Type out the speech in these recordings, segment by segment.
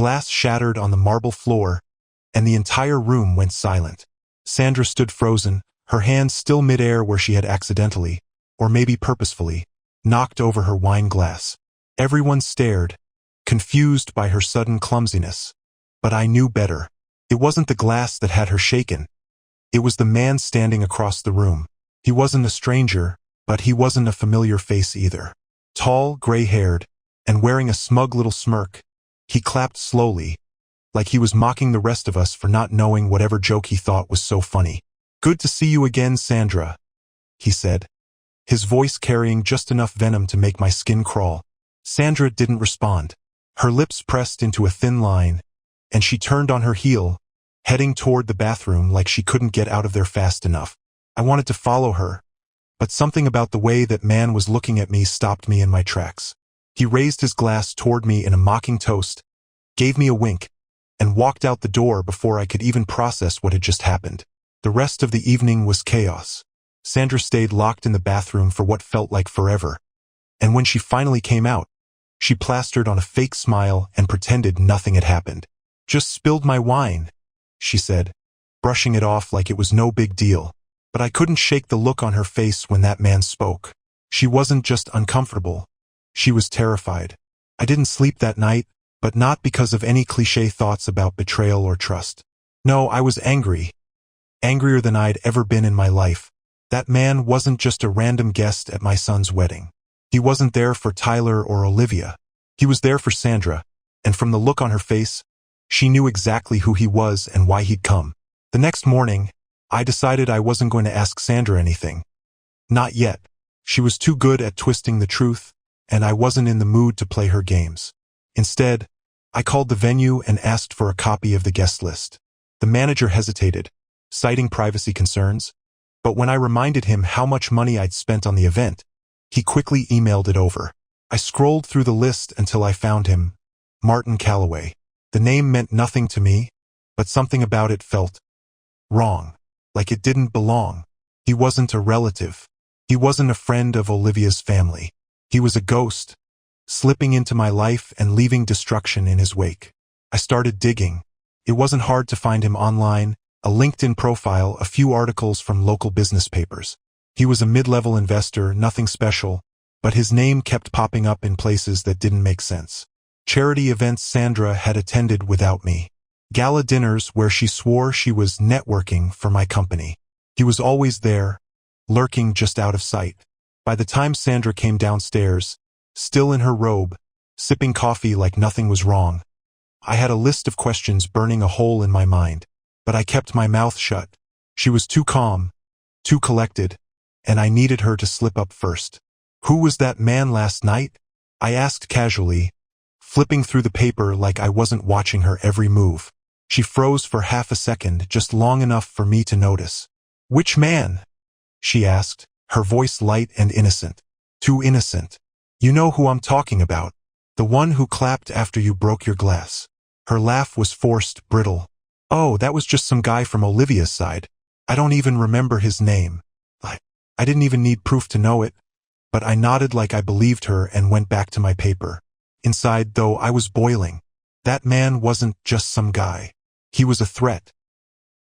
glass shattered on the marble floor, and the entire room went silent. Sandra stood frozen, her hands still midair where she had accidentally, or maybe purposefully, knocked over her wine glass. Everyone stared, confused by her sudden clumsiness. But I knew better. It wasn't the glass that had her shaken. It was the man standing across the room. He wasn't a stranger, but he wasn't a familiar face either. Tall, gray-haired, and wearing a smug little smirk, he clapped slowly, like he was mocking the rest of us for not knowing whatever joke he thought was so funny. "Good to see you again, Sandra," he said, his voice carrying just enough venom to make my skin crawl. Sandra didn't respond. Her lips pressed into a thin line, and she turned on her heel, heading toward the bathroom like she couldn't get out of there fast enough. I wanted to follow her, but something about the way that man was looking at me stopped me in my tracks. He raised his glass toward me in a mocking toast, gave me a wink, and walked out the door before I could even process what had just happened. The rest of the evening was chaos. Sandra stayed locked in the bathroom for what felt like forever, and when she finally came out, she plastered on a fake smile and pretended nothing had happened. "Just spilled my wine," she said, brushing it off like it was no big deal. But I couldn't shake the look on her face when that man spoke. She wasn't just uncomfortable. She was terrified. I didn't sleep that night, but not because of any cliché thoughts about betrayal or trust. No, I was angry. Angrier than I'd ever been in my life. That man wasn't just a random guest at my son's wedding. He wasn't there for Tyler or Olivia. He was there for Sandra, and from the look on her face, she knew exactly who he was and why he'd come. The next morning, I decided I wasn't going to ask Sandra anything. Not yet. She was too good at twisting the truth, and I wasn't in the mood to play her games. Instead, I called the venue and asked for a copy of the guest list. The manager hesitated, citing privacy concerns, but when I reminded him how much money I'd spent on the event, he quickly emailed it over. I scrolled through the list until I found him, Martin Calloway. The name meant nothing to me, but something about it felt wrong, like it didn't belong. He wasn't a relative. He wasn't a friend of Olivia's family. He was a ghost, slipping into my life and leaving destruction in his wake. I started digging. It wasn't hard to find him online, a LinkedIn profile, a few articles from local business papers. He was a mid-level investor, nothing special, but his name kept popping up in places that didn't make sense. Charity events Sandra had attended without me. Gala dinners where she swore she was networking for my company. He was always there, lurking just out of sight. By the time Sandra came downstairs, still in her robe, sipping coffee like nothing was wrong, I had a list of questions burning a hole in my mind, but I kept my mouth shut. She was too calm, too collected, and I needed her to slip up first. "Who was that man last night?" I asked casually, flipping through the paper like I wasn't watching her every move. She froze for half a second, just long enough for me to notice. "Which man?" she asked, her voice light and innocent. Too innocent. "You know who I'm talking about. The one who clapped after you broke your glass." Her laugh was forced, brittle. "Oh, that was just some guy from Olivia's side. I don't even remember his name. I didn't even need proof to know it." But I nodded like I believed her and went back to my paper. Inside, though, I was boiling. That man wasn't just some guy. He was a threat.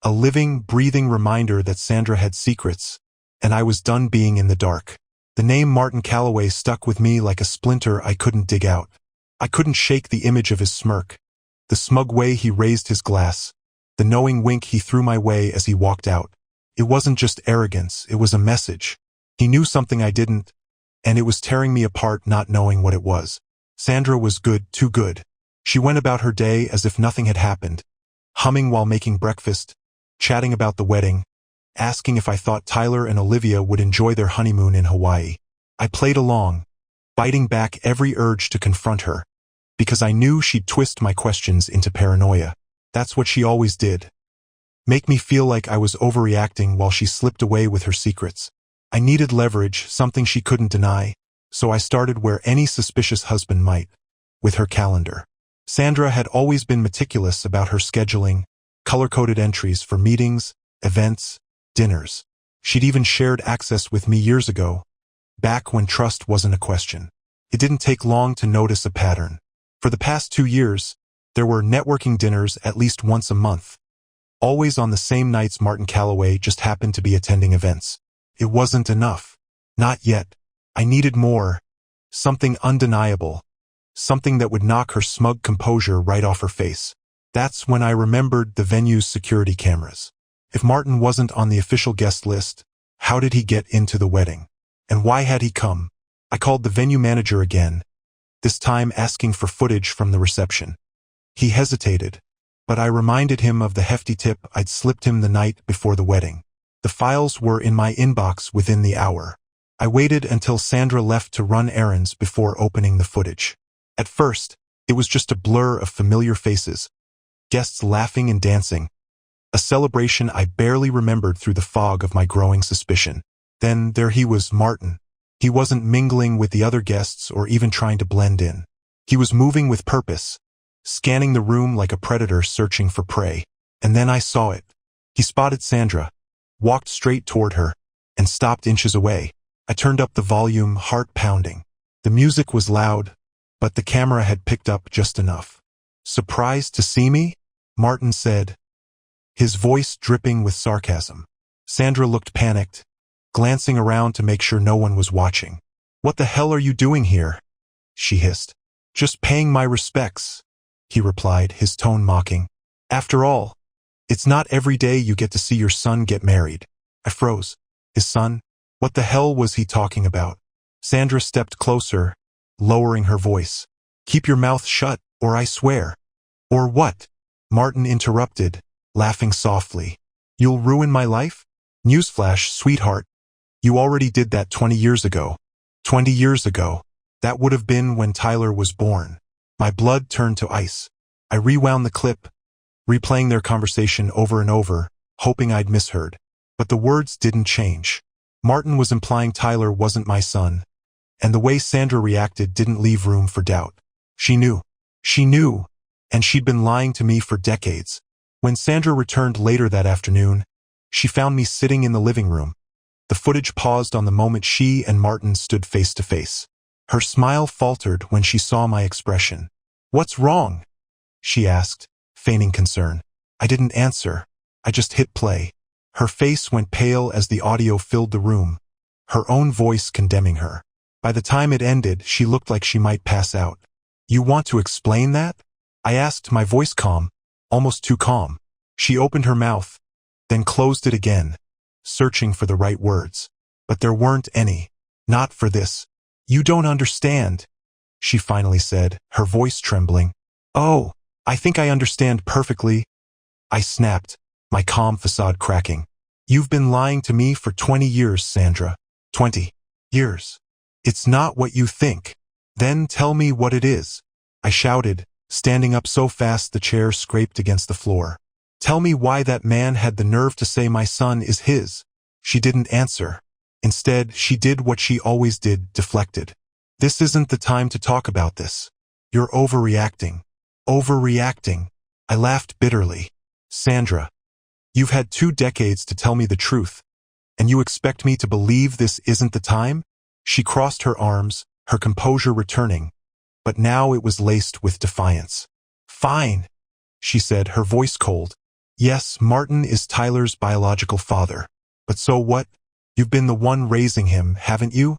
A living, breathing reminder that Sandra had secrets, and I was done being in the dark. The name Martin Calloway stuck with me like a splinter I couldn't dig out. I couldn't shake the image of his smirk, the smug way he raised his glass, the knowing wink he threw my way as he walked out. It wasn't just arrogance, it was a message. He knew something I didn't, and it was tearing me apart not knowing what it was. Sandra was good, too good. She went about her day as if nothing had happened, humming while making breakfast, chatting about the wedding, asking if I thought Tyler and Olivia would enjoy their honeymoon in Hawaii. I played along, biting back every urge to confront her, because I knew she'd twist my questions into paranoia. That's what she always did. Make me feel like I was overreacting while she slipped away with her secrets. I needed leverage, something she couldn't deny, so I started where any suspicious husband might, with her calendar. Sandra had always been meticulous about her scheduling, color-coded entries for meetings, events, dinners. She'd even shared access with me years ago, back when trust wasn't a question. It didn't take long to notice a pattern. For the past 2 years, There were networking dinners at least once a month. Always on the same nights Martin Calloway just happened to be attending events. It wasn't enough. Not yet. I needed more. Something undeniable. Something that would knock her smug composure right off her face. That's when I remembered the venue's security cameras. If Martin wasn't on the official guest list, how did he get into the wedding? And why had he come? I called the venue manager again, this time asking for footage from the reception. He hesitated, but I reminded him of the hefty tip I'd slipped him the night before the wedding. The files were in my inbox within the hour. I waited until Sandra left to run errands before opening the footage. At first, it was just a blur of familiar faces, guests laughing and dancing, a celebration I barely remembered through the fog of my growing suspicion. Then there he was, Martin. He wasn't mingling with the other guests or even trying to blend in. He was moving with purpose, scanning the room like a predator searching for prey. And then I saw it. He spotted Sandra, walked straight toward her, and stopped inches away. I turned up the volume, heart pounding. The music was loud, but the camera had picked up just enough. "Surprised to see me?" Martin said, his voice dripping with sarcasm. Sandra looked panicked, glancing around to make sure no one was watching. "What the hell are you doing here?" she hissed. "Just paying my respects," he replied, his tone mocking. "After all, it's not every day you get to see your son get married." I froze. His son? What the hell was he talking about? Sandra stepped closer, lowering her voice. "Keep your mouth shut, or I swear." "Or what?" Martin interrupted, laughing softly. "You'll ruin my life?" "Newsflash, sweetheart. You already did that 20 years ago. 20 years ago. That would have been when Tyler was born." My blood turned to ice. I rewound the clip, replaying their conversation over and over, hoping I'd misheard. But the words didn't change. Martin was implying Tyler wasn't my son, and the way Sandra reacted didn't leave room for doubt. She knew. She knew, and she'd been lying to me for decades. When Sandra returned later that afternoon, she found me sitting in the living room. The footage paused on the moment she and Martin stood face to face. Her smile faltered when she saw my expression. "What's wrong?" she asked, feigning concern. I didn't answer. I just hit play. Her face went pale as the audio filled the room, her own voice condemning her. By the time it ended, she looked like she might pass out. "You want to explain that?" I asked, my voice calm, almost too calm. She opened her mouth, then closed it again, searching for the right words. But there weren't any. "Not for this. You don't understand," she finally said, her voice trembling. "Oh, I think I understand perfectly," I snapped, my calm facade cracking. "You've been lying to me for 20 years, Sandra. 20 years. It's not what you think." "Then tell me what it is," I shouted, standing up so fast the chair scraped against the floor. "Tell me why that man had the nerve to say my son is his." She didn't answer. Instead, she did what she always did, deflected. "This isn't the time to talk about this. You're overreacting." Overreacting. I laughed bitterly. "Sandra, you've had 2 decades to tell me the truth, and you expect me to believe this isn't the time?" She crossed her arms, her composure returning, but now it was laced with defiance. "Fine," she said, her voice cold. "Yes, Martin is Tyler's biological father. But so what? You've been the one raising him, haven't you?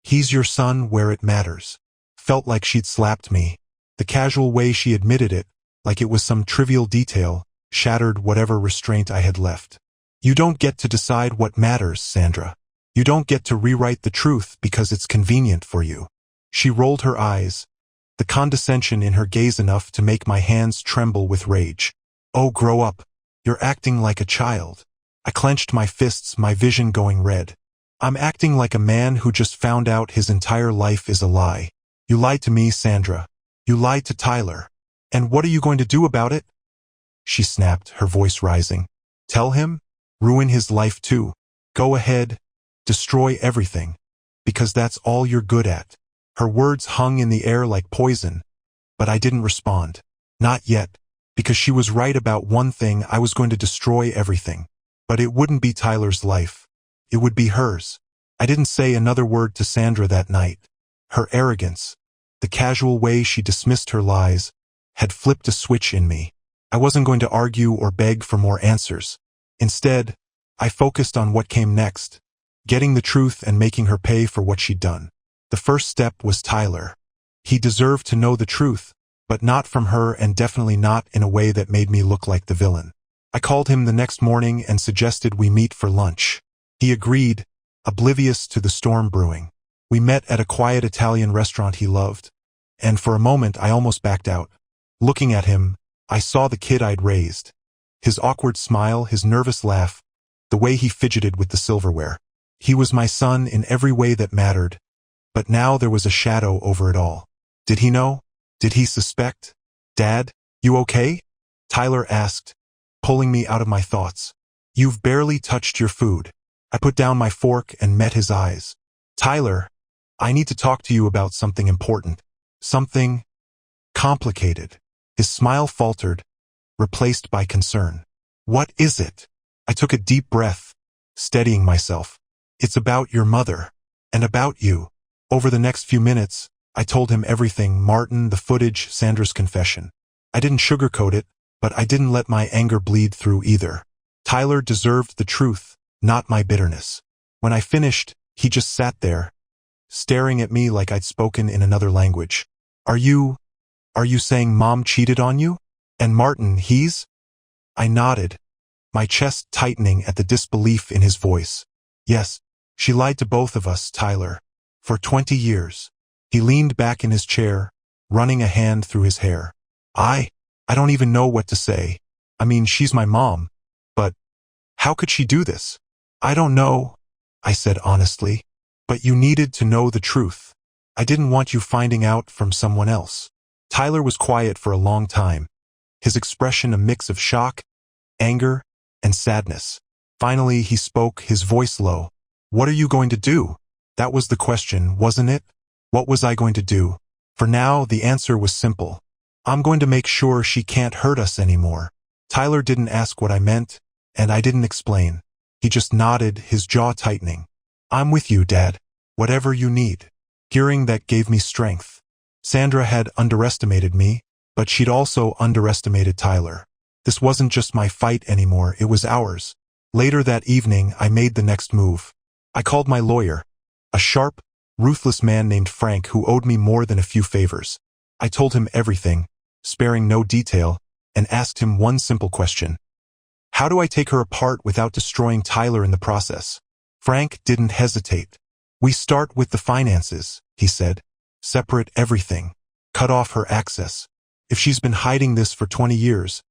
He's your son where it matters." Felt like she'd slapped me. The casual way she admitted it, like it was some trivial detail, shattered whatever restraint I had left. "You don't get to decide what matters, Sandra. You don't get to rewrite the truth because it's convenient for you." She rolled her eyes, the condescension in her gaze enough to make my hands tremble with rage. "Oh, grow up. You're acting like a child." I clenched my fists, my vision going red. "I'm acting like a man who just found out his entire life is a lie. You lied to me, Sandra. You lied to Tyler. And what are you going to do about it?" She snapped, her voice rising. "Tell him? Ruin his life too. Go ahead. Destroy everything. Because that's all you're good at." Her words hung in the air like poison, but I didn't respond. Not yet. Because she was right about one thing, I was going to destroy everything. But it wouldn't be Tyler's life. It would be hers. I didn't say another word to Sandra that night. Her arrogance, the casual way she dismissed her lies, had flipped a switch in me. I wasn't going to argue or beg for more answers. Instead, I focused on what came next, getting the truth and making her pay for what she'd done. The first step was Tyler. He deserved to know the truth, but not from her and definitely not in a way that made me look like the villain. I called him the next morning and suggested we meet for lunch. He agreed, oblivious to the storm brewing. We met at a quiet Italian restaurant he loved, and for a moment I almost backed out. Looking at him, I saw the kid I'd raised. His awkward smile, his nervous laugh, the way he fidgeted with the silverware. He was my son in every way that mattered, but now there was a shadow over it all. Did he know? Did he suspect? "Dad, you okay?" Tyler asked, pulling me out of my thoughts. "You've barely touched your food." I put down my fork and met his eyes. "Tyler, I need to talk to you about something important. Something complicated." His smile faltered, replaced by concern. "What is it?" I took a deep breath, steadying myself. "It's about your mother. And about you." Over the next few minutes, I told him everything: Martin, the footage, Sandra's confession. I didn't sugarcoat it, but I didn't let my anger bleed through either. Tyler deserved the truth, not my bitterness. When I finished, he just sat there, staring at me like I'd spoken in another language. Are you saying Mom cheated on you? And Martin, he's?" I nodded, my chest tightening at the disbelief in his voice. "Yes, she lied to both of us, Tyler. For 20 years. He leaned back in his chair, running a hand through his hair. I don't even know what to say. I mean, she's my mom. But how could she do this?" "I don't know," I said honestly. "But you needed to know the truth. I didn't want you finding out from someone else." Tyler was quiet for a long time, his expression a mix of shock, anger, and sadness. Finally, he spoke, his voice low. "What are you going to do?" That was the question, wasn't it? What was I going to do? For now, the answer was simple. I'm going to make sure she can't hurt us anymore. Tyler didn't ask what I meant, and I didn't explain. He just nodded, his jaw tightening. "I'm with you, Dad. Whatever you need." Hearing that gave me strength. Sandra had underestimated me, but she'd also underestimated Tyler. This wasn't just my fight anymore, it was ours. Later that evening, I made the next move. I called my lawyer, a sharp, ruthless man named Frank who owed me more than a few favors. I told him everything, sparing no detail, and asked him one simple question. How do I take her apart without destroying Tyler in the process? Frank didn't hesitate. "We start with the finances," he said. "Separate everything. Cut off her access. If she's been hiding this for 20 years,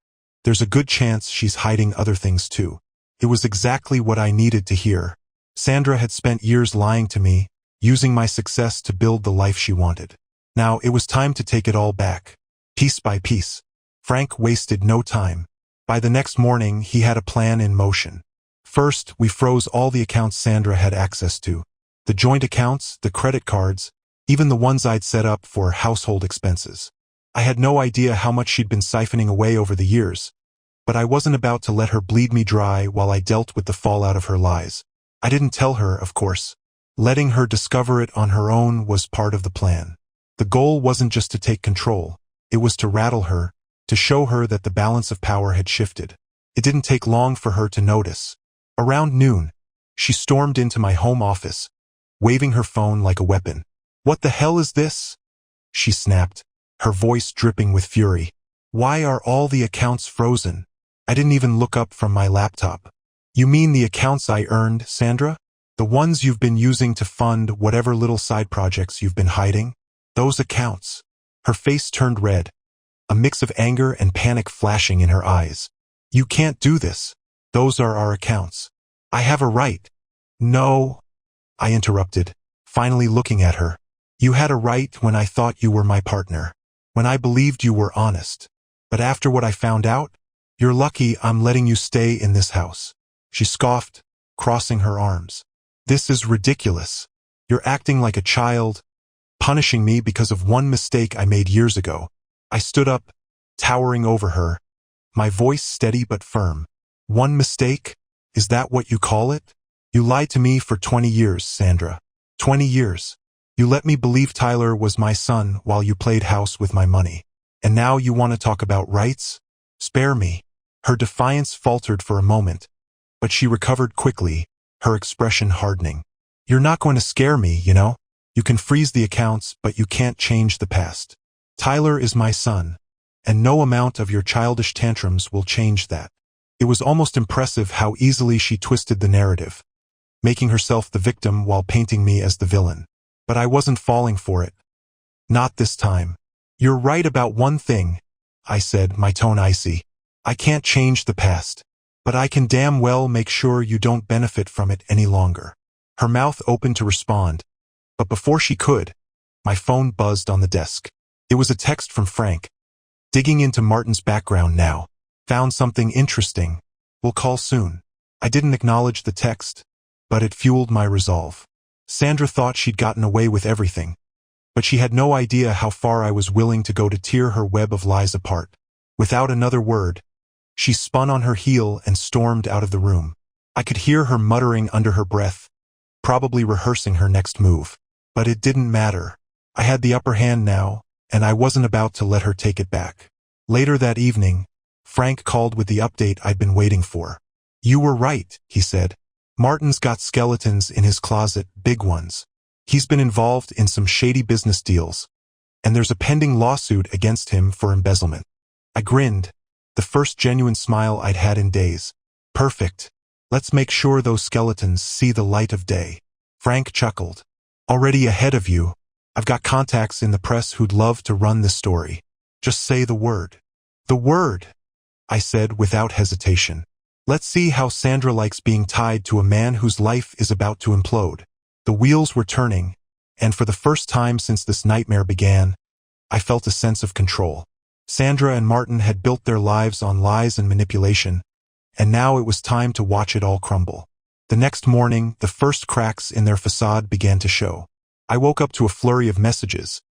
there's a good chance she's hiding other things too." It was exactly what I needed to hear. Sandra had spent years lying to me, using my success to build the life she wanted. Now it was time to take it all back, piece by piece. Frank wasted no time. By the next morning, he had a plan in motion. First, we froze all the accounts Sandra had access to. The joint accounts, the credit cards, even the ones I'd set up for household expenses. I had no idea how much she'd been siphoning away over the years, but I wasn't about to let her bleed me dry while I dealt with the fallout of her lies. I didn't tell her, of course. Letting her discover it on her own was part of the plan. The goal wasn't just to take control, it was to rattle her, to show her that the balance of power had shifted. It didn't take long for her to notice. Around noon, she stormed into my home office, waving her phone like a weapon. "What the hell is this?" she snapped, her voice dripping with fury. "Why are all the accounts frozen?" I didn't even look up from my laptop. "You mean the accounts I earned, Sandra? The ones you've been using to fund whatever little side projects you've been hiding? Those accounts." Her face turned red, a mix of anger and panic flashing in her eyes. "You can't do this. Those are our accounts. I have a right." "No," I interrupted, finally looking at her. "You had a right when I thought you were my partner, when I believed you were honest. But after what I found out, you're lucky I'm letting you stay in this house." She scoffed, crossing her arms. "This is ridiculous. You're acting like a child, punishing me because of one mistake I made years ago." I stood up, towering over her, my voice steady but firm. "One mistake? Is that what you call it? You lied to me for 20 years, Sandra. 20 years. You let me believe Tyler was my son while you played house with my money. And now you want to talk about rights? Spare me. Her defiance faltered for a moment, but she recovered quickly, her expression hardening. You're not going to scare me, you know? You can freeze the accounts, but you can't change the past. Tyler is my son, and no amount of your childish tantrums will change that. It was almost impressive how easily she twisted the narrative, making herself the victim while painting me as the villain. But I wasn't falling for it. Not this time. You're right about one thing, I said, my tone icy. I can't change the past, but I can damn well make sure you don't benefit from it any longer. Her mouth opened to respond, but before she could, my phone buzzed on the desk. It was a text from Frank. Digging into Martin's background now. Found something interesting. We'll call soon. I didn't acknowledge the text, but it fueled my resolve. Sandra thought she'd gotten away with everything, but she had no idea how far I was willing to go to tear her web of lies apart. Without another word, she spun on her heel and stormed out of the room. I could hear her muttering under her breath, probably rehearsing her next move. But it didn't matter. I had the upper hand now, and I wasn't about to let her take it back. Later that evening, Frank called with the update I'd been waiting for. You were right, he said. Martin's got skeletons in his closet, big ones. He's been involved in some shady business deals, and there's a pending lawsuit against him for embezzlement. I grinned, the first genuine smile I'd had in days. Perfect. Let's make sure those skeletons see the light of day. Frank chuckled. Already ahead of you. I've got contacts in the press who'd love to run this story. Just say the word. The word, I said without hesitation. Let's see how Sandra likes being tied to a man whose life is about to implode. The wheels were turning, and for the first time since this nightmare began, I felt a sense of control. Sandra and Martin had built their lives on lies and manipulation, and now it was time to watch it all crumble. The next morning, the first cracks in their facade began to show. I woke up to a flurry of messages,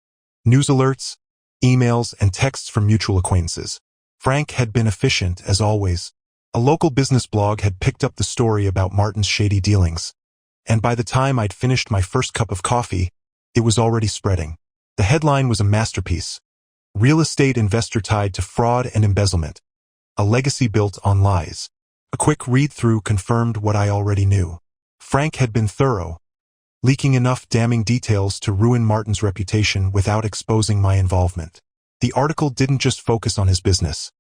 news alerts, emails, and texts from mutual acquaintances. Frank had been efficient, as always. A local business blog had picked up the story about Martin's shady dealings, and by the time I'd finished my first cup of coffee, it was already spreading. The headline was a masterpiece. Real estate investor tied to fraud and embezzlement. A legacy built on lies. A quick read-through confirmed what I already knew. Frank had been thorough, leaking enough damning details to ruin Martin's reputation without exposing my involvement. The article didn't just focus on his business.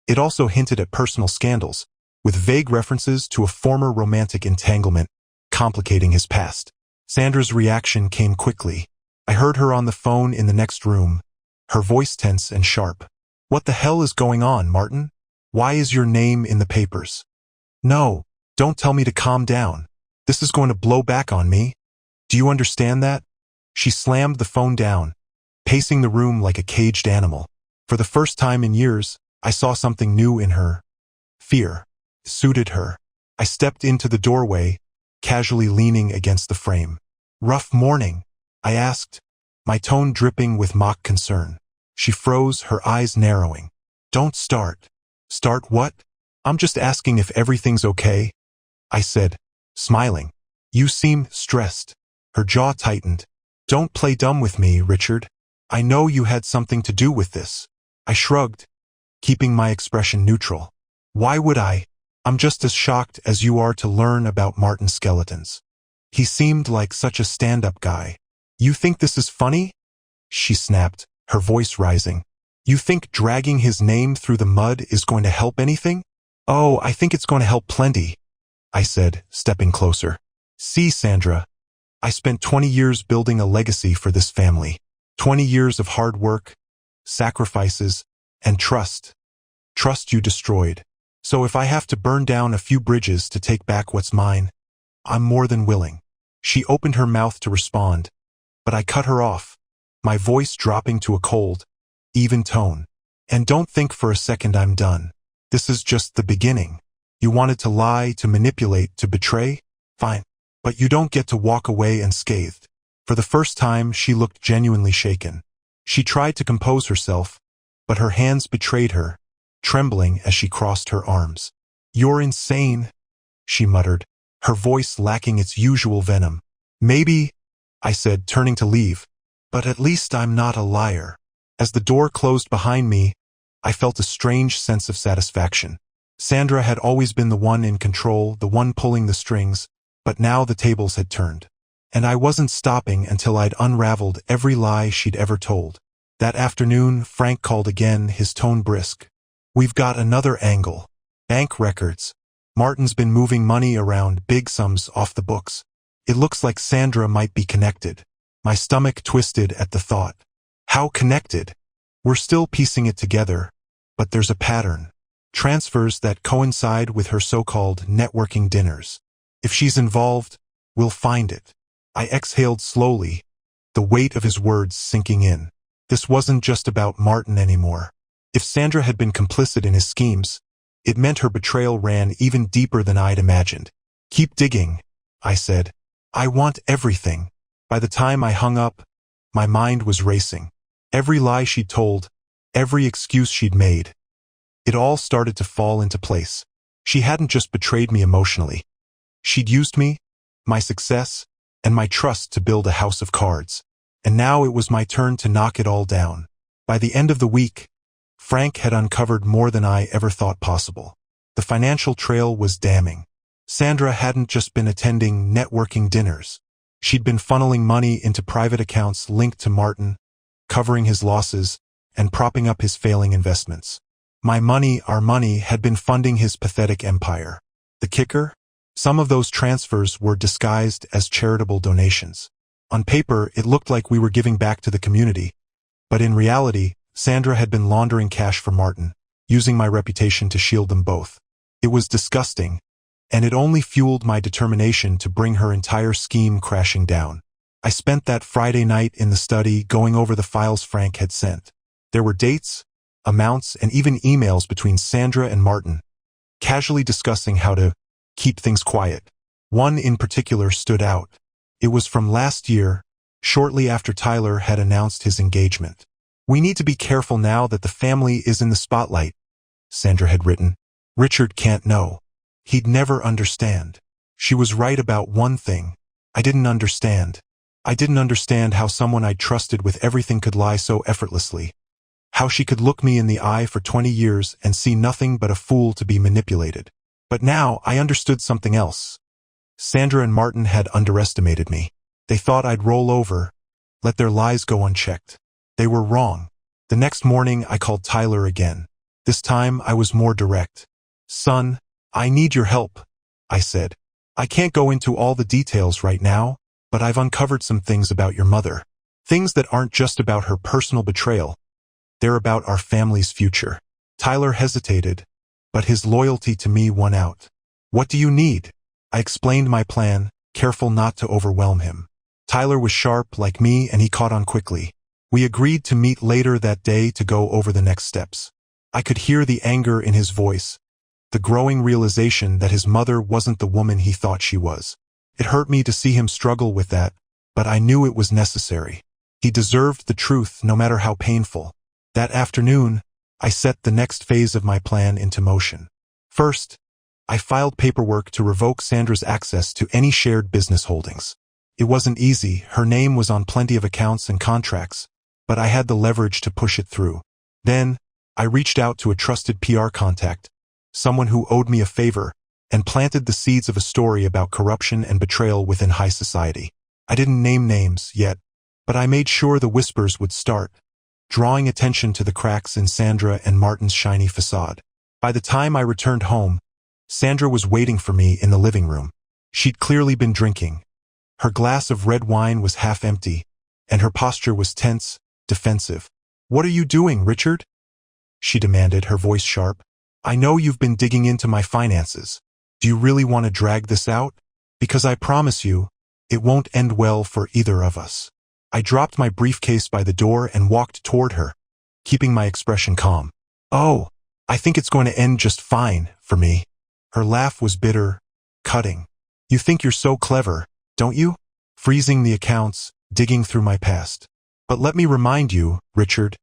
It also hinted at personal scandals, with vague references to a former romantic entanglement, complicating his past. Sandra's reaction came quickly. I heard her on the phone in the next room, her voice tense and sharp. What the hell is going on, Martin? Why is your name in the papers? No, don't tell me to calm down. This is going to blow back on me. Do you understand that? She slammed the phone down, pacing the room like a caged animal. For the first time in years, I saw something new in her. Fear. Suited her. I stepped into the doorway, casually leaning against the frame. Rough morning? I asked, my tone dripping with mock concern. She froze, her eyes narrowing. Don't start. Start what? I'm just asking if everything's okay, I said, smiling. You seem stressed. Her jaw tightened. Don't play dumb with me, Richard. I know you had something to do with this. I shrugged, keeping my expression neutral. Why would I? I'm just as shocked as you are to learn about Martin's skeletons. He seemed like such a stand-up guy. You think this is funny? She snapped, her voice rising. You think dragging his name through the mud is going to help anything? Oh, I think it's going to help plenty, I said, stepping closer. See, Sandra, I spent 20 years building a legacy for this family. 20 years of hard work, sacrifices, and trust. Trust you destroyed. So if I have to burn down a few bridges to take back what's mine, I'm more than willing. She opened her mouth to respond, but I cut her off, my voice dropping to a cold, even tone. And don't think for a second I'm done. This is just the beginning. You wanted to lie, to manipulate, to betray? Fine. But you don't get to walk away unscathed. For the first time, she looked genuinely shaken. She tried to compose herself, but her hands betrayed her, trembling as she crossed her arms. You're insane, she muttered, her voice lacking its usual venom. Maybe, I said, turning to leave, but at least I'm not a liar. As the door closed behind me, I felt a strange sense of satisfaction. Sandra had always been the one in control, the one pulling the strings, but now the tables had turned. And I wasn't stopping until I'd unraveled every lie she'd ever told. That afternoon, Frank called again, his tone brisk. "We've got another angle. Bank records. Martin's been moving money around, big sums off the books. It looks like Sandra might be connected." My stomach twisted at the thought. How connected? We're still piecing it together, but there's a pattern. Transfers that coincide with her so-called networking dinners. If she's involved, we'll find it. I exhaled slowly, the weight of his words sinking in. This wasn't just about Martin anymore. If Sandra had been complicit in his schemes, it meant her betrayal ran even deeper than I'd imagined. "Keep digging," I said. "I want everything." By the time I hung up, my mind was racing. Every lie she'd told, every excuse she'd made. It all started to fall into place. She hadn't just betrayed me emotionally. She'd used me, my success, and my trust to build a house of cards. And now it was my turn to knock it all down. By the end of the week, Frank had uncovered more than I ever thought possible. The financial trail was damning. Sandra hadn't just been attending networking dinners. She'd been funneling money into private accounts linked to Martin, covering his losses, and propping up his failing investments. My money, our money, had been funding his pathetic empire. The kicker? Some of those transfers were disguised as charitable donations. On paper, it looked like we were giving back to the community, but in reality, Sandra had been laundering cash for Martin, using my reputation to shield them both. It was disgusting, and it only fueled my determination to bring her entire scheme crashing down. I spent that Friday night in the study going over the files Frank had sent. There were dates, amounts, and even emails between Sandra and Martin, casually discussing how to keep things quiet. One in particular stood out. It was from last year, shortly after Tyler had announced his engagement. "We need to be careful now that the family is in the spotlight," Sandra had written. "Richard can't know. He'd never understand." She was right about one thing. I didn't understand. I didn't understand how someone I trusted with everything could lie so effortlessly. How she could look me in the eye for 20 years and see nothing but a fool to be manipulated. But now I understood something else. Sandra and Martin had underestimated me. They thought I'd roll over, let their lies go unchecked. They were wrong. The next morning I called Tyler again. This time I was more direct. "Son, I need your help," I said. "I can't go into all the details right now, but I've uncovered some things about your mother. Things that aren't just about her personal betrayal. They're about our family's future." Tyler hesitated, but his loyalty to me won out. "What do you need?" I explained my plan, careful not to overwhelm him. Tyler was sharp like me and he caught on quickly. We agreed to meet later that day to go over the next steps. I could hear the anger in his voice, the growing realization that his mother wasn't the woman he thought she was. It hurt me to see him struggle with that, but I knew it was necessary. He deserved the truth, no matter how painful. That afternoon, I set the next phase of my plan into motion. First, I filed paperwork to revoke Sandra's access to any shared business holdings. It wasn't easy, her name was on plenty of accounts and contracts, but I had the leverage to push it through. Then, I reached out to a trusted PR contact, someone who owed me a favor, and planted the seeds of a story about corruption and betrayal within high society. I didn't name names yet, but I made sure the whispers would start, drawing attention to the cracks in Sandra and Martin's shiny facade. By the time I returned home, Sandra was waiting for me in the living room. She'd clearly been drinking. Her glass of red wine was half empty, and her posture was tense, defensive. "What are you doing, Richard?" she demanded, her voice sharp. "I know you've been digging into my finances. Do you really want to drag this out? Because I promise you, it won't end well for either of us." I dropped my briefcase by the door and walked toward her, keeping my expression calm. "Oh, I think it's going to end just fine for me." Her laugh was bitter, cutting. "You think you're so clever, don't you? Freezing the accounts, digging through my past. But let me remind you, Richard,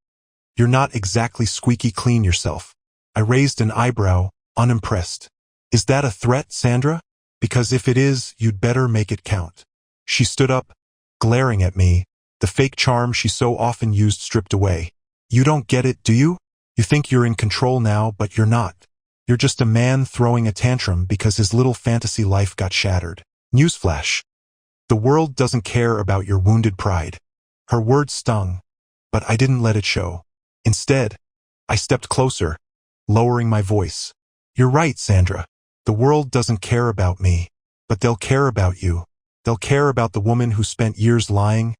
you're not exactly squeaky clean yourself." I raised an eyebrow, unimpressed. "Is that a threat, Sandra? Because if it is, you'd better make it count." She stood up, glaring at me, the fake charm she so often used stripped away. You don't get it, do you? You think you're in control now, but you're not. You're just a man throwing a tantrum because his little fantasy life got shattered. Newsflash. The world doesn't care about your wounded pride. Her words stung, but I didn't let it show. Instead, I stepped closer, lowering my voice. You're right, Sandra. The world doesn't care about me, but they'll care about you. They'll care about the woman who spent years lying,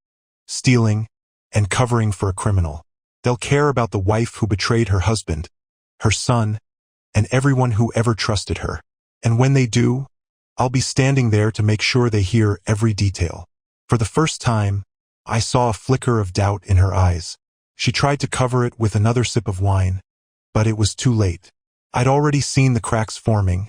stealing, and covering for a criminal. They'll care about the wife who betrayed her husband, her son, and everyone who ever trusted her. And when they do, I'll be standing there to make sure they hear every detail. For the first time, I saw a flicker of doubt in her eyes. She tried to cover it with another sip of wine, but it was too late. I'd already seen the cracks forming,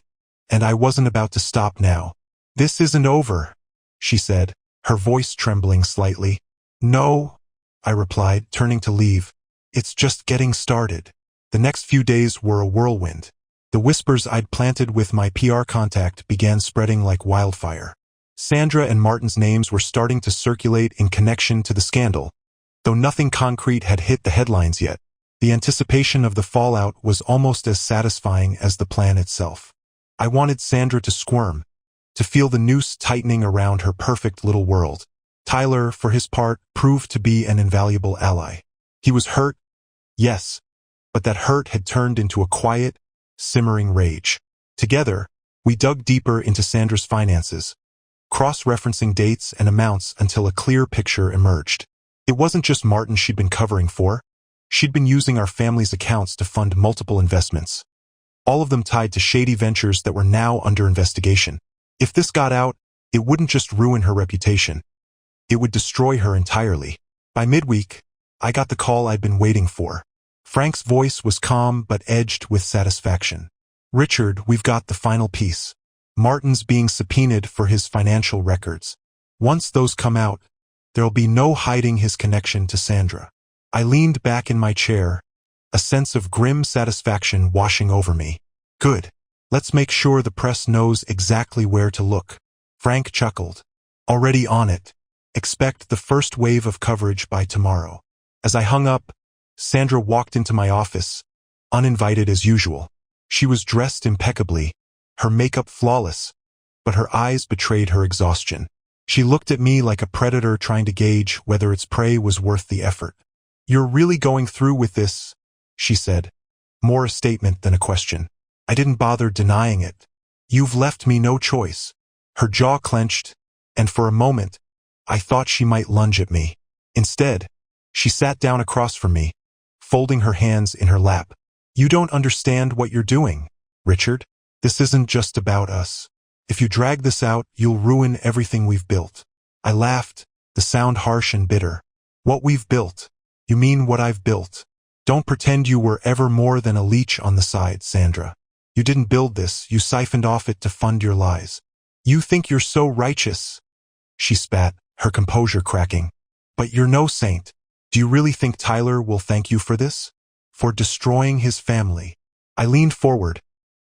and I wasn't about to stop now. This isn't over, she said, her voice trembling slightly. No, I replied, turning to leave. It's just getting started. The next few days were a whirlwind. The whispers I'd planted with my PR contact began spreading like wildfire. Sandra and Martin's names were starting to circulate in connection to the scandal. Though nothing concrete had hit the headlines yet, the anticipation of the fallout was almost as satisfying as the plan itself. I wanted Sandra to squirm, to feel the noose tightening around her perfect little world. Tyler, for his part, proved to be an invaluable ally. He was hurt, yes, but that hurt had turned into a quiet, simmering rage. Together, we dug deeper into Sandra's finances, cross-referencing dates and amounts until a clear picture emerged. It wasn't just Martin she'd been covering for. She'd been using our family's accounts to fund multiple investments, all of them tied to shady ventures that were now under investigation. If this got out, it wouldn't just ruin her reputation. It would destroy her entirely. By midweek, I got the call I'd been waiting for. Frank's voice was calm but edged with satisfaction. Richard, we've got the final piece. Martin's being subpoenaed for his financial records. Once those come out, there'll be no hiding his connection to Sandra. I leaned back in my chair, a sense of grim satisfaction washing over me. Good. Let's make sure the press knows exactly where to look. Frank chuckled. Already on it. Expect the first wave of coverage by tomorrow. As I hung up, Sandra walked into my office, uninvited as usual. She was dressed impeccably, her makeup flawless, but her eyes betrayed her exhaustion. She looked at me like a predator trying to gauge whether its prey was worth the effort. You're really going through with this, she said, more a statement than a question. I didn't bother denying it. You've left me no choice. Her jaw clenched, and for a moment, I thought she might lunge at me. Instead, she sat down across from me, folding her hands in her lap. You don't understand what you're doing, Richard. This isn't just about us. If you drag this out, you'll ruin everything we've built. I laughed, the sound harsh and bitter. What we've built? You mean what I've built? Don't pretend you were ever more than a leech on the side, Sandra. You didn't build this, you siphoned off it to fund your lies. You think you're so righteous, she spat, her composure cracking. But you're no saint. Do you really think Tyler will thank you for this? For destroying his family? I leaned forward,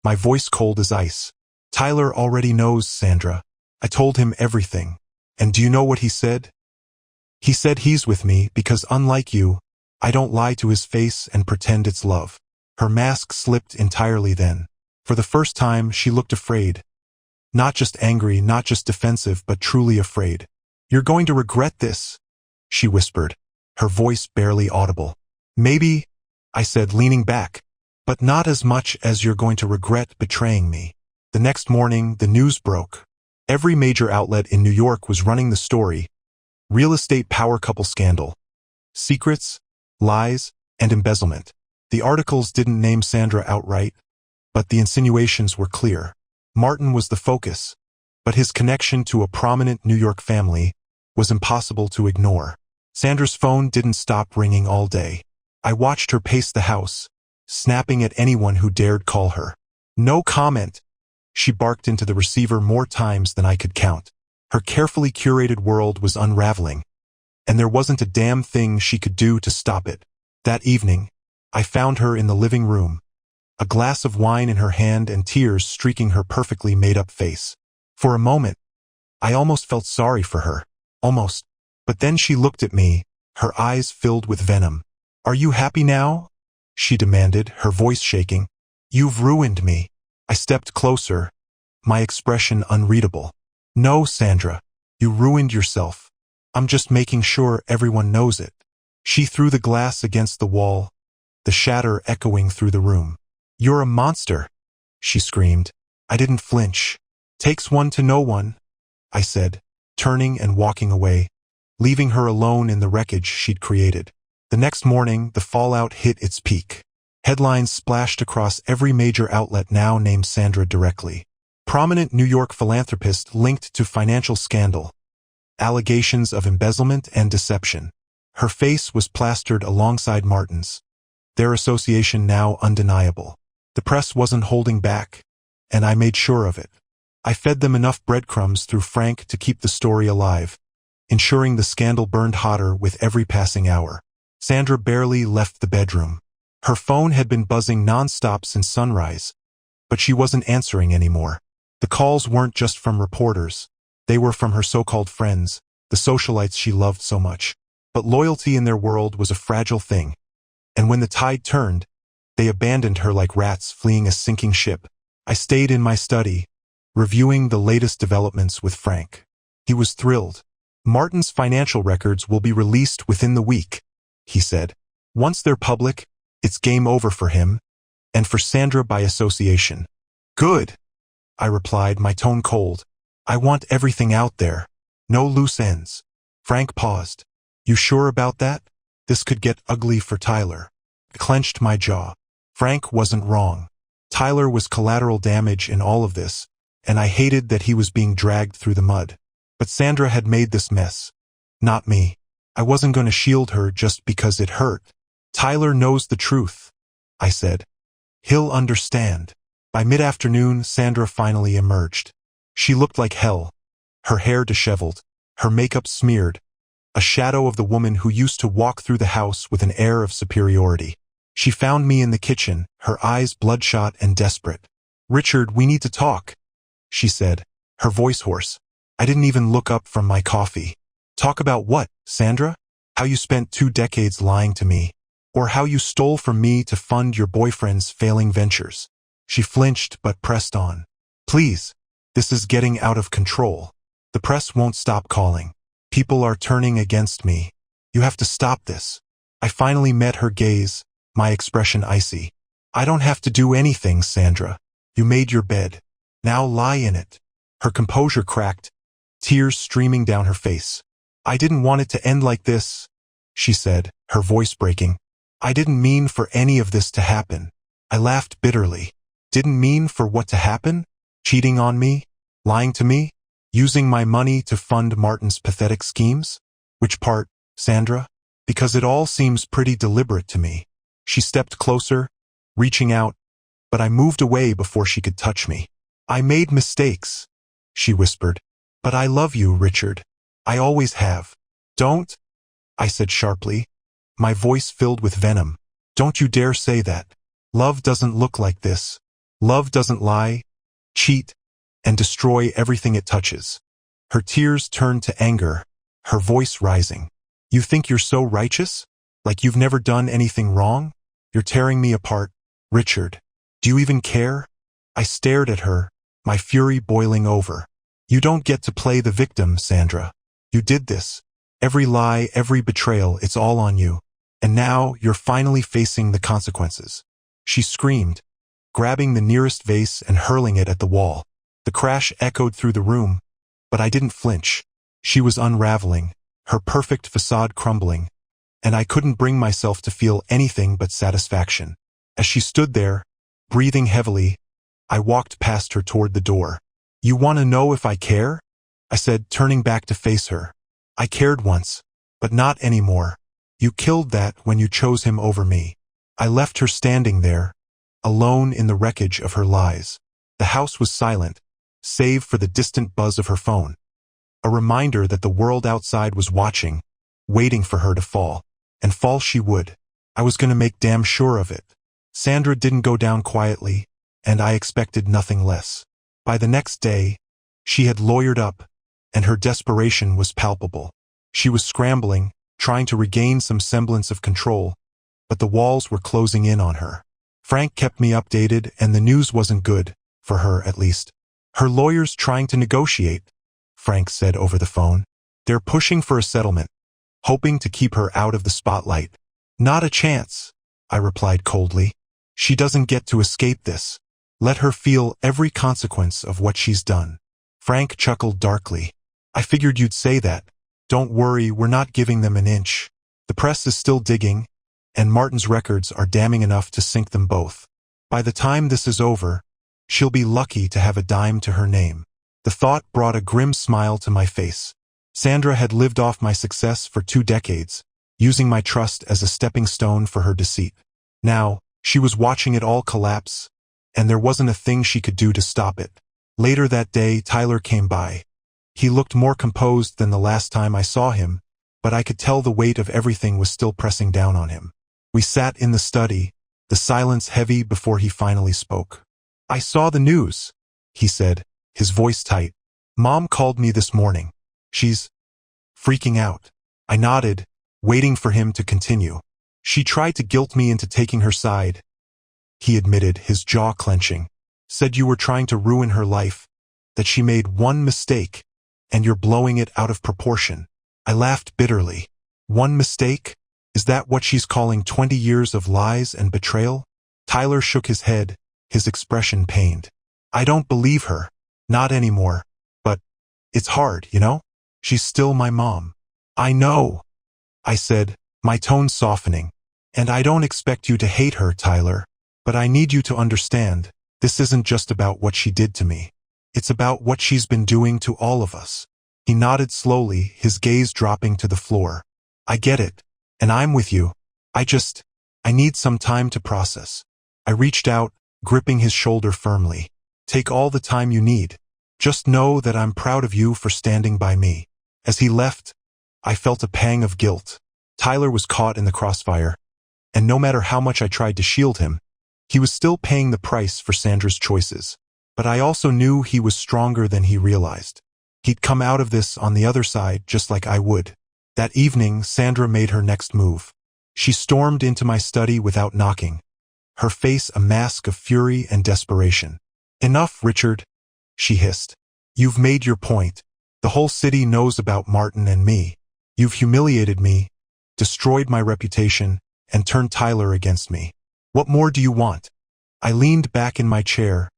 my voice cold as ice. Tyler already knows, Sandra. I told him everything. And do you know what he said? He said he's with me because, unlike you, I don't lie to his face and pretend it's love. Her mask slipped entirely then. For the first time, she looked afraid. Not just angry, not just defensive, but truly afraid. You're going to regret this, she whispered, her voice barely audible. Maybe, I said, leaning back, but not as much as you're going to regret betraying me. The next morning, the news broke. Every major outlet in New York was running the story. Real estate power couple scandal. Secrets, lies, and embezzlement. The articles didn't name Sandra outright, but the insinuations were clear. Martin was the focus, but his connection to a prominent New York family was impossible to ignore. Sandra's phone didn't stop ringing all day. I watched her pace the house, snapping at anyone who dared call her. No comment. She barked into the receiver more times than I could count. Her carefully curated world was unraveling, and there wasn't a damn thing she could do to stop it. That evening, I found her in the living room, a glass of wine in her hand and tears streaking her perfectly made-up face. For a moment, I almost felt sorry for her. Almost. But then she looked at me, her eyes filled with venom. Are you happy now? She demanded, her voice shaking. You've ruined me. I stepped closer, my expression unreadable. No, Sandra. You ruined yourself. I'm just making sure everyone knows it. She threw the glass against the wall, the shatter echoing through the room. You're a monster, she screamed. I didn't flinch. Takes one to know one, I said, turning and walking away, leaving her alone in the wreckage she'd created. The next morning, the fallout hit its peak. Headlines splashed across every major outlet now named Sandra directly. Prominent New York philanthropist linked to financial scandal. Allegations of embezzlement and deception. Her face was plastered alongside Martin's, their association now undeniable. The press wasn't holding back, and I made sure of it. I fed them enough breadcrumbs through Frank to keep the story alive, ensuring the scandal burned hotter with every passing hour. Sandra barely left the bedroom. Her phone had been buzzing nonstop since sunrise, but she wasn't answering anymore. The calls weren't just from reporters. They were from her so-called friends, the socialites she loved so much. But loyalty in their world was a fragile thing, and when the tide turned, they abandoned her like rats fleeing a sinking ship. I stayed in my study, reviewing the latest developments with Frank. He was thrilled. Martin's financial records will be released within the week, he said. Once they're public, it's game over for him, and for Sandra by association. Good, I replied, my tone cold. I want everything out there. No loose ends. Frank paused. You sure about that? This could get ugly for Tyler. I clenched my jaw. Frank wasn't wrong. Tyler was collateral damage in all of this, and I hated that he was being dragged through the mud. But Sandra had made this mess. Not me. I wasn't going to shield her just because it hurt. Tyler knows the truth, I said. He'll understand. By mid-afternoon, Sandra finally emerged. She looked like hell. Her hair disheveled, her makeup smeared, a shadow of the woman who used to walk through the house with an air of superiority. She found me in the kitchen, her eyes bloodshot and desperate. Richard, we need to talk, she said, her voice hoarse. I didn't even look up from my coffee. Talk about what, Sandra? How you spent 2 decades lying to me, or how you stole from me to fund your boyfriend's failing ventures. She flinched but pressed on. Please, this is getting out of control. The press won't stop calling. People are turning against me. You have to stop this. I finally met her gaze, my expression icy. I don't have to do anything, Sandra. You made your bed. Now lie in it. Her composure cracked, tears streaming down her face. I didn't want it to end like this, she said, her voice breaking. I didn't mean for any of this to happen. I laughed bitterly. Didn't mean for what to happen? Cheating on me? Lying to me? Using my money to fund Martin's pathetic schemes? Which part, Sandra? Because it all seems pretty deliberate to me. She stepped closer, reaching out, but I moved away before she could touch me. I made mistakes, she whispered. But I love you, Richard. I always have. Don't, I said sharply, my voice filled with venom. Don't you dare say that. Love doesn't look like this. Love doesn't lie, cheat, and destroy everything it touches. Her tears turned to anger, her voice rising. You think you're so righteous? Like you've never done anything wrong? You're tearing me apart. Richard, do you even care? I stared at her, my fury boiling over. You don't get to play the victim, Sandra. You did this. Every lie, every betrayal, it's all on you. And now you're finally facing the consequences. She screamed, grabbing the nearest vase and hurling it at the wall. The crash echoed through the room, but I didn't flinch. She was unraveling, her perfect facade crumbling, and I couldn't bring myself to feel anything but satisfaction. As she stood there, breathing heavily, I walked past her toward the door. You want to know if I care? I said, turning back to face her. I cared once, but not anymore. You killed that when you chose him over me. I left her standing there, alone in the wreckage of her lies. The house was silent, save for the distant buzz of her phone. A reminder that the world outside was watching, waiting for her to fall. And fall she would. I was going to make damn sure of it. Sandra didn't go down quietly, and I expected nothing less. By the next day, she had lawyered up, and her desperation was palpable. She was scrambling, trying to regain some semblance of control, but the walls were closing in on her. Frank kept me updated, and the news wasn't good, for her at least. Her lawyer's trying to negotiate, Frank said over the phone. They're pushing for a settlement, hoping to keep her out of the spotlight. Not a chance, I replied coldly. She doesn't get to escape this. Let her feel every consequence of what she's done. Frank chuckled darkly. I figured you'd say that. Don't worry, we're not giving them an inch. The press is still digging, and Martin's records are damning enough to sink them both. By the time this is over, she'll be lucky to have a dime to her name. The thought brought a grim smile to my face. Sandra had lived off my success for 2 decades, using my trust as a stepping stone for her deceit. Now, she was watching it all collapse, and there wasn't a thing she could do to stop it. Later that day, Tyler came by. He looked more composed than the last time I saw him, but I could tell the weight of everything was still pressing down on him. We sat in the study, the silence heavy before he finally spoke. I saw the news, he said, his voice tight. Mom called me this morning. She's freaking out. I nodded, waiting for him to continue. She tried to guilt me into taking her side, he admitted, his jaw clenching. Said you were trying to ruin her life, that she made one mistake, and you're blowing it out of proportion. I laughed bitterly. One mistake? Is that what she's calling 20 years of lies and betrayal? Tyler shook his head, his expression pained. I don't believe her. Not anymore. But it's hard, you know? She's still my mom. I know, I said, my tone softening. And I don't expect you to hate her, Tyler. But I need you to understand, this isn't just about what she did to me. It's about what she's been doing to all of us. He nodded slowly, his gaze dropping to the floor. I get it. And I'm with you. I need some time to process. I reached out, gripping his shoulder firmly. Take all the time you need. Just know that I'm proud of you for standing by me. As he left, I felt a pang of guilt. Tyler was caught in the crossfire, and no matter how much I tried to shield him, he was still paying the price for Sandra's choices. But I also knew he was stronger than he realized. He'd come out of this on the other side just like I would. That evening, Sandra made her next move. She stormed into my study without knocking, her face a mask of fury and desperation. Enough, Richard, she hissed. You've made your point. The whole city knows about Martin and me. You've humiliated me, destroyed my reputation, and turned Tyler against me. What more do you want? I leaned back in my chair,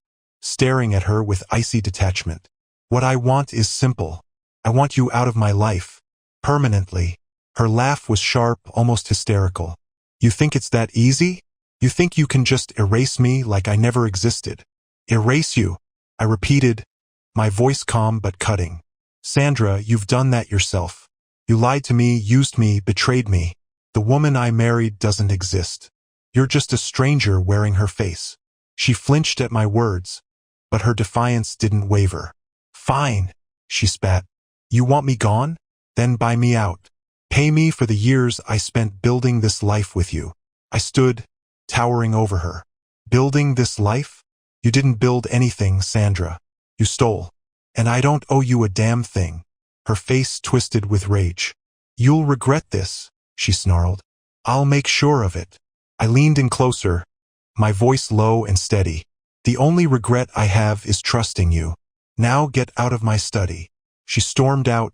staring at her with icy detachment. What I want is simple. I want you out of my life. Permanently. Her laugh was sharp, almost hysterical. You think it's that easy? You think you can just erase me like I never existed? Erase you? I repeated, my voice calm but cutting. Sandra, you've done that yourself. You lied to me, used me, betrayed me. The woman I married doesn't exist. You're just a stranger wearing her face. She flinched at my words, but her defiance didn't waver. Fine, she spat. You want me gone? Then buy me out. Pay me for the years I spent building this life with you. I stood, towering over her. Building this life? You didn't build anything, Sandra. You stole. And I don't owe you a damn thing. Her face twisted with rage. You'll regret this, she snarled. I'll make sure of it. I leaned in closer, my voice low and steady. The only regret I have is trusting you. Now get out of my study. She stormed out,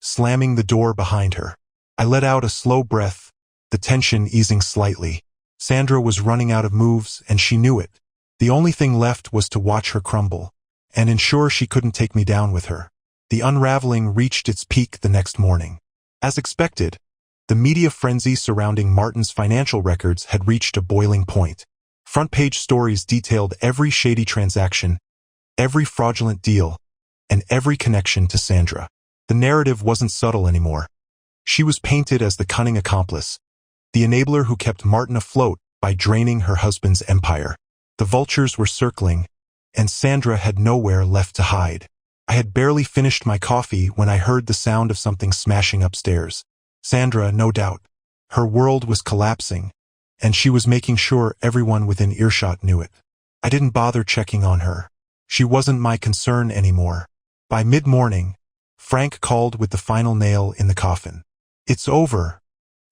slamming the door behind her. I let out a slow breath, the tension easing slightly. Sandra was running out of moves, and she knew it. The only thing left was to watch her crumble, and ensure she couldn't take me down with her. The unraveling reached its peak the next morning. As expected, the media frenzy surrounding Martin's financial records had reached a boiling point. Front-page stories detailed every shady transaction, every fraudulent deal, and every connection to Sandra. The narrative wasn't subtle anymore. She was painted as the cunning accomplice, the enabler who kept Martin afloat by draining her husband's empire. The vultures were circling, and Sandra had nowhere left to hide. I had barely finished my coffee when I heard the sound of something smashing upstairs. Sandra, no doubt. Her world was collapsing, and she was making sure everyone within earshot knew it. I didn't bother checking on her. She wasn't my concern anymore. By mid-morning, Frank called with the final nail in the coffin. It's over,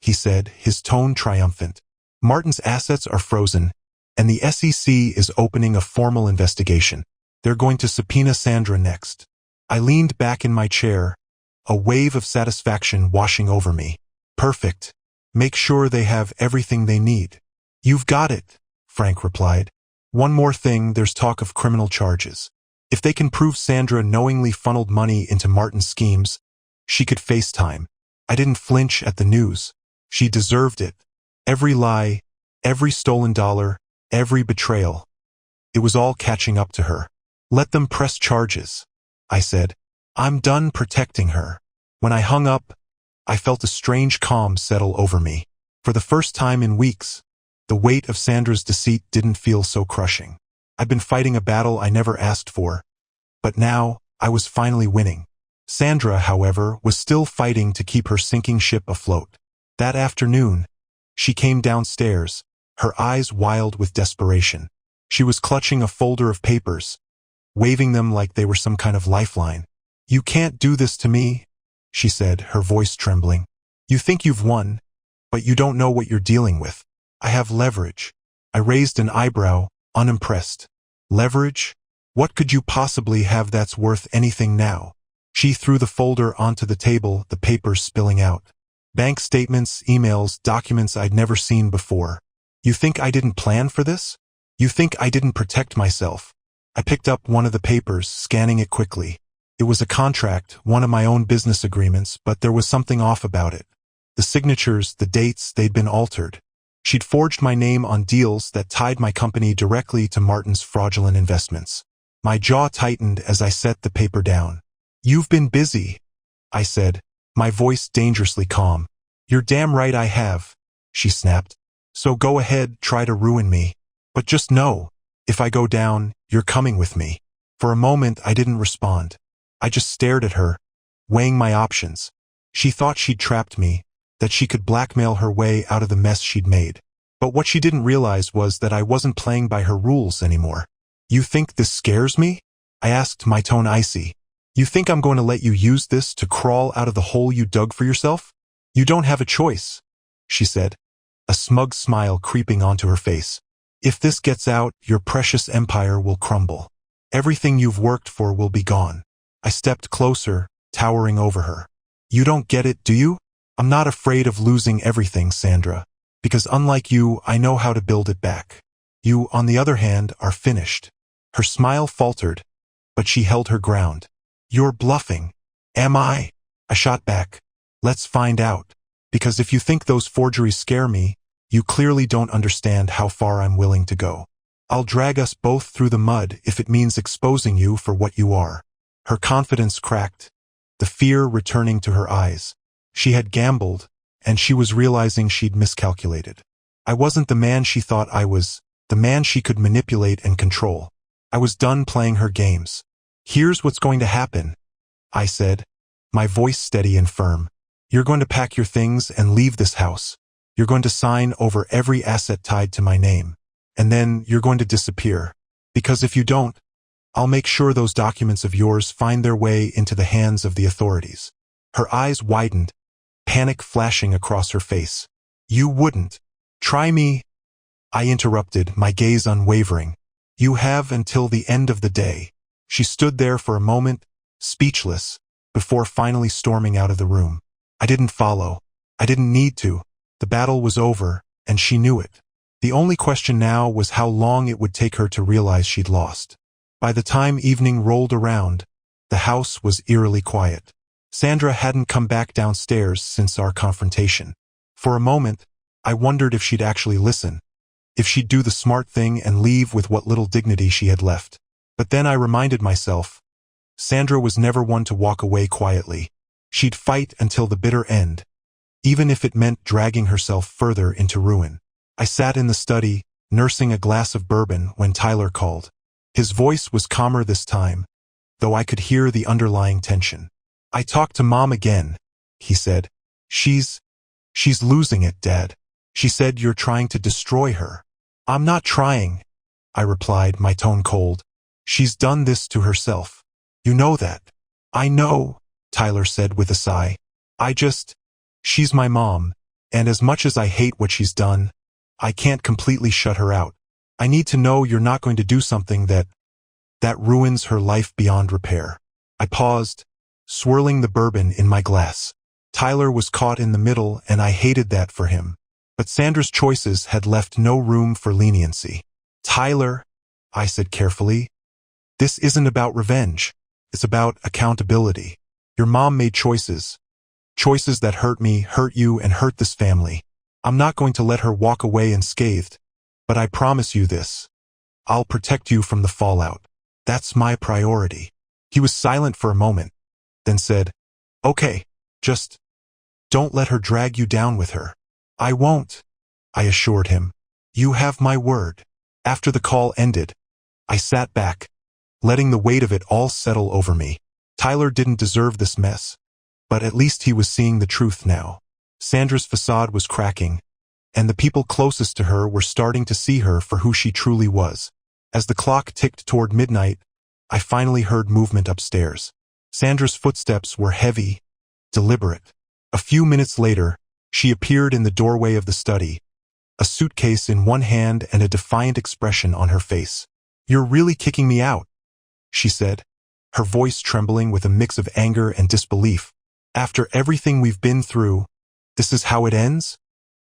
he said, his tone triumphant. Martin's assets are frozen, and the SEC is opening a formal investigation. They're going to subpoena Sandra next. I leaned back in my chair, a wave of satisfaction washing over me. Perfect. Make sure they have everything they need. You've got it, Frank replied. One more thing, there's talk of criminal charges. If they can prove Sandra knowingly funneled money into Martin's schemes, she could face time. I didn't flinch at the news. She deserved it. Every lie, every stolen dollar, every betrayal. It was all catching up to her. Let them press charges, I said. I'm done protecting her. When I hung up, I felt a strange calm settle over me. For the first time in weeks, the weight of Sandra's deceit didn't feel so crushing. I'd been fighting a battle I never asked for, but now I was finally winning. Sandra, however, was still fighting to keep her sinking ship afloat. That afternoon, she came downstairs, her eyes wild with desperation. She was clutching a folder of papers, waving them like they were some kind of lifeline. You can't do this to me, she said, her voice trembling. You think you've won, but you don't know what you're dealing with. I have leverage. I raised an eyebrow, unimpressed. Leverage? What could you possibly have that's worth anything now? She threw the folder onto the table, the papers spilling out. Bank statements, emails, documents I'd never seen before. You think I didn't plan for this? You think I didn't protect myself? I picked up one of the papers, scanning it quickly. It was a contract, one of my own business agreements, but there was something off about it. The signatures, the dates, they'd been altered. She'd forged my name on deals that tied my company directly to Martin's fraudulent investments. My jaw tightened as I set the paper down. You've been busy, I said, my voice dangerously calm. You're damn right I have, she snapped. So go ahead, try to ruin me. But just know, if I go down, you're coming with me. For a moment, I didn't respond. I just stared at her, weighing my options. She thought she'd trapped me, that she could blackmail her way out of the mess she'd made. But what she didn't realize was that I wasn't playing by her rules anymore. You think this scares me? I asked, my tone icy. You think I'm going to let you use this to crawl out of the hole you dug for yourself? You don't have a choice, she said, a smug smile creeping onto her face. If this gets out, your precious empire will crumble. Everything you've worked for will be gone. I stepped closer, towering over her. You don't get it, do you? I'm not afraid of losing everything, Sandra, because unlike you, I know how to build it back. You, on the other hand, are finished. Her smile faltered, but she held her ground. You're bluffing. Am I? I shot back. Let's find out. Because if you think those forgeries scare me, you clearly don't understand how far I'm willing to go. I'll drag us both through the mud if it means exposing you for what you are. Her confidence cracked, the fear returning to her eyes. She had gambled, and she was realizing she'd miscalculated. I wasn't the man she thought I was, the man she could manipulate and control. I was done playing her games. Here's what's going to happen, I said, my voice steady and firm. You're going to pack your things and leave this house. You're going to sign over every asset tied to my name. And then you're going to disappear. Because if you don't, I'll make sure those documents of yours find their way into the hands of the authorities. Her eyes widened, panic flashing across her face. You wouldn't. Try me. I interrupted, my gaze unwavering. You have until the end of the day. She stood there for a moment, speechless, before finally storming out of the room. I didn't follow. I didn't need to. The battle was over, and she knew it. The only question now was how long it would take her to realize she'd lost. By the time evening rolled around, the house was eerily quiet. Sandra hadn't come back downstairs since our confrontation. For a moment, I wondered if she'd actually listen, if she'd do the smart thing and leave with what little dignity she had left. But then I reminded myself, Sandra was never one to walk away quietly. She'd fight until the bitter end, even if it meant dragging herself further into ruin. I sat in the study, nursing a glass of bourbon when Tyler called. His voice was calmer this time, though I could hear the underlying tension. I talked to Mom again, he said. She's losing it, Dad. She said you're trying to destroy her. I'm not trying, I replied, my tone cold. She's done this to herself. You know that. I know, Tyler said with a sigh. She's my mom, and as much as I hate what she's done, I can't completely shut her out. I need to know you're not going to do something that ruins her life beyond repair. I paused, swirling the bourbon in my glass. Tyler was caught in the middle, and I hated that for him. But Sandra's choices had left no room for leniency. Tyler, I said carefully, this isn't about revenge. It's about accountability. Your mom made choices. Choices that hurt me, hurt you, and hurt this family. I'm not going to let her walk away unscathed, but I promise you this. I'll protect you from the fallout. That's my priority. He was silent for a moment, then said, okay, just don't let her drag you down with her. I won't, I assured him. You have my word. After the call ended, I sat back, letting the weight of it all settle over me. Tyler didn't deserve this mess, but at least he was seeing the truth now. Sandra's facade was cracking, and the people closest to her were starting to see her for who she truly was. As the clock ticked toward midnight, I finally heard movement upstairs. Sandra's footsteps were heavy, deliberate. A few minutes later, she appeared in the doorway of the study, a suitcase in one hand and a defiant expression on her face. You're really kicking me out, she said, her voice trembling with a mix of anger and disbelief. After everything we've been through, this is how it ends?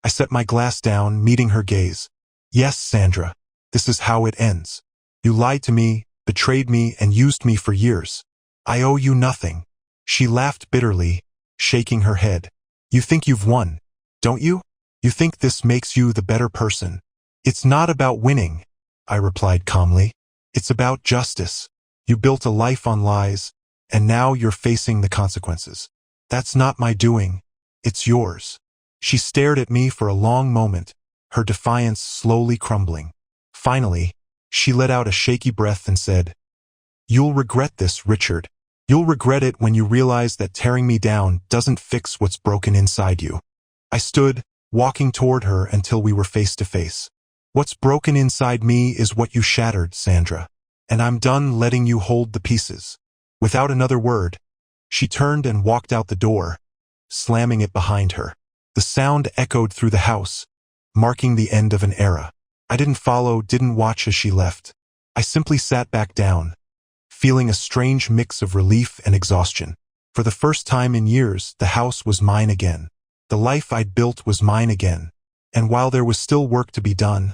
I set my glass down, meeting her gaze. Yes, Sandra, this is how it ends. You lied to me, betrayed me, and used me for years. I owe you nothing. She laughed bitterly, shaking her head. You think you've won, don't you? You think this makes you the better person. It's not about winning, I replied calmly. It's about justice. You built a life on lies, and now you're facing the consequences. That's not my doing. It's yours. She stared at me for a long moment, her defiance slowly crumbling. Finally, she let out a shaky breath and said, You'll regret this, Richard. You'll regret it when you realize that tearing me down doesn't fix what's broken inside you. I stood, walking toward her until we were face to face. What's broken inside me is what you shattered, Sandra, and I'm done letting you hold the pieces. Without another word, she turned and walked out the door, slamming it behind her. The sound echoed through the house, marking the end of an era. I didn't follow, didn't watch as she left. I simply sat back down, feeling a strange mix of relief and exhaustion. For the first time in years, the house was mine again. The life I'd built was mine again. And while there was still work to be done,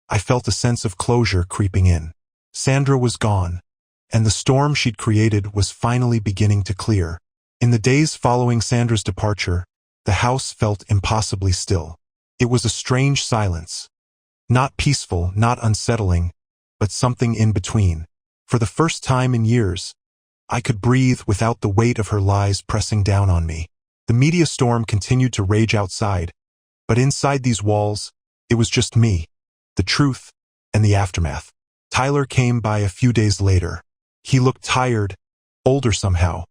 I felt a sense of closure creeping in. Sandra was gone, and the storm she'd created was finally beginning to clear. In the days following Sandra's departure, the house felt impossibly still. It was a strange silence. Not peaceful, not unsettling, but something in between. For the first time in years, I could breathe without the weight of her lies pressing down on me. The media storm continued to rage outside, but inside these walls, it was just me, the truth, and the aftermath. Tyler came by a few days later. He looked tired, older somehow,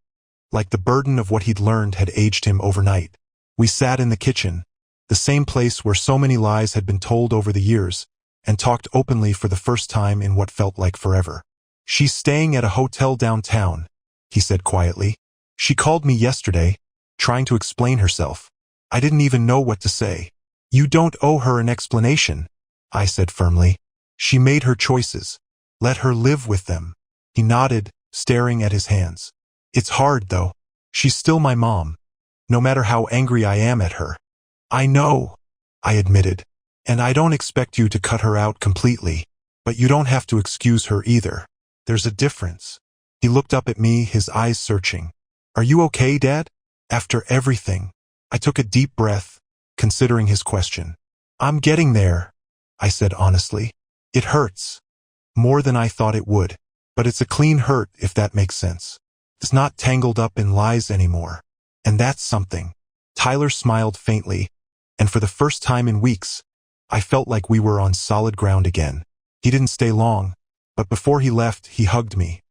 like the burden of what he'd learned had aged him overnight. We sat in the kitchen, the same place where so many lies had been told over the years, and talked openly for the first time in what felt like forever. She's staying at a hotel downtown, he said quietly. She called me yesterday, trying to explain herself. I didn't even know what to say. You don't owe her an explanation, I said firmly. She made her choices. Let her live with them. He nodded, staring at his hands. It's hard, though. She's still my mom, no matter how angry I am at her. I know, I admitted, and I don't expect you to cut her out completely, but you don't have to excuse her either. There's a difference. He looked up at me, his eyes searching. Are you okay, Dad? After everything? I took a deep breath, considering his question. I'm getting there, I said honestly. It hurts. More than I thought it would. But it's a clean hurt, if that makes sense. It's not tangled up in lies anymore. And that's something. Tyler smiled faintly, and for the first time in weeks, I felt like we were on solid ground again. He didn't stay long, but before he left, he hugged me.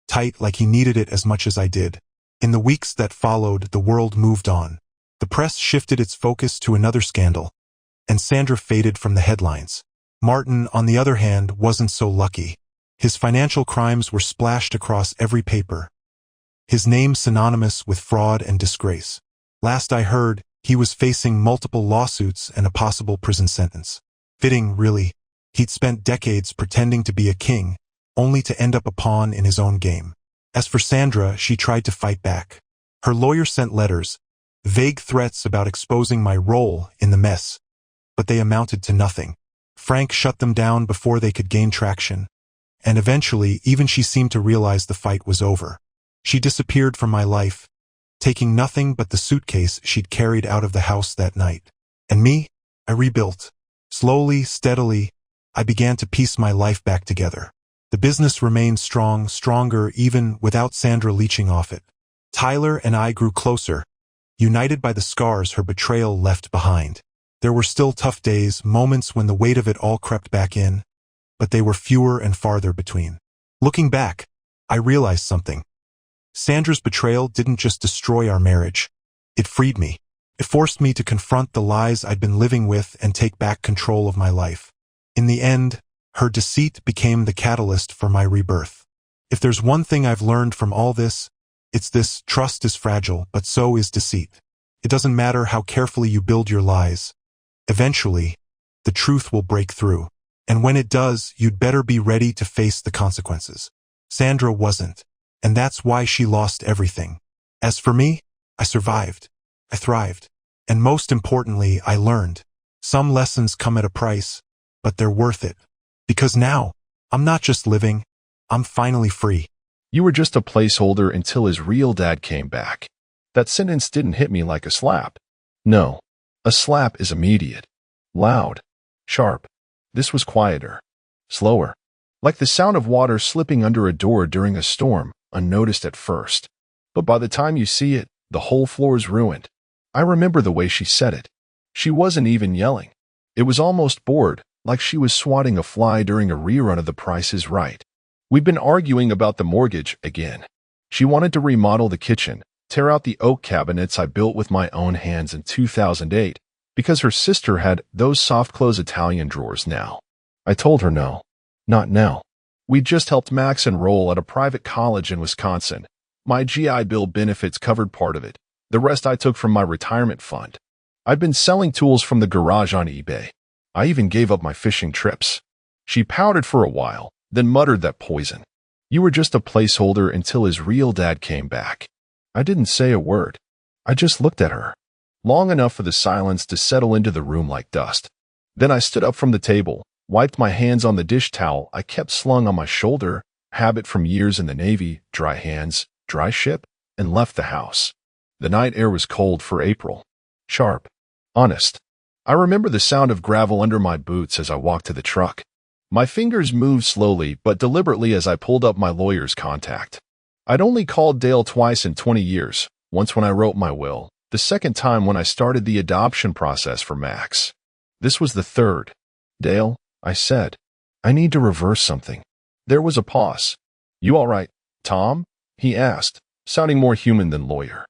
Tight, like he needed it as much as I did. In the weeks that followed, the world moved on. The press shifted its focus to another scandal, and Sandra faded from the headlines. Martin, on the other hand, wasn't so lucky. His financial crimes were splashed across every paper, his name synonymous with fraud and disgrace. Last I heard, he was facing multiple lawsuits and a possible prison sentence. Fitting, really. He'd spent decades pretending to be a king, only to end up a pawn in his own game. As for Sandra, she tried to fight back. Her lawyer sent letters, vague threats about exposing my role in the mess, but they amounted to nothing. Frank shut them down before they could gain traction, and eventually even she seemed to realize the fight was over. She disappeared from my life, taking nothing but the suitcase she'd carried out of the house that night. And me? I rebuilt. Slowly, steadily, I began to piece my life back together. The business remained strong, stronger even without Sandra leeching off it. Tyler and I grew closer, united by the scars her betrayal left behind. There were still tough days, moments when the weight of it all crept back in, but they were fewer and farther between. Looking back, I realized something. Sandra's betrayal didn't just destroy our marriage. It freed me. It forced me to confront the lies I'd been living with and take back control of my life. In the end, her deceit became the catalyst for my rebirth. If there's one thing I've learned from all this, it's this: trust is fragile, but so is deceit. It doesn't matter how carefully you build your lies. Eventually, the truth will break through. And when it does, you'd better be ready to face the consequences. Sandra wasn't, and that's why she lost everything. As for me, I survived. I thrived. And most importantly, I learned. Some lessons come at a price, but they're worth it. Because now, I'm not just living, I'm finally free. You were just a placeholder until his real dad came back. That sentence didn't hit me like a slap. No, a slap is immediate. Loud. Sharp. This was quieter. Slower. Like the sound of water slipping under a door during a storm, unnoticed at first. But by the time you see it, the whole floor's ruined. I remember the way she said it. She wasn't even yelling. It was almost bored, like she was swatting a fly during a rerun of The Price is Right. We'd been arguing about the mortgage again. She wanted to remodel the kitchen, tear out the oak cabinets I built with my own hands in 2008, because her sister had those soft-close Italian drawers now. I told her no. Not now. We'd just helped Max enroll at a private college in Wisconsin. My GI Bill benefits covered part of it. The rest I took from my retirement fund. I'd been selling tools from the garage on eBay. I even gave up my fishing trips. She pouted for a while, then muttered that poison. You were just a placeholder until his real dad came back. I didn't say a word. I just looked at her. Long enough for the silence to settle into the room like dust. Then I stood up from the table, wiped my hands on the dish towel I kept slung on my shoulder, habit from years in the Navy, dry hands, dry ship, and left the house. The night air was cold for April. Sharp. Honest. I remember the sound of gravel under my boots as I walked to the truck. My fingers moved slowly but deliberately as I pulled up my lawyer's contact. I'd only called Dale twice in 20 years, once when I wrote my will, the second time when I started the adoption process for Max. This was the third. Dale, I said, I need to reverse something. There was a pause. You all right, Tom? He asked, sounding more human than lawyer.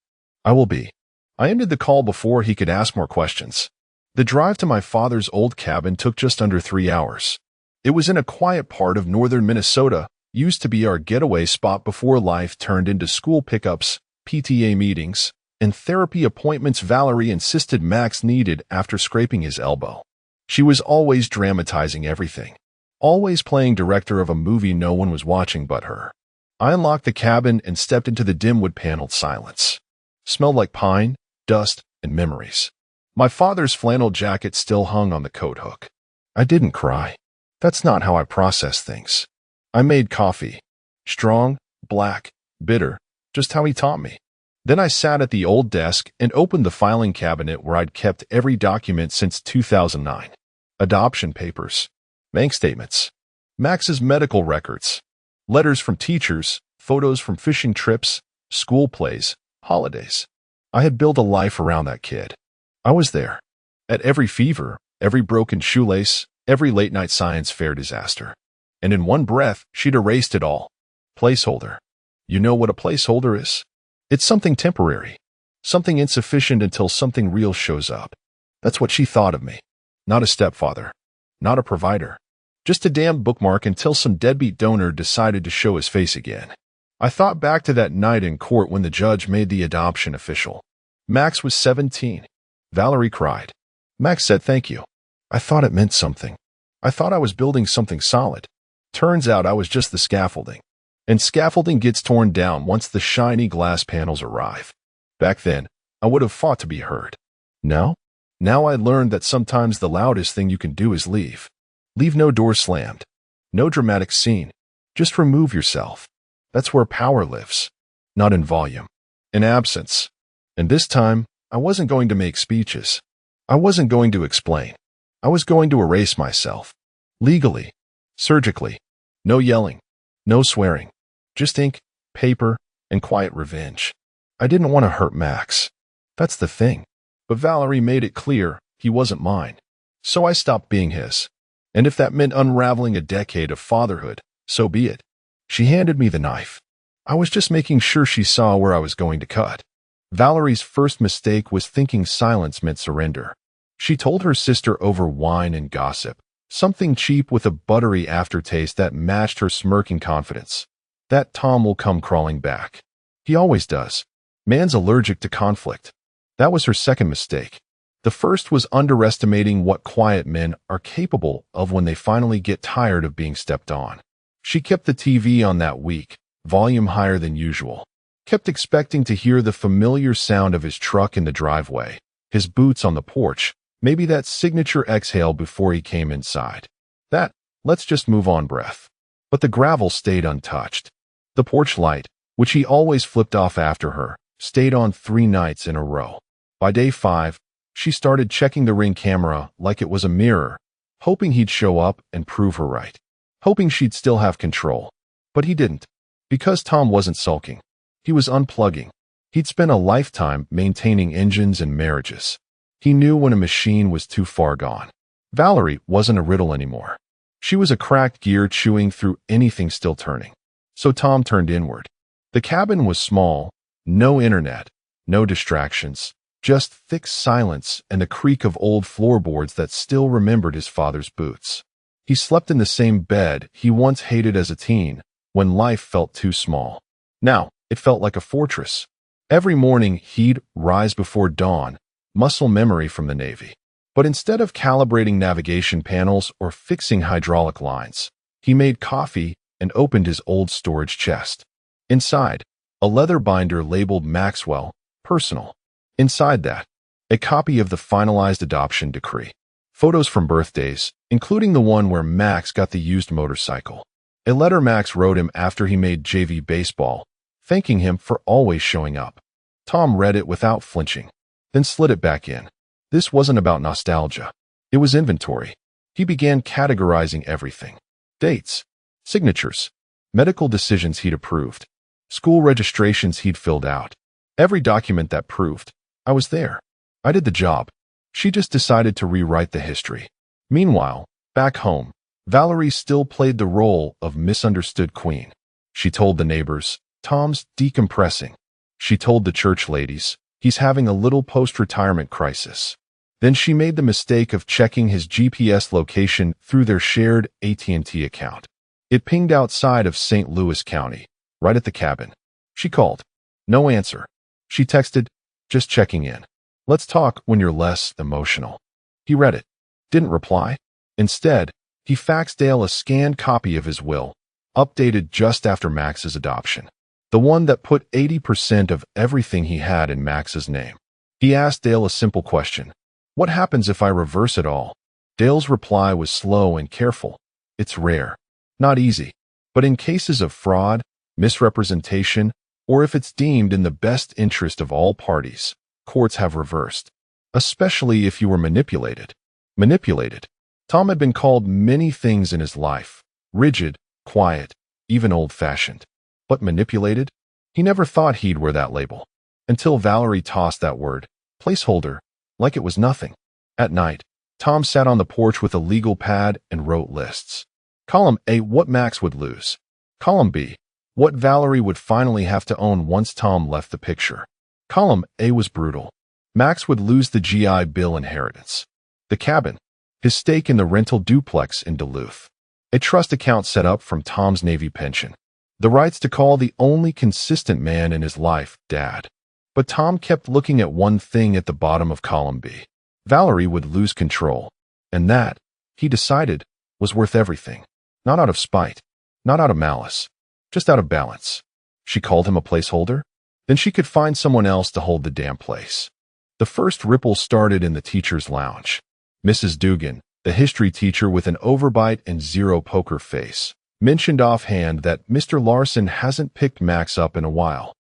I will be. I ended the call before he could ask more questions. The drive to my father's old cabin took just under 3 hours. It was in a quiet part of northern Minnesota, used to be our getaway spot before life turned into school pickups, PTA meetings, and therapy appointments Valerie insisted Max needed after scraping his elbow. She was always dramatizing everything, always playing director of a movie no one was watching but her. I unlocked the cabin and stepped into the dim wood-paneled silence. Smelled like pine, dust, and memories. My father's flannel jacket still hung on the coat hook. I didn't cry. That's not how I process things. I made coffee. Strong, black, bitter, just how he taught me. Then I sat at the old desk and opened the filing cabinet where I'd kept every document since 2009. Adoption papers, bank statements, Max's medical records, letters from teachers, photos from fishing trips, school plays, holidays. I had built a life around that kid. I was there. At every fever, every broken shoelace, every late-night science fair disaster. And in one breath, she'd erased it all. Placeholder. You know what a placeholder is? It's something temporary. Something insufficient until something real shows up. That's what she thought of me. Not a stepfather. Not a provider. Just a damn bookmark until some deadbeat donor decided to show his face again. I thought back to that night in court when the judge made the adoption official. Max was 17. Valerie cried. Max said thank you. I thought it meant something. I thought I was building something solid. Turns out I was just the scaffolding. And scaffolding gets torn down once the shiny glass panels arrive. Back then, I would have fought to be heard. Now? Now I learned that sometimes the loudest thing you can do is leave. Leave no door slammed. No dramatic scene. Just remove yourself. That's where power lives. Not in volume. In absence. And this time, I wasn't going to make speeches. I wasn't going to explain. I was going to erase myself. Legally. Surgically. No yelling. No swearing. Just ink, paper, and quiet revenge. I didn't want to hurt Max. That's the thing. But Valerie made it clear he wasn't mine. So I stopped being his. And if that meant unraveling a decade of fatherhood, so be it. She handed me the knife. I was just making sure she saw where I was going to cut. Valerie's first mistake was thinking silence meant surrender. She told her sister over wine and gossip, something cheap with a buttery aftertaste that matched her smirking confidence. That Tom will come crawling back. He always does. Man's allergic to conflict. That was her second mistake. The first was underestimating what quiet men are capable of when they finally get tired of being stepped on. She kept the TV on that week, volume higher than usual. Kept expecting to hear the familiar sound of his truck in the driveway, his boots on the porch, maybe that signature exhale before he came inside. That, let's just move on breath. But the gravel stayed untouched. The porch light, which he always flipped off after her, stayed on 3 nights in a row. By day 5, she started checking the Ring camera like it was a mirror, hoping he'd show up and prove her right. Hoping she'd still have control. But he didn't. Because Tom wasn't sulking. He was unplugging. He'd spent a lifetime maintaining engines and marriages. He knew when a machine was too far gone. Valerie wasn't a riddle anymore. She was a cracked gear chewing through anything still turning. So Tom turned inward. The cabin was small, no internet, no distractions, just thick silence and the creak of old floorboards that still remembered his father's boots. He slept in the same bed he once hated as a teen, when life felt too small. Now, it felt like a fortress. Every morning he'd rise before dawn, muscle memory from the Navy. But instead of calibrating navigation panels or fixing hydraulic lines, he made coffee and opened his old storage chest. Inside, a leather binder labeled Maxwell, Personal. Inside that, a copy of the finalized adoption decree. Photos from birthdays, including the one where Max got the used motorcycle. A letter Max wrote him after he made JV baseball, thanking him for always showing up. Tom read it without flinching, then slid it back in. This wasn't about nostalgia. It was inventory. He began categorizing everything. Dates, signatures, medical decisions he'd approved, school registrations he'd filled out. Every document that proved, I was there. I did the job. She just decided to rewrite the history. Meanwhile, back home, Valerie still played the role of misunderstood queen. She told the neighbors, Tom's decompressing. She told the church ladies, he's having a little post-retirement crisis. Then she made the mistake of checking his GPS location through their shared AT&T account. It pinged outside of St. Louis County, right at the cabin. She called. No answer. She texted, just checking in. Let's talk when you're less emotional. He read it. Didn't reply. Instead, he faxed Dale a scanned copy of his will, updated just after Max's adoption. The one that put 80% of everything he had in Max's name. He asked Dale a simple question. What happens if I reverse it all? Dale's reply was slow and careful. It's rare. Not easy. But in cases of fraud, misrepresentation, or if it's deemed in the best interest of all parties, courts have reversed. Especially if you were manipulated. Manipulated. Tom had been called many things in his life. Rigid, quiet, even old-fashioned. But manipulated? He never thought he'd wear that label. Until Valerie tossed that word, placeholder, like it was nothing. At night, Tom sat on the porch with a legal pad and wrote lists. Column A, what Max would lose. Column B, what Valerie would finally have to own once Tom left the picture. Column A was brutal. Max would lose the GI Bill inheritance. The cabin. His stake in the rental duplex in Duluth. A trust account set up from Tom's Navy pension. The rights to call the only consistent man in his life Dad. But Tom kept looking at one thing at the bottom of column B. Valerie would lose control. And that, he decided, was worth everything. Not out of spite, not out of malice, just out of balance. She called him a placeholder? Then she could find someone else to hold the damn place. The first ripple started in the teacher's lounge. Mrs. Dugan, the history teacher with an overbite and zero poker face, mentioned offhand that Mr. Larson hasn't picked Max up in a while.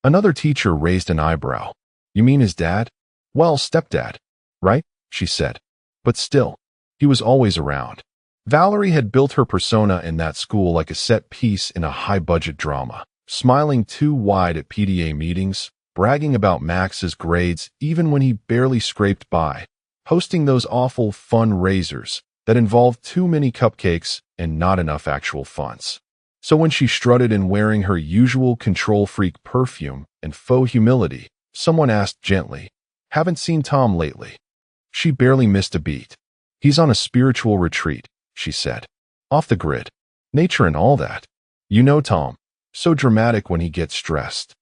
Another teacher raised an eyebrow. You mean his dad? Well, stepdad, right? She said. But still, he was always around. Valerie had built her persona in that school like a set piece in a high-budget drama, smiling too wide at PTA meetings, bragging about Max's grades even when he barely scraped by, hosting those awful fundraisers that involved too many cupcakes and not enough actual funds. So when she strutted in wearing her usual control-freak perfume and faux humility, someone asked gently, "Haven't seen Tom lately?" She barely missed a beat. "He's on a spiritual retreat," she said. "Off the grid. Nature and all that. You know Tom. So dramatic when he gets stressed."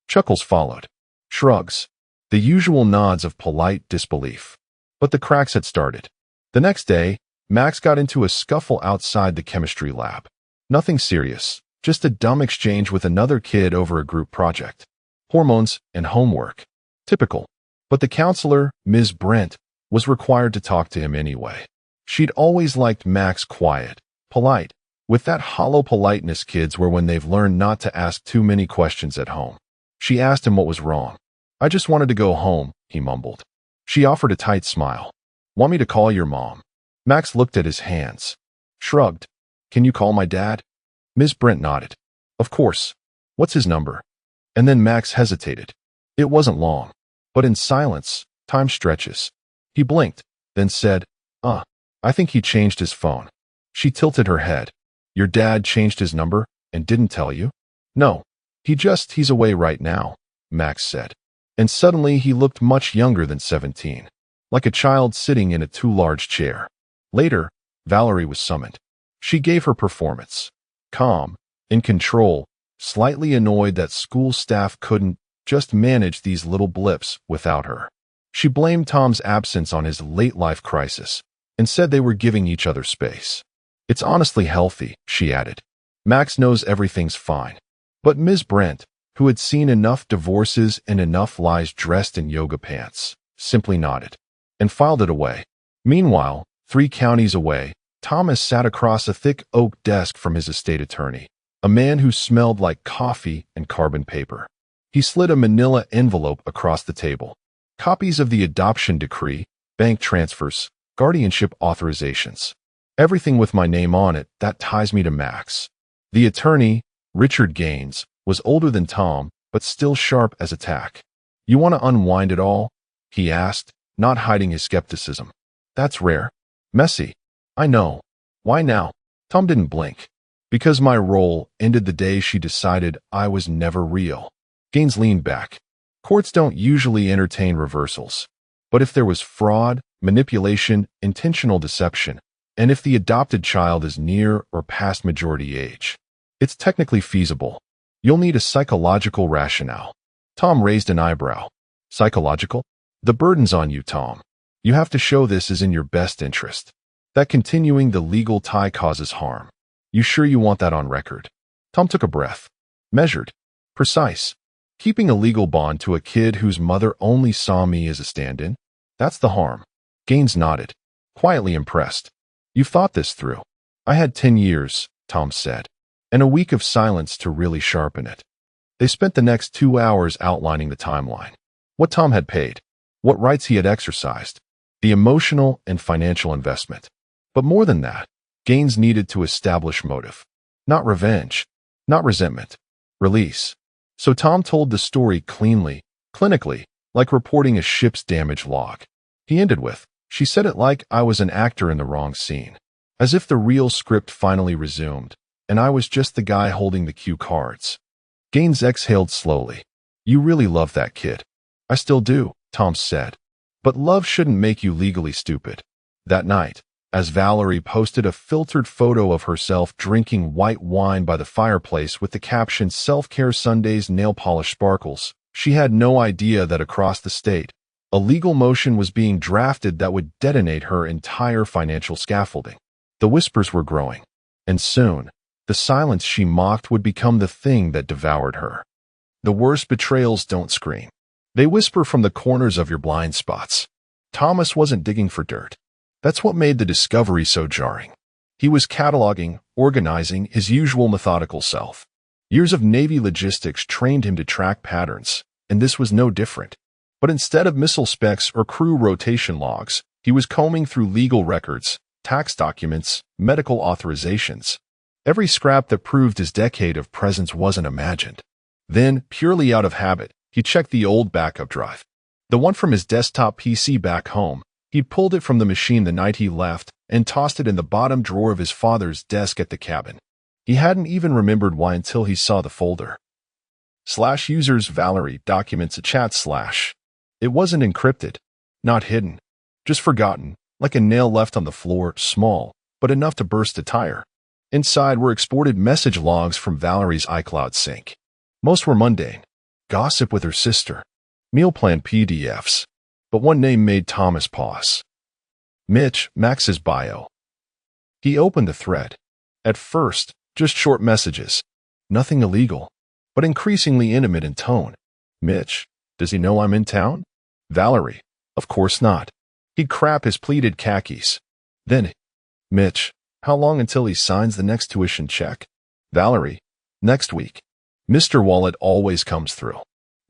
Chuckles followed. Shrugs. The usual nods of polite disbelief. But the cracks had started. The next day, Max got into a scuffle outside the chemistry lab. Nothing serious, just a dumb exchange with another kid over a group project. Hormones and homework. Typical. But the counselor, Ms. Brent, was required to talk to him anyway. She'd always liked Max quiet, polite, with that hollow politeness kids were when they've learned not to ask too many questions at home. She asked him what was wrong. "I just wanted to go home," he mumbled. She offered a tight smile. "Want me to call your mom?" Max looked at his hands. Shrugged. "Can you call my dad?" Ms. Brent nodded. "Of course. What's his number?" And then Max hesitated. It wasn't long. But in silence, time stretches. He blinked, then said, I think he changed his phone." She tilted her head. "Your dad changed his number and didn't tell you?" "No. He's away right now," Max said. And suddenly he looked much younger than 17, like a child sitting in a too large chair. Later, Valerie was summoned. She gave her performance. Calm, in control, slightly annoyed that school staff couldn't just manage these little blips without her. She blamed Tom's absence on his late-life crisis and said they were giving each other space. "It's honestly healthy," she added. "Max knows everything's fine." But Ms. Brent, who had seen enough divorces and enough lies dressed in yoga pants, simply nodded and filed it away. Meanwhile, 3 counties away, Thomas sat across a thick oak desk from his estate attorney, a man who smelled like coffee and carbon paper. He slid a manila envelope across the table. Copies of the adoption decree, bank transfers, guardianship authorizations. Everything with my name on it that ties me to Max. The attorney, Richard Gaines, was older than Tom, but still sharp as a tack. "You want to unwind it all?" he asked, not hiding his skepticism. "That's rare. Messy. I know. Why now?" Tom didn't blink. "Because my role ended the day she decided I was never real." Gaines leaned back. "Courts don't usually entertain reversals. But if there was fraud, manipulation, intentional deception, and if the adopted child is near or past majority age, it's technically feasible. You'll need a psychological rationale." Tom raised an eyebrow. "Psychological? The burden's on you, Tom. You have to show this is in your best interest. That continuing the legal tie causes harm. You sure you want that on record?" Tom took a breath. Measured. Precise. Keeping a legal bond to a kid whose mother only saw me as a stand-in? That's the harm. Gaines nodded, quietly impressed. "You've thought this through." "I had 10 years, Tom said, and a week of silence to really sharpen it." They spent the next 2 hours outlining the timeline. What Tom had paid, what rights he had exercised, the emotional and financial investment. But more than that, Gaines needed to establish motive. Not revenge, not resentment. Release. So Tom told the story cleanly, clinically, like reporting a ship's damage log. He ended with, "She said it like I was an actor in the wrong scene. As if the real script finally resumed, and I was just the guy holding the cue cards." Gaines exhaled slowly. "You really love that kid." "I still do," Tom said. "But love shouldn't make you legally stupid." That night, as Valerie posted a filtered photo of herself drinking white wine by the fireplace with the caption "Self-Care Sundays Nail Polish Sparkles," she had no idea that across the state, a legal motion was being drafted that would detonate her entire financial scaffolding. The whispers were growing, and soon, the silence she mocked would become the thing that devoured her. The worst betrayals don't scream. They whisper from the corners of your blind spots. Thomas wasn't digging for dirt. That's what made the discovery so jarring. He was cataloging, organizing his usual methodical self. Years of Navy logistics trained him to track patterns, and this was no different. But instead of missile specs or crew rotation logs, he was combing through legal records, tax documents, medical authorizations. Every scrap that proved his decade of presence wasn't imagined. Then, purely out of habit, he checked the old backup drive. The one from his desktop PC back home. He'd pulled it from the machine the night he left and tossed it in the bottom drawer of his father's desk at the cabin. He hadn't even remembered why until he saw the folder. /users Valerie documents a chat /. It wasn't encrypted, not hidden, just forgotten, like a nail left on the floor, small, but enough to burst a tire. Inside were exported message logs from Valerie's iCloud sync. Most were mundane. Gossip with her sister. Meal plan PDFs. But one name made Thomas pause. Mitch, Max's bio. He opened the thread. At first, just short messages. Nothing illegal, but increasingly intimate in tone. Mitch, does he know I'm in town? Valerie, of course not. He'd crap his pleated khakis. Then, Mitch, how long until he signs the next tuition check? Valerie, next week. Mr. Wallet always comes through.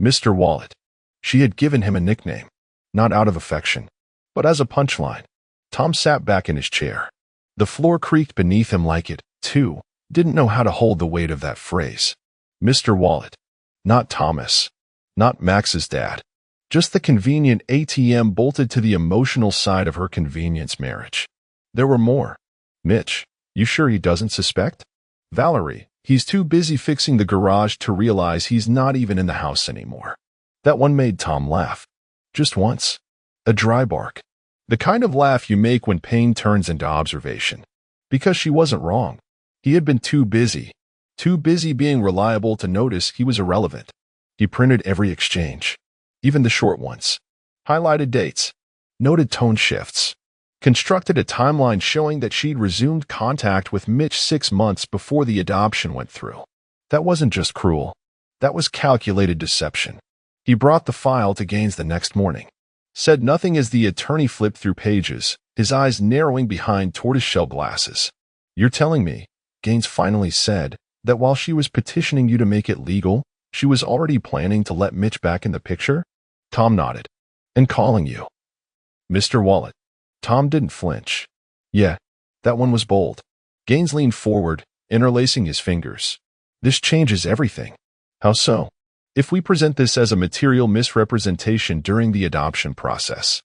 Mr. Wallet. She had given him a nickname. Not out of affection, but as a punchline. Tom sat back in his chair. The floor creaked beneath him like it, too, didn't know how to hold the weight of that phrase. Mr. Wallet. Not Thomas. Not Max's dad. Just the convenient ATM bolted to the emotional side of her convenience marriage. There were more. Mitch, you sure he doesn't suspect? Valerie, he's too busy fixing the garage to realize he's not even in the house anymore. That one made Tom laugh. Just once. A dry bark. The kind of laugh you make when pain turns into observation. Because she wasn't wrong. He had been too busy being reliable to notice he was irrelevant. He printed every exchange, even the short ones. Highlighted dates. Noted tone shifts. Constructed a timeline showing that she'd resumed contact with Mitch 6 months before the adoption went through. That wasn't just cruel. That was calculated deception. He brought the file to Gaines the next morning. Said nothing as the attorney flipped through pages, his eyes narrowing behind tortoiseshell glasses. You're telling me, Gaines finally said, that while she was petitioning you to make it legal, she was already planning to let Mitch back in the picture? Tom nodded. And calling you. Mr. Wallet. Tom didn't flinch. Yeah, that one was bold. Gaines leaned forward, interlacing his fingers. This changes everything. How so? If we present this as a material misrepresentation during the adoption process.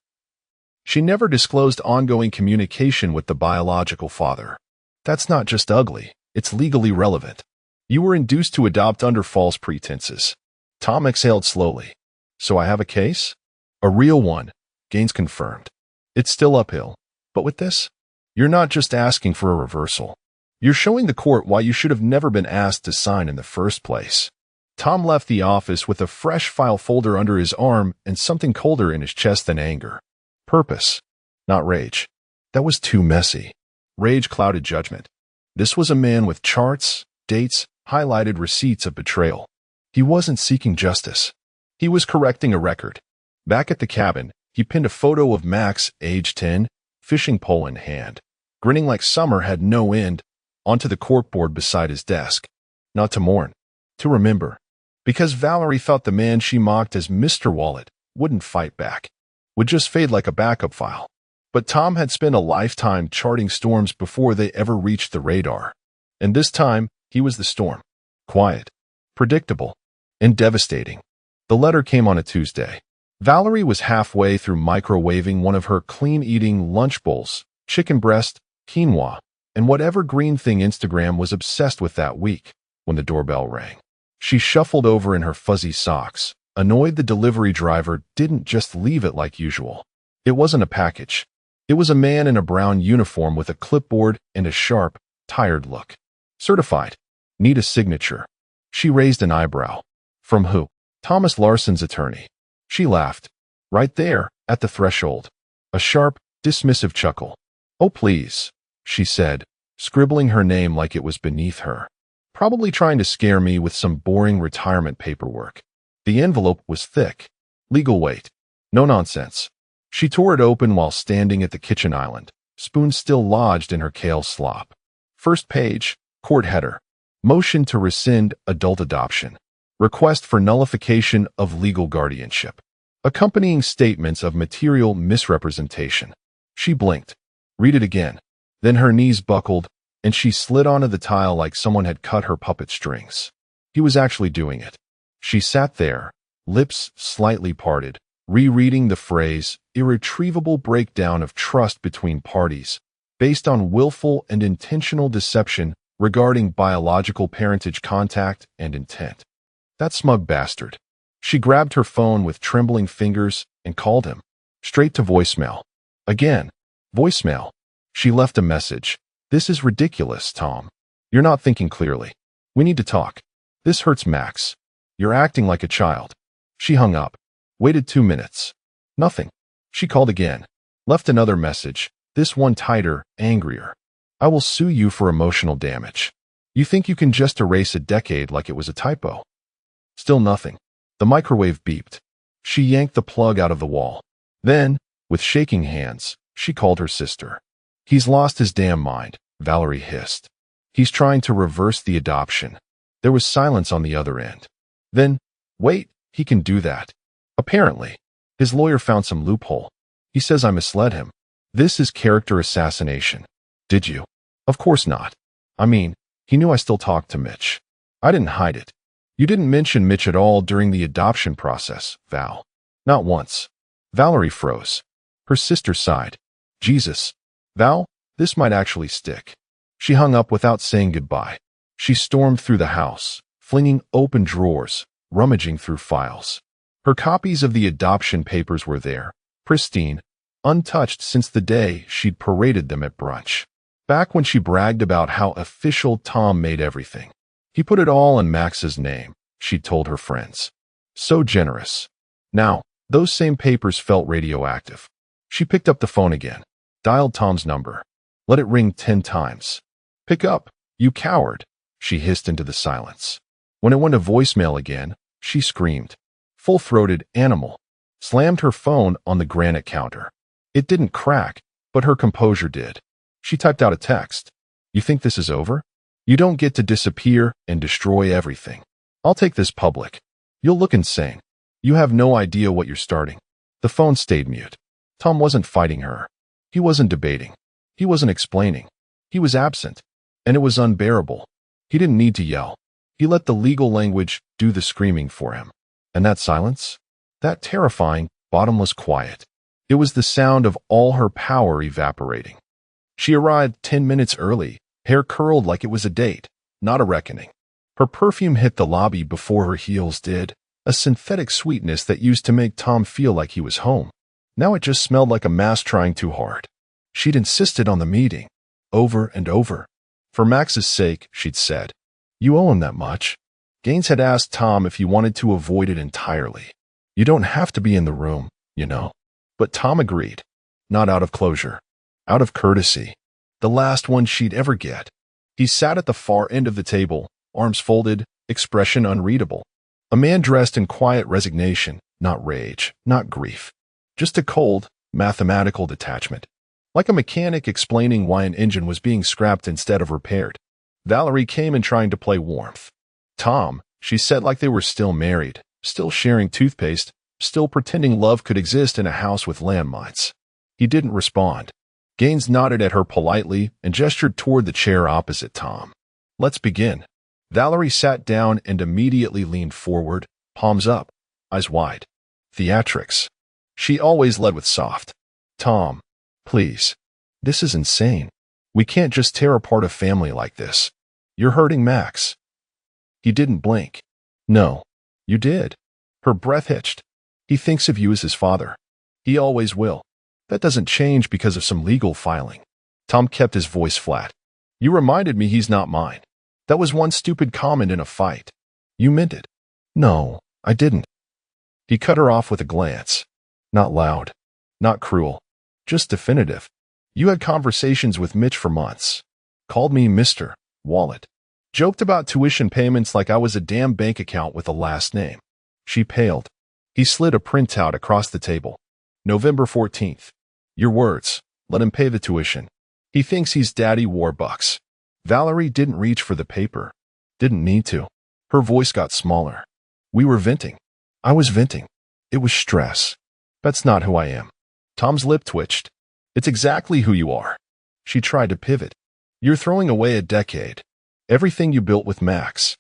She never disclosed ongoing communication with the biological father. That's not just ugly, it's legally relevant. You were induced to adopt under false pretenses. Tom exhaled slowly. So I have a case? A real one, Gaines confirmed. It's still uphill. But with this, you're not just asking for a reversal. You're showing the court why you should have never been asked to sign in the first place. Tom left the office with a fresh file folder under his arm and something colder in his chest than anger. Purpose, not rage. That was too messy. Rage clouded judgment. This was a man with charts, dates, highlighted receipts of betrayal. He wasn't seeking justice. He was correcting a record. Back at the cabin, he pinned a photo of Max, age 10, fishing pole in hand, grinning like summer had no end, onto the corkboard beside his desk. Not to mourn, to remember. Because Valerie thought the man she mocked as Mr. Wallet wouldn't fight back, would just fade like a backup file. But Tom had spent a lifetime charting storms before they ever reached the radar. And this time, he was the storm. Quiet, predictable, and devastating. The letter came on a Tuesday. Valerie was halfway through microwaving one of her clean-eating lunch bowls, chicken breast, quinoa, and whatever green thing Instagram was obsessed with that week, when the doorbell rang. She shuffled over in her fuzzy socks, annoyed the delivery driver didn't just leave it like usual. It wasn't a package. It was a man in a brown uniform with a clipboard and a sharp, tired look. Certified. Need a signature. She raised an eyebrow. From who? Thomas Larson's attorney. She laughed. Right there, at the threshold. A sharp, dismissive chuckle. Oh, please. she said, scribbling her name like it was beneath her. Probably trying to scare me with some boring retirement paperwork. The envelope was thick. Legal weight. No nonsense. She tore it open while standing at the kitchen island, spoon still lodged in her kale slop. First page, court header. Motion to rescind adult adoption. Request for nullification of legal guardianship. Accompanying statements of material misrepresentation. She blinked. Read it again. Then her knees buckled, and she slid onto the tile like someone had cut her puppet strings. He was actually doing it. She sat there, lips slightly parted, rereading the phrase, irretrievable breakdown of trust between parties, based on willful and intentional deception regarding biological parentage contact and intent. That smug bastard. She grabbed her phone with trembling fingers and called him. Straight to voicemail. Again. Voicemail. She left a message. This is ridiculous, Tom. You're not thinking clearly. We need to talk. This hurts Max. You're acting like a child. She hung up. Waited 2 minutes. Nothing. She called again. Left another message. This one tighter, angrier. I will sue you for emotional damage. You think you can just erase a decade like it was a typo? Still nothing. The microwave beeped. She yanked the plug out of the wall. Then, with shaking hands, she called her sister. He's lost his damn mind, Valerie hissed. He's trying to reverse the adoption. There was silence on the other end. Then, wait, he can do that. Apparently. His lawyer found some loophole. He says I misled him. This is character assassination. Did you? Of course not. I mean, he knew I still talked to Mitch. I didn't hide it. You didn't mention Mitch at all during the adoption process, Val. Not once. Valerie froze. Her sister sighed. Jesus. Val, this might actually stick. She hung up without saying goodbye. She stormed through the house, flinging open drawers, rummaging through files. Her copies of the adoption papers were there, pristine, untouched since the day she'd paraded them at brunch. Back when she bragged about how official Tom made everything. He put it all in Max's name, she'd told her friends. So generous. Now, those same papers felt radioactive. She picked up the phone again, dialed Tom's number. Let it ring 10 times. Pick up, you coward, she hissed into the silence. When it went to voicemail again, she screamed. Full-throated animal. Slammed her phone on the granite counter. It didn't crack, but her composure did. She typed out a text. You think this is over? You don't get to disappear and destroy everything. I'll take this public. You'll look insane. You have no idea what you're starting. The phone stayed mute. Tom wasn't fighting her. He wasn't debating. He wasn't explaining. He was absent. And it was unbearable. He didn't need to yell. He let the legal language do the screaming for him. And that silence? That terrifying, bottomless quiet. It was the sound of all her power evaporating. She arrived 10 minutes early, hair curled like it was a date, not a reckoning. Her perfume hit the lobby before her heels did, a synthetic sweetness that used to make Tom feel like he was home. Now it just smelled like a mouse trying too hard. She'd insisted on the meeting, over and over. For Max's sake, she'd said. You owe him that much. Gaines had asked Tom if he wanted to avoid it entirely. You don't have to be in the room, you know. But Tom agreed. Not out of closure. Out of courtesy. The last one she'd ever get. He sat at the far end of the table, arms folded, expression unreadable. A man dressed in quiet resignation, not rage, not grief. Just a cold, mathematical detachment. Like a mechanic explaining why an engine was being scrapped instead of repaired. Valerie came in trying to play warmth. Tom, she said like they were still married, still sharing toothpaste, still pretending love could exist in a house with landmines. He didn't respond. Gaines nodded at her politely and gestured toward the chair opposite Tom. Let's begin. Valerie sat down and immediately leaned forward, palms up, eyes wide. Theatrics. She always led with soft. Tom, please. This is insane. We can't just tear apart a family like this. You're hurting Max. He didn't blink. No, you did. Her breath hitched. He thinks of you as his father. He always will. That doesn't change because of some legal filing. Tom kept his voice flat. You reminded me he's not mine. That was one stupid comment in a fight. You meant it. No, I didn't. He cut her off with a glance. Not loud. Not cruel. Just definitive. You had conversations with Mitch for months. Called me Mr. Wallet. Joked about tuition payments like I was a damn bank account with a last name. She paled. He slid a printout across the table. November 14th. Your words. Let him pay the tuition. He thinks he's Daddy Warbucks. Valerie didn't reach for the paper. Didn't need to. Her voice got smaller. We were venting. I was venting. It was stress. That's not who I am. Tom's lip twitched. It's exactly who you are. She tried to pivot. You're throwing away a decade. Everything you built with Max.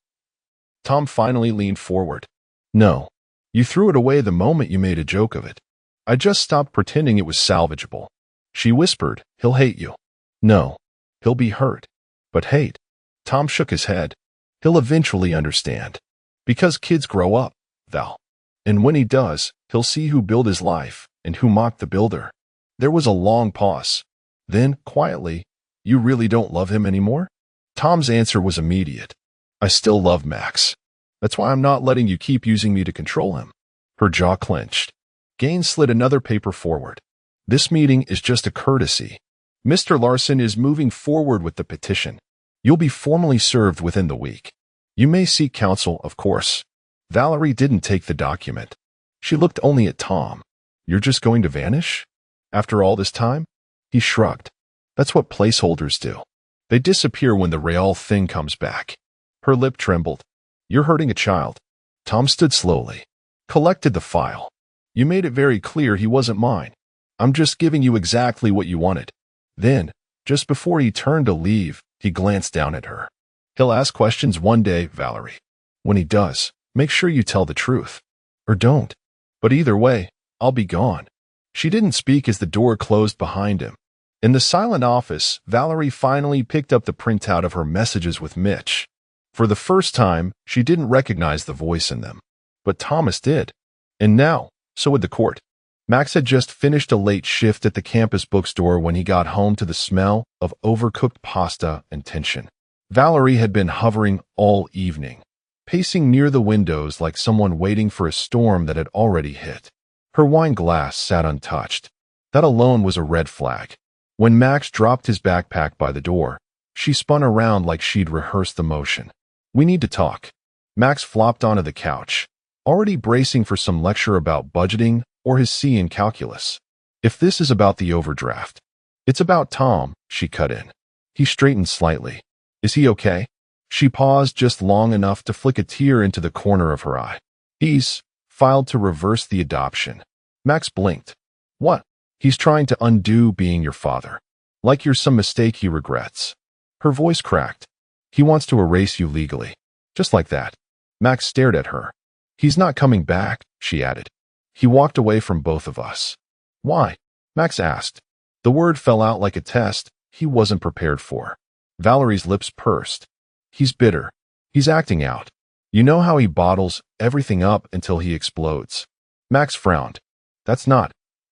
Tom finally leaned forward. No. You threw it away the moment you made a joke of it. I just stopped pretending it was salvageable. She whispered, he'll hate you. No. He'll be hurt. But hate. Tom shook his head. He'll eventually understand. Because kids grow up, Val. And when he does, he'll see who built his life and who mocked the builder. There was a long pause. Then, quietly, you really don't love him anymore? Tom's answer was immediate. I still love Max. That's why I'm not letting you keep using me to control him. Her jaw clenched. Gaines slid another paper forward. This meeting is just a courtesy. Mr. Larson is moving forward with the petition. You'll be formally served within the week. You may seek counsel, of course. Valerie didn't take the document. She looked only at Tom. You're just going to vanish? After all this time? He shrugged. That's what placeholders do. They disappear when the real thing comes back. Her lip trembled. You're hurting a child. Tom stood slowly. Collected the file. You made it very clear he wasn't mine. I'm just giving you exactly what you wanted. Then, just before he turned to leave, he glanced down at her. He'll ask questions one day, Valerie. When he does, make sure you tell the truth. Or don't. But either way, I'll be gone. She didn't speak as the door closed behind him. In the silent office, Valerie finally picked up the printout of her messages with Mitch. For the first time, she didn't recognize the voice in them. But Thomas did. And now, so would the court. Max had just finished a late shift at the campus bookstore when he got home to the smell of overcooked pasta and tension. Valerie had been hovering all evening, pacing near the windows like someone waiting for a storm that had already hit. Her wine glass sat untouched. That alone was a red flag. When Max dropped his backpack by the door, she spun around like she'd rehearsed the motion. We need to talk. Max flopped onto the couch, already bracing for some lecture about budgeting or his C in calculus. If this is about the overdraft, it's about Tom, she cut in. He straightened slightly. Is he okay? She paused just long enough to flick a tear into the corner of her eye. He's filed to reverse the adoption. Max blinked. What? He's trying to undo being your father. Like you're some mistake he regrets. Her voice cracked. He wants to erase you legally. Just like that. Max stared at her. He's not coming back, she added. He walked away from both of us. Why? Max asked. The word fell out like a test he wasn't prepared for. Valerie's lips pursed. He's bitter. He's acting out. You know how he bottles everything up until he explodes. Max frowned. That's not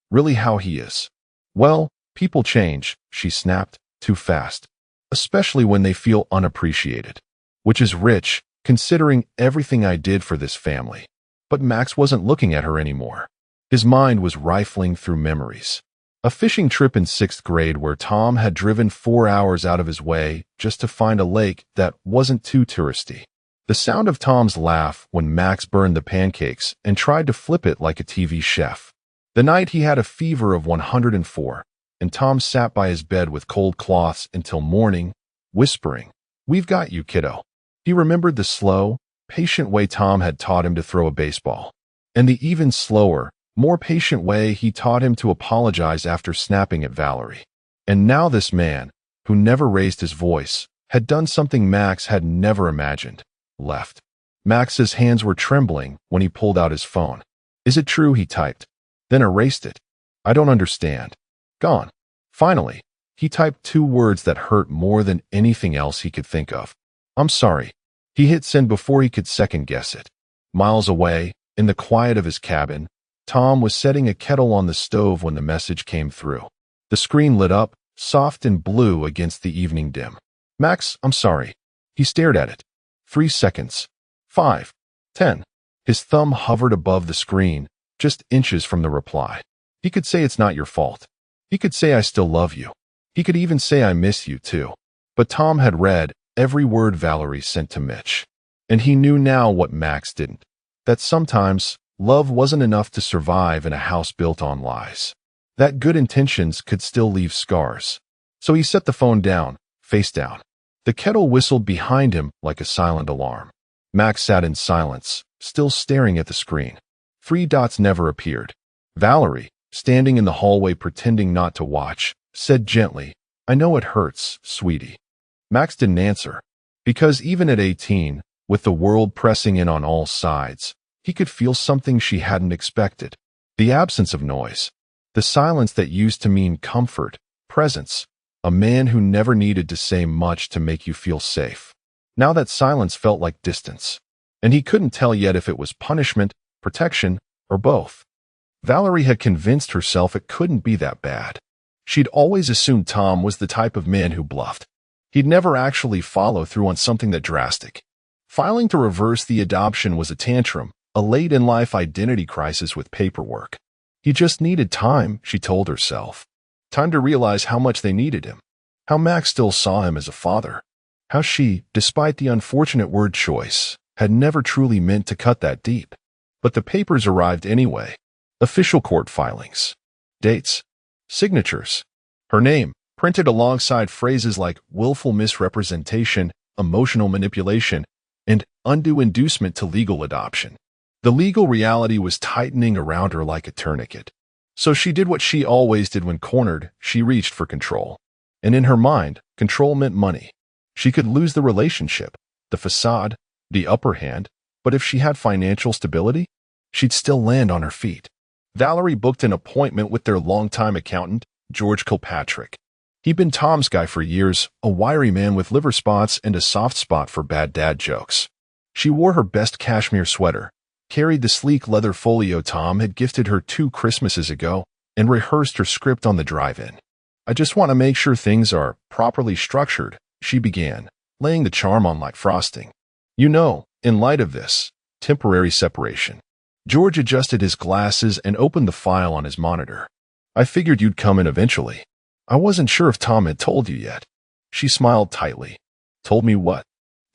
really how he is. Well, people change, she snapped, too fast. Especially when they feel unappreciated. Which is rich, considering everything I did for this family. But Max wasn't looking at her anymore. His mind was rifling through memories. A fishing trip in 6th grade where Tom had driven 4 hours out of his way just to find a lake that wasn't too touristy. The sound of Tom's laugh when Max burned the pancakes and tried to flip it like a TV chef. The night he had a fever of 104, and Tom sat by his bed with cold cloths until morning, whispering, "We've got you, kiddo." He remembered the slow, patient way Tom had taught him to throw a baseball, and the even slower, more patient way he taught him to apologize after snapping at Valerie. And now this man, who never raised his voice, had done something Max had never imagined. Left. Max's hands were trembling when he pulled out his phone. Is it true, he typed, then erased it. I don't understand. Gone. Finally, he typed 2 words that hurt more than anything else he could think of. I'm sorry. He hit send before he could second-guess it. Miles away, in the quiet of his cabin, Tom was setting a kettle on the stove when the message came through. The screen lit up, soft and blue against the evening dim. Max, I'm sorry. He stared at it. 3 seconds. 5. 10. His thumb hovered above the screen, just inches from the reply. He could say it's not your fault. He could say I still love you. He could even say I miss you too. But Tom had read every word Valerie sent to Mitch. And he knew now what Max didn't. That sometimes love wasn't enough to survive in a house built on lies. That good intentions could still leave scars. So he set the phone down, face down. The kettle whistled behind him like a silent alarm. Max sat in silence, still staring at the screen. 3 dots never appeared. Valerie, standing in the hallway pretending not to watch, said gently, I know it hurts, sweetie. Max didn't answer. Because even at 18, with the world pressing in on all sides, he could feel something she hadn't expected. The absence of noise. The silence that used to mean comfort, presence. A man who never needed to say much to make you feel safe. Now that silence felt like distance. And he couldn't tell yet if it was punishment, protection, or both. Valerie had convinced herself it couldn't be that bad. She'd always assumed Tom was the type of man who bluffed. He'd never actually follow through on something that drastic. Filing to reverse the adoption was a tantrum, a late-in-life identity crisis with paperwork. He just needed time, she told herself. Time to realize how much they needed him. How Max still saw him as a father. How she, despite the unfortunate word choice, had never truly meant to cut that deep. But the papers arrived anyway. Official court filings. Dates. Signatures. Her name, printed alongside phrases like willful misrepresentation, emotional manipulation, and undue inducement to legal adoption. The legal reality was tightening around her like a tourniquet. So she did what she always did when cornered, she reached for control. And in her mind, control meant money. She could lose the relationship, the facade, the upper hand, but if she had financial stability, she'd still land on her feet. Valerie booked an appointment with their longtime accountant, George Kilpatrick. He'd been Tom's guy for years, a wiry man with liver spots and a soft spot for bad dad jokes. She wore her best cashmere sweater, carried the sleek leather folio Tom had gifted her 2 Christmases ago, and rehearsed her script on the drive-in. I just want to make sure things are properly structured, she began, laying the charm on like frosting. You know, in light of this temporary separation. George adjusted his glasses and opened the file on his monitor. I figured you'd come in eventually. I wasn't sure if Tom had told you yet. She smiled tightly. Told me what?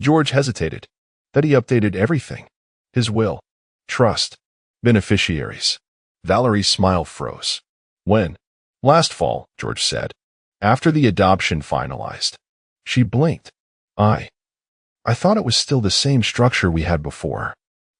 George hesitated. That he updated everything. His will. Trust. Beneficiaries. Valerie's smile froze. When? Last fall, George said. After the adoption finalized. She blinked. I thought it was still the same structure we had before.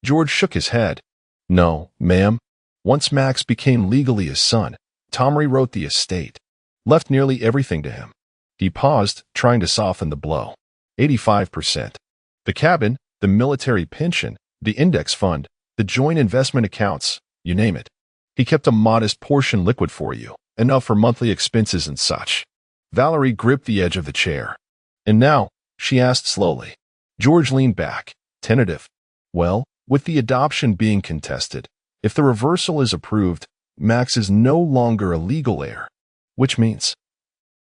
George shook his head. No, ma'am. Once Max became legally his son, Tom rewrote the estate. Left nearly everything to him. He paused, trying to soften the blow. 85%. The cabin, the military pension, the index fund, the joint investment accounts, you name it. He kept a modest portion liquid for you, enough for monthly expenses and such. Valerie gripped the edge of the chair. And now, she asked slowly. George leaned back, tentative. Well, with the adoption being contested, if the reversal is approved, Max is no longer a legal heir. Which means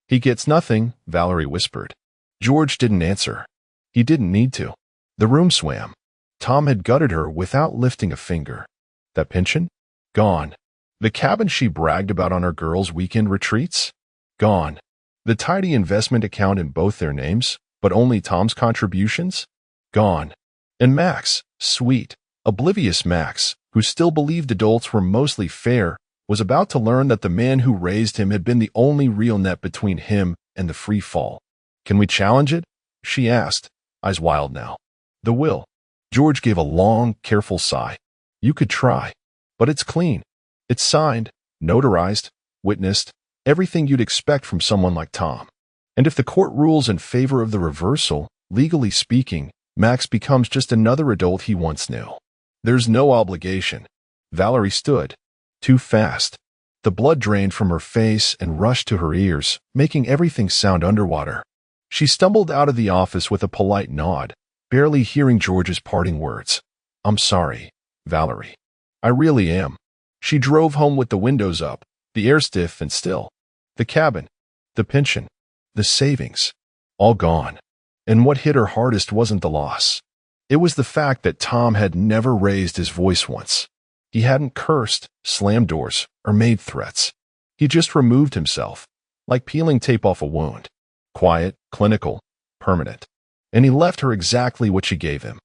he gets nothing, Valerie whispered. George didn't answer. He didn't need to. The room swam. Tom had gutted her without lifting a finger. That pension? Gone. The cabin she bragged about on her girls' weekend retreats? Gone. The tidy investment account in both their names, but only Tom's contributions? Gone. And Max, sweet, oblivious Max, who still believed adults were mostly fair, was about to learn that the man who raised him had been the only real net between him and the free fall. Can we challenge it? She asked, eyes wild now. The will. George gave a long, careful sigh. You could try. But it's clean. It's signed, notarized, witnessed, everything you'd expect from someone like Tom. And if the court rules in favor of the reversal, legally speaking, Max becomes just another adult he once knew. There's no obligation. Valerie stood. Too fast. The blood drained from her face and rushed to her ears, making everything sound underwater. She stumbled out of the office with a polite nod, barely hearing George's parting words. I'm sorry, Valerie. I really am. She drove home with the windows up, the air stiff and still. The cabin, the pension, the savings, all gone. And what hit her hardest wasn't the loss. It was the fact that Tom had never raised his voice once. He hadn't cursed, slammed doors, or made threats. He just removed himself, like peeling tape off a wound. Quiet, clinical, permanent. And he left her exactly what she gave him.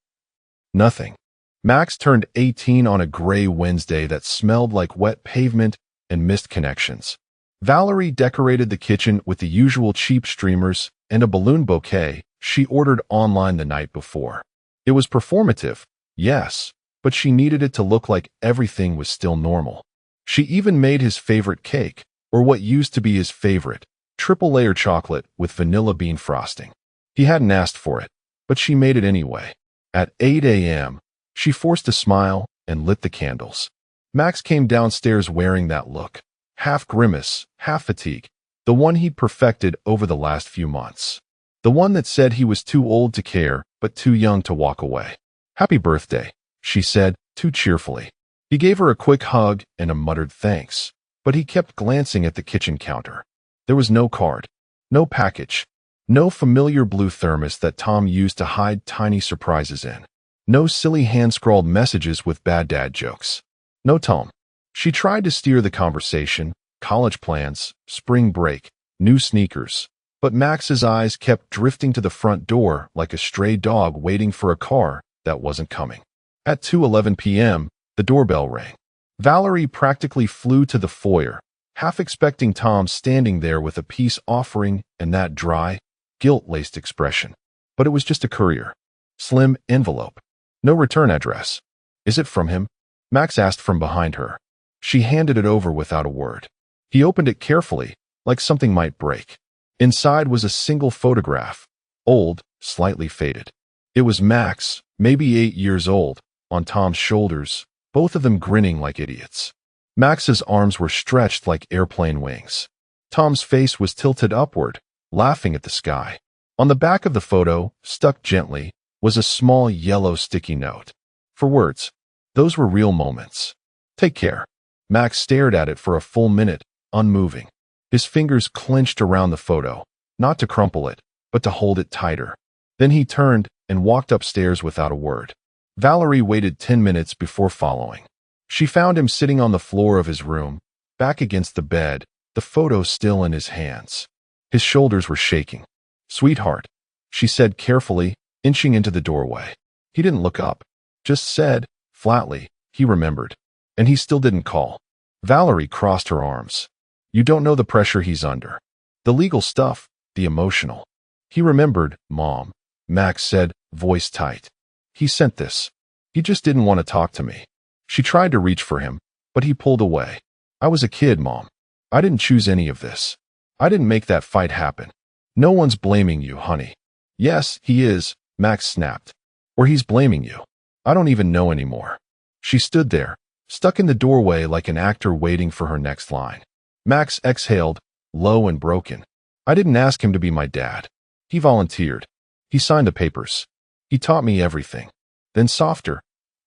Nothing. Max turned 18 on a gray Wednesday that smelled like wet pavement and missed connections. Valerie decorated the kitchen with the usual cheap streamers and a balloon bouquet she ordered online the night before. It was performative, yes, but she needed it to look like everything was still normal. She even made his favorite cake, or what used to be his favorite, triple-layer chocolate with vanilla bean frosting. He hadn't asked for it, but she made it anyway. At 8 a.m., she forced a smile and lit the candles. Max came downstairs wearing that look, half grimace, half fatigue, the one he'd perfected over the last few months. The one that said he was too old to care, but too young to walk away. "Happy birthday," she said, too cheerfully. He gave her a quick hug and a muttered thanks, but he kept glancing at the kitchen counter. There was no card, no package, no familiar blue thermos that Tom used to hide tiny surprises in. No silly hand-scrawled messages with bad dad jokes. No Tom. She tried to steer the conversation, college plans, spring break, new sneakers, but Max's eyes kept drifting to the front door like a stray dog waiting for a car that wasn't coming. At 2:11 p.m., the doorbell rang. Valerie practically flew to the foyer, half expecting Tom standing there with a peace offering and that dry, guilt-laced expression. But it was just a courier. Slim envelope. No return address. "Is it from him?" Max asked from behind her. She handed it over without a word. He opened it carefully, like something might break. Inside was a single photograph, old, slightly faded. It was Max, maybe 8 years old, on Tom's shoulders, both of them grinning like idiots. Max's arms were stretched like airplane wings. Tom's face was tilted upward, laughing at the sky. On the back of the photo, stuck gently, was a small yellow sticky note. For words. Those were real moments. "Take care." Max stared at it for a full minute, unmoving. His fingers clenched around the photo, not to crumple it, but to hold it tighter. Then he turned and walked upstairs without a word. Valerie waited 10 minutes before following. She found him sitting on the floor of his room, back against the bed, the photo still in his hands. His shoulders were shaking. "Sweetheart," she said carefully, inching into the doorway. He didn't look up, just said, flatly, he remembered. And he still didn't call. Valerie crossed her arms. "You don't know the pressure he's under. The legal stuff, the emotional." "He remembered, Mom," Max said, voice tight. "He sent this. He just didn't want to talk to me." She tried to reach for him, but he pulled away. "I was a kid, Mom. I didn't choose any of this. I didn't make that fight happen. No one's blaming you, honey." "Yes, he is," Max snapped. "Or he's blaming you. I don't even know anymore." She stood there, stuck in the doorway like an actor waiting for her next line. Max exhaled, low and broken. "I didn't ask him to be my dad. He volunteered. He signed the papers. He taught me everything." Then softer.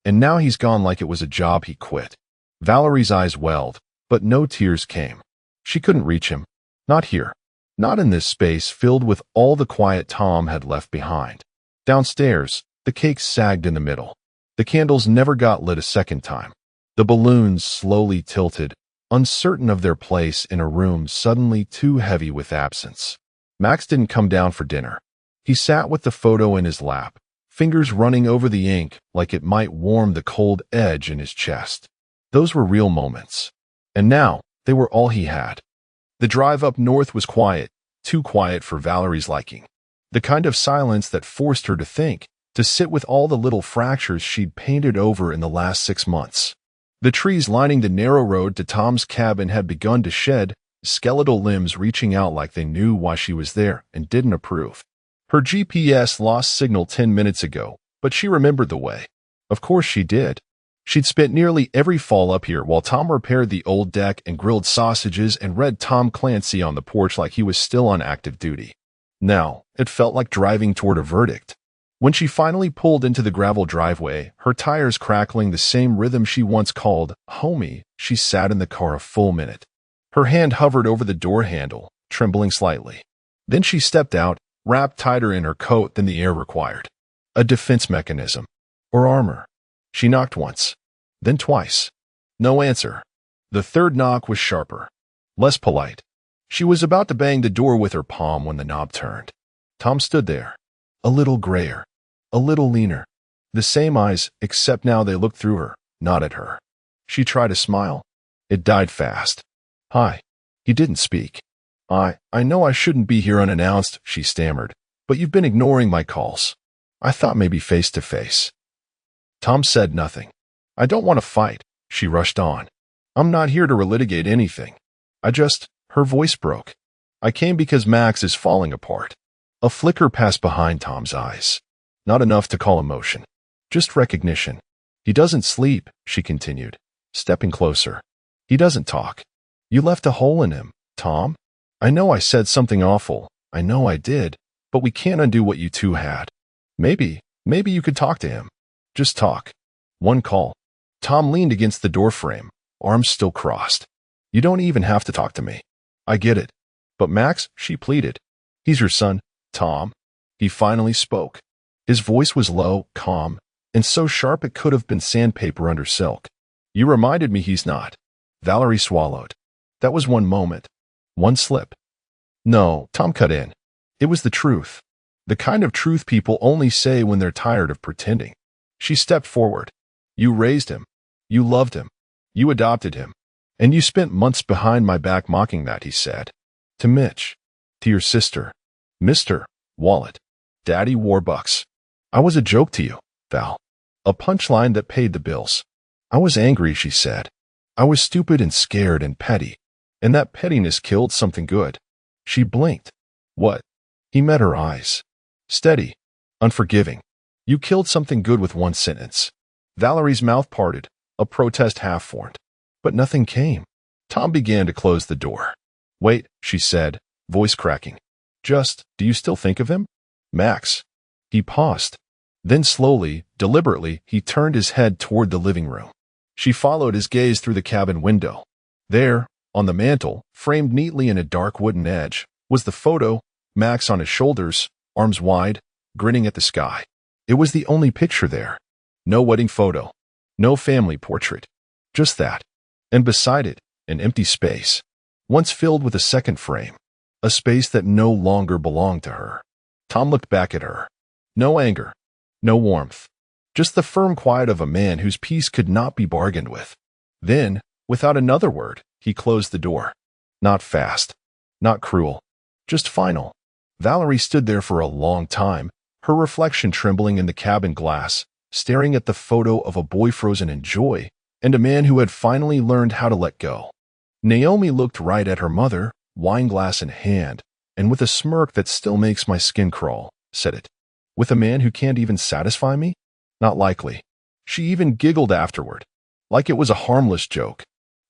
"And now he's gone like it was a job he quit." Valerie's eyes welled, but no tears came. She couldn't reach him. Not here. Not in this space filled with all the quiet Tom had left behind. Downstairs, the cake sagged in the middle. The candles never got lit a second time. The balloons slowly tilted, uncertain of their place in a room suddenly too heavy with absence. Max didn't come down for dinner. He sat with the photo in his lap, fingers running over the ink like it might warm the cold edge in his chest. Those were real moments. And now, they were all he had. The drive up north was quiet, too quiet for Valerie's liking. The kind of silence that forced her to think, to sit with all the little fractures she'd painted over in the last 6 months. The trees lining the narrow road to Tom's cabin had begun to shed, skeletal limbs reaching out like they knew why she was there and didn't approve. Her GPS lost signal 10 minutes ago, but she remembered the way. Of course she did. She'd spent nearly every fall up here while Tom repaired the old deck and grilled sausages and read Tom Clancy on the porch like he was still on active duty. Now, it felt like driving toward a verdict. When she finally pulled into the gravel driveway, her tires crackling the same rhythm she once called homey, she sat in the car a full minute. Her hand hovered over the door handle, trembling slightly. Then she stepped out, wrapped tighter in her coat than the air required. A defense mechanism. Or armor. She knocked once. Then twice. No answer. The third knock was sharper. Less polite. She was about to bang the door with her palm when the knob turned. Tom stood there, a little grayer, a little leaner. The same eyes, except now they looked through her, not at her. She tried to smile. It died fast. Hi. He didn't speak. I know I shouldn't be here unannounced, she stammered, but you've been ignoring my calls. I thought maybe face to face. Tom said nothing. I don't want to fight, she rushed on. I'm not here to relitigate anything. Her voice broke. I came because Max is falling apart. A flicker passed behind Tom's eyes. Not enough to call emotion. Just recognition. He doesn't sleep, she continued, stepping closer. He doesn't talk. You left a hole in him, Tom. I know I said something awful. I know I did, but we can't undo what you two had. Maybe you could talk to him. Just talk. One call. Tom leaned against the doorframe, arms still crossed. You don't even have to talk to me. I get it. But Max, she pleaded. He's your son, Tom. He finally spoke. His voice was low, calm, and so sharp it could have been sandpaper under silk. You reminded me he's not. Valerie swallowed. That was one moment. One slip. No, Tom cut in. It was the truth. The kind of truth people only say when they're tired of pretending. She stepped forward. You raised him. You loved him. You adopted him. And you spent months behind my back mocking that, he said. To Mitch. To your sister. Mr. Wallet. Daddy Warbucks. I was a joke to you, Val. A punchline that paid the bills. I was angry, she said. I was stupid and scared and petty. And that pettiness killed something good. She blinked. What? He met her eyes. Steady. Unforgiving. You killed something good with one sentence. Valerie's mouth parted, a protest half-formed. But nothing came. Tom began to close the door. Wait, she said, voice cracking. Do you still think of him? Max. He paused. Then slowly, deliberately, he turned his head toward the living room. She followed his gaze through the cabin window. There, on the mantel, framed neatly in a dark wooden edge, was the photo, Max on his shoulders, arms wide, grinning at the sky. It was the only picture there. No wedding photo. No family portrait. Just that. And beside it, an empty space, once filled with a second frame, a space that no longer belonged to her. Tom looked back at her. No anger. No warmth. Just the firm quiet of a man whose peace could not be bargained with. Then, without another word, he closed the door. Not fast. Not cruel. Just final. Valerie stood there for a long time, her reflection trembling in the cabin glass, staring at the photo of a boy frozen in joy and a man who had finally learned how to let go. Naomi looked right at her mother, wineglass in hand, and with a smirk that still makes my skin crawl, said it. With a man who can't even satisfy me? Not likely. She even giggled afterward, like it was a harmless joke,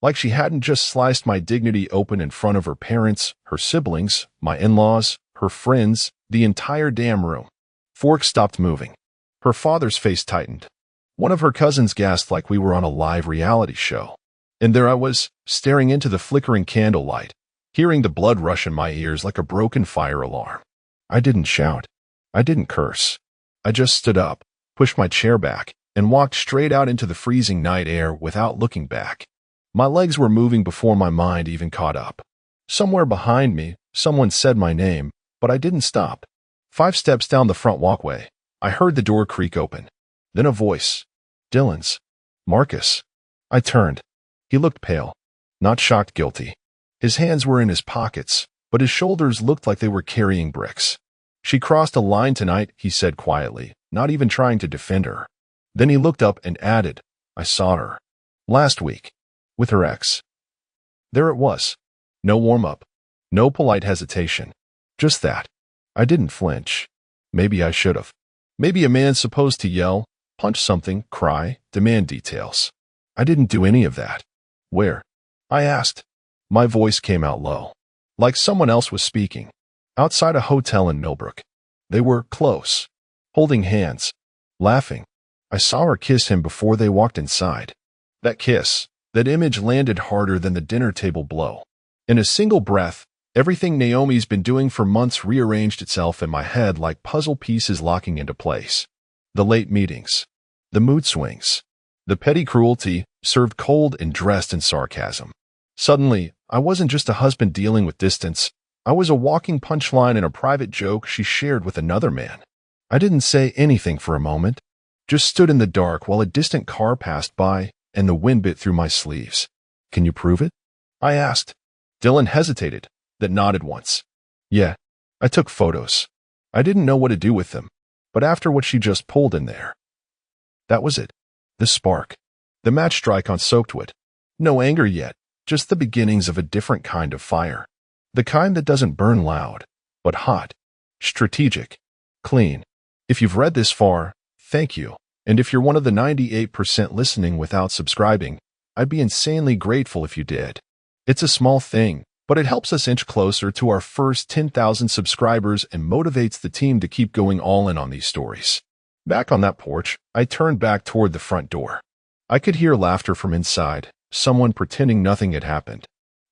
like she hadn't just sliced my dignity open in front of her parents, her siblings, my in-laws, her friends, the entire damn room. Fork stopped moving. Her father's face tightened. One of her cousins gasped like we were on a live reality show. And there I was, staring into the flickering candlelight, hearing the blood rush in my ears like a broken fire alarm. I didn't shout. I didn't curse. I just stood up, pushed my chair back, and walked straight out into the freezing night air without looking back. My legs were moving before my mind even caught up. Somewhere behind me, someone said my name, but I didn't stop. 5 steps down the front walkway, I heard the door creak open. Then a voice. Dylan's. Marcus. I turned. He looked pale. Not shocked, guilty. His hands were in his pockets, but his shoulders looked like they were carrying bricks. She crossed a line tonight, he said quietly, not even trying to defend her. Then he looked up and added, I saw her. Last week. With her ex. There it was. No warm-up. No polite hesitation. Just that. I didn't flinch. Maybe I should have. Maybe a man's supposed to yell, punch something, cry, demand details. I didn't do any of that. Where? I asked. My voice came out low, like someone else was speaking. Outside a hotel in Millbrook. They were close, holding hands, laughing. I saw her kiss him before they walked inside. That kiss, that image landed harder than the dinner table blow. In a single breath, everything Naomi's been doing for months rearranged itself in my head like puzzle pieces locking into place. The late meetings, the mood swings, the petty cruelty served cold and dressed in sarcasm. Suddenly, I wasn't just a husband dealing with distance. I was a walking punchline in a private joke she shared with another man. I didn't say anything for a moment, just stood in the dark while a distant car passed by and the wind bit through my sleeves. Can you prove it? I asked. Dylan hesitated, then nodded once. Yeah, I took photos. I didn't know what to do with them, but after what she just pulled in there. That was it. The spark. The match strike on soaked wood. No anger yet, just the beginnings of a different kind of fire. The kind that doesn't burn loud, but hot, strategic, clean. If you've read this far, thank you. And if you're one of the 98% listening without subscribing, I'd be insanely grateful if you did. It's a small thing, but it helps us inch closer to our first 10,000 subscribers and motivates the team to keep going all in on these stories. Back on that porch, I turned back toward the front door. I could hear laughter from inside, someone pretending nothing had happened.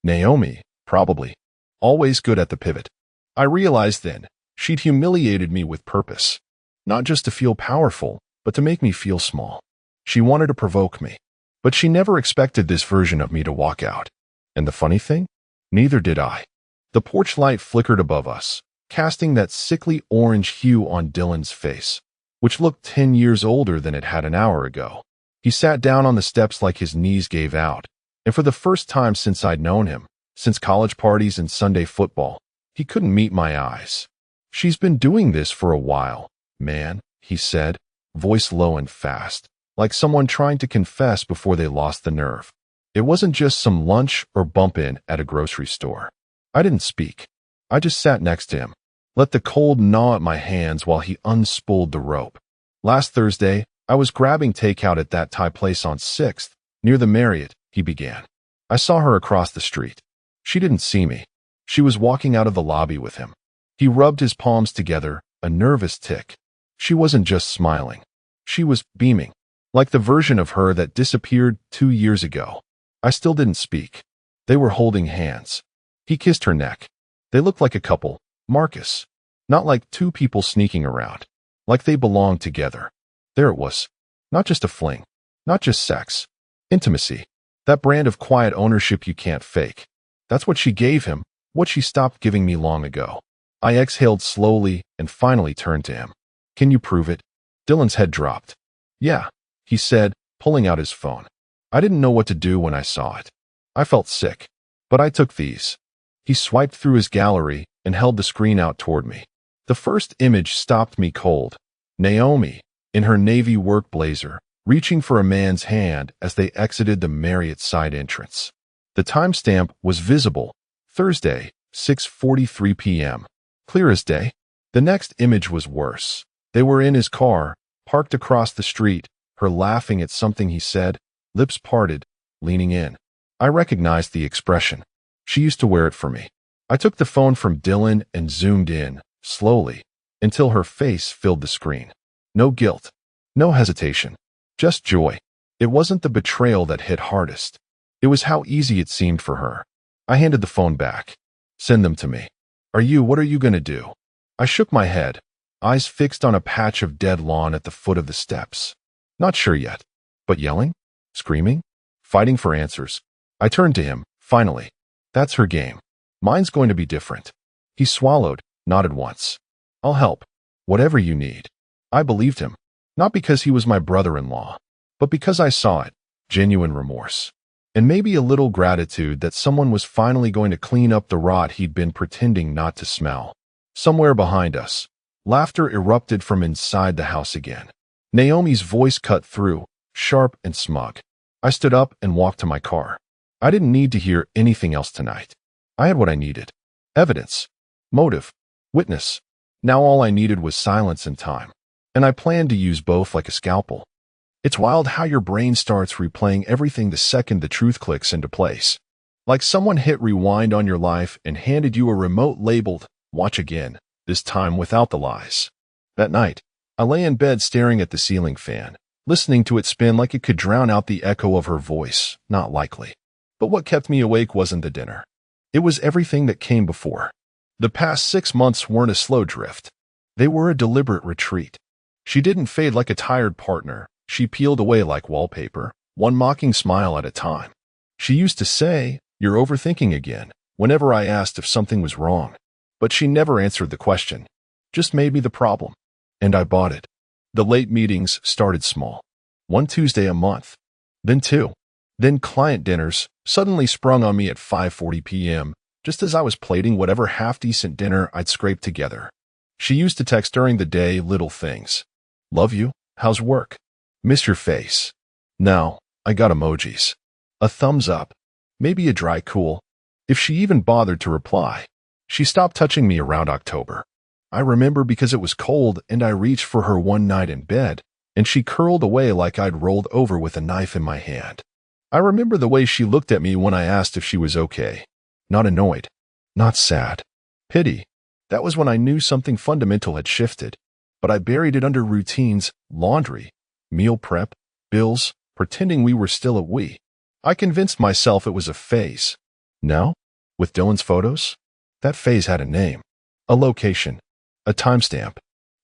Naomi, probably. Always good at the pivot. I realized then, she'd humiliated me with purpose. Not just to feel powerful, but to make me feel small. She wanted to provoke me. But she never expected this version of me to walk out. And the funny thing? Neither did I. The porch light flickered above us, casting that sickly orange hue on Dylan's face, which looked 10 years older than it had an hour ago. He sat down on the steps like his knees gave out, and for the first time since I'd known him, since college parties and Sunday football, he couldn't meet my eyes. She's been doing this for a while, man, he said, voice low and fast, like someone trying to confess before they lost the nerve. It wasn't just some lunch or bump-in at a grocery store. I didn't speak. I just sat next to him, let the cold gnaw at my hands while he unspooled the rope. Last Thursday, I was grabbing takeout at that Thai place on 6th, near the Marriott, he began. I saw her across the street. She didn't see me. She was walking out of the lobby with him. He rubbed his palms together, a nervous tick. She wasn't just smiling. She was beaming, like the version of her that disappeared 2 years ago. I still didn't speak. They were holding hands. He kissed her neck. They looked like a couple, Marcus. Not like two people sneaking around. Like they belonged together. There it was. Not just a fling. Not just sex. Intimacy. That brand of quiet ownership you can't fake. That's what she gave him, what she stopped giving me long ago. I exhaled slowly and finally turned to him. Can you prove it? Dylan's head dropped. Yeah, he said, pulling out his phone. I didn't know what to do when I saw it. I felt sick, but I took these. He swiped through his gallery and held the screen out toward me. The first image stopped me cold. Naomi, in her navy work blazer, reaching for a man's hand as they exited the Marriott side entrance. The timestamp was visible, Thursday, 6:43 p.m. Clear as day. The next image was worse. They were in his car, parked across the street, her laughing at something he said, lips parted, leaning in. I recognized the expression. She used to wear it for me. I took the phone from Dylan and zoomed in, slowly, until her face filled the screen. No guilt. No hesitation. Just joy. It wasn't the betrayal that hit hardest. It was how easy it seemed for her. I handed the phone back. Send them to me. What are you gonna do? I shook my head, eyes fixed on a patch of dead lawn at the foot of the steps. Not sure yet. But yelling? Screaming? Fighting for answers. I turned to him, finally. That's her game. Mine's going to be different. He swallowed, nodded once. I'll help. Whatever you need. I believed him. Not because he was my brother-in-law, but because I saw it. Genuine remorse. And maybe a little gratitude that someone was finally going to clean up the rot he'd been pretending not to smell. Somewhere behind us, laughter erupted from inside the house again. Naomi's voice cut through, sharp and smug. I stood up and walked to my car. I didn't need to hear anything else tonight. I had what I needed. Evidence. Motive. Witness. Now all I needed was silence and time. And I planned to use both like a scalpel. It's wild how your brain starts replaying everything the second the truth clicks into place. Like someone hit rewind on your life and handed you a remote labeled, "Watch again," this time without the lies. That night, I lay in bed staring at the ceiling fan, listening to it spin like it could drown out the echo of her voice. Not likely. But what kept me awake wasn't the dinner. It was everything that came before. The past 6 months weren't a slow drift. They were a deliberate retreat. She didn't fade like a tired partner. She peeled away like wallpaper, one mocking smile at a time. She used to say, "You're overthinking again," whenever I asked if something was wrong. But she never answered the question, just made me the problem. And I bought it. The late meetings started small. One Tuesday a month. Then two. Then client dinners suddenly sprung on me at 5:40 p.m., just as I was plating whatever half-decent dinner I'd scraped together. She used to text during the day little things. "Love you. How's work? Miss your face." Now, I got emojis. A thumbs up. Maybe a dry cool. If she even bothered to reply. She stopped touching me around October. I remember because it was cold and I reached for her one night in bed, and she curled away like I'd rolled over with a knife in my hand. I remember the way she looked at me when I asked if she was okay. Not annoyed. Not sad. Pity. That was when I knew something fundamental had shifted. But I buried it under routines, laundry, meal prep, bills, pretending we were still at we. I convinced myself it was a phase. Now, with Dylan's photos, that phase had a name, a location, a timestamp.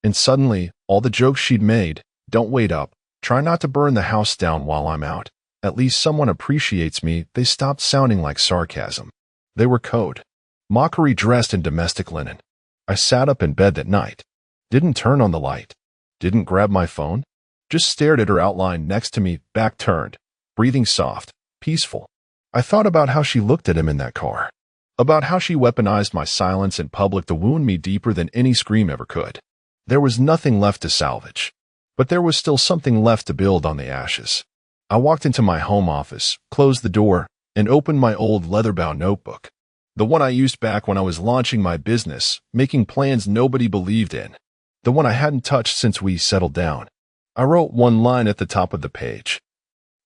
And suddenly, all the jokes she'd made, "Don't wait up, try not to burn the house down while I'm out, at least someone appreciates me," they stopped sounding like sarcasm. They were code. Mockery dressed in domestic linen. I sat up in bed that night. Didn't turn on the light. Didn't grab my phone. Just stared at her outline next to me, back turned, breathing soft, peaceful. I thought about how she looked at him in that car. About how she weaponized my silence in public to wound me deeper than any scream ever could. There was nothing left to salvage. But there was still something left to build on the ashes. I walked into my home office, closed the door, and opened my old leather-bound notebook. The one I used back when I was launching my business, making plans nobody believed in. The one I hadn't touched since we settled down. I wrote one line at the top of the page.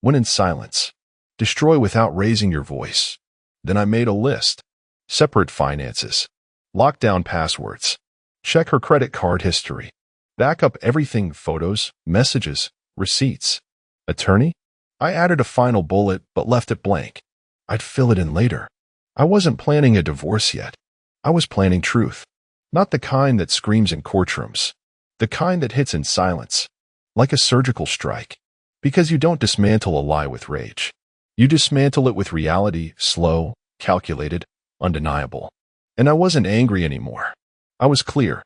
"When in silence, destroy without raising your voice." Then I made a list. Separate finances. Lock down passwords. Check her credit card history. Back up everything: photos, messages, receipts. Attorney? I added a final bullet but left it blank. I'd fill it in later. I wasn't planning a divorce yet. I was planning truth. Not the kind that screams in courtrooms. The kind that hits in silence. Like a surgical strike. Because you don't dismantle a lie with rage. You dismantle it with reality, slow, calculated, undeniable. And I wasn't angry anymore. I was clear.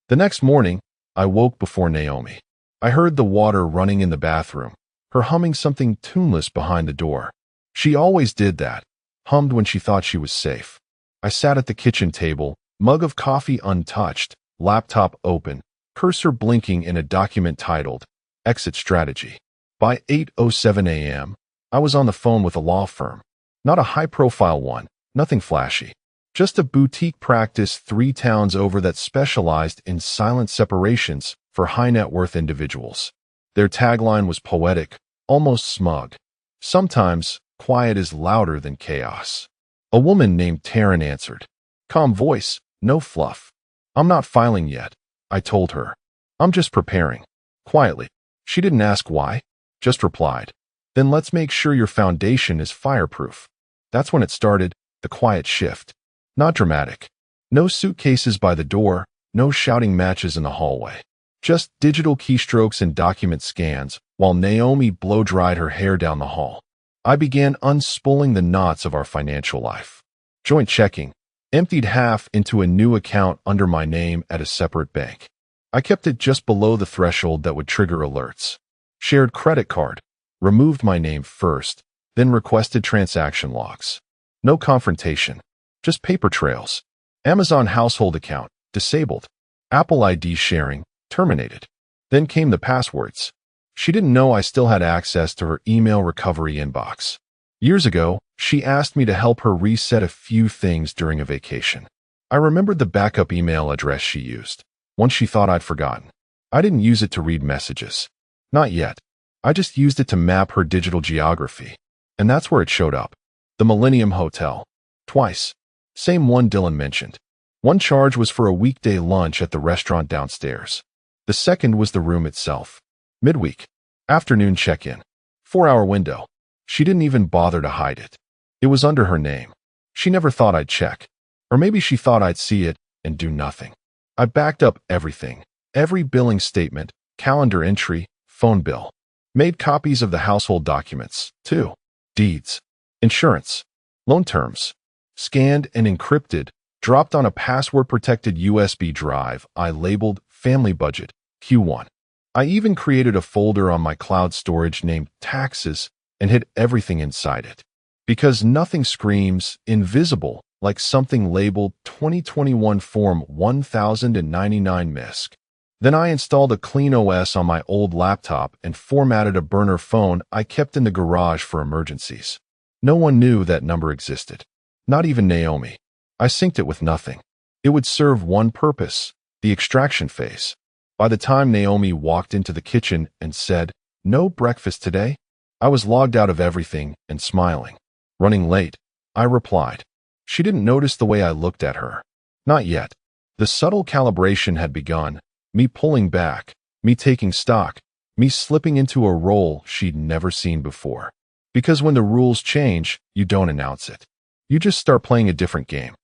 The next morning, I woke before Naomi. I heard the water running in the bathroom, her humming something tuneless behind the door. She always did that, hummed when she thought she was safe. I sat at the kitchen table, mug of coffee untouched, laptop open, cursor blinking in a document titled Exit Strategy. By 8:07 a.m., I was on the phone with a law firm. Not a high-profile one, nothing flashy. Just a boutique practice 3 towns over that specialized in silent separations for high-net-worth individuals. Their tagline was poetic, almost smug. Sometimes, quiet is louder than chaos. A woman named Taryn answered. Calm voice, no fluff. "I'm not filing yet," I told her. "I'm just preparing." Quietly. She didn't ask why, just replied. "Then let's make sure your foundation is fireproof." That's when it started, the quiet shift. Not dramatic. No suitcases by the door, no shouting matches in the hallway. Just digital keystrokes and document scans, while Naomi blow-dried her hair down the hall. I began unspooling the knots of our financial life. Joint checking. Emptied half into a new account under my name at a separate bank. I kept it just below the threshold that would trigger alerts. Shared credit card. Removed my name first, then requested transaction logs. No confrontation. Just paper trails. Amazon household account, disabled. Apple ID sharing, terminated. Then came the passwords. She didn't know I still had access to her email recovery inbox. Years ago, she asked me to help her reset a few things during a vacation. I remembered the backup email address she used, one she thought I'd forgotten. I didn't use it to read messages. Not yet. I just used it to map her digital geography. And that's where it showed up. The Millennium Hotel. Twice. Same one Dylan mentioned. One charge was for a weekday lunch at the restaurant downstairs. The second was the room itself. Midweek. Afternoon check-in. 4-hour window. She didn't even bother to hide it. It was under her name. She never thought I'd check. Or maybe she thought I'd see it and do nothing. I backed up everything. Every billing statement, calendar entry, phone bill. Made copies of the household documents, too. Deeds. Insurance. Loan terms. Scanned and encrypted, dropped on a password-protected USB drive I labeled Family Budget, Q1. I even created a folder on my cloud storage named Taxes and hid everything inside it. Because nothing screams invisible like something labeled 2021 Form 1099 MISC. Then I installed a clean OS on my old laptop and formatted a burner phone I kept in the garage for emergencies. No one knew that number existed. Not even Naomi. I synced it with nothing. It would serve one purpose, the extraction phase. By the time Naomi walked into the kitchen and said, "No breakfast today," I was logged out of everything and smiling. "Running late," I replied. She didn't notice the way I looked at her. Not yet. The subtle calibration had begun, me pulling back, me taking stock, me slipping into a role she'd never seen before. Because when the rules change, you don't announce it. You just start playing a different game.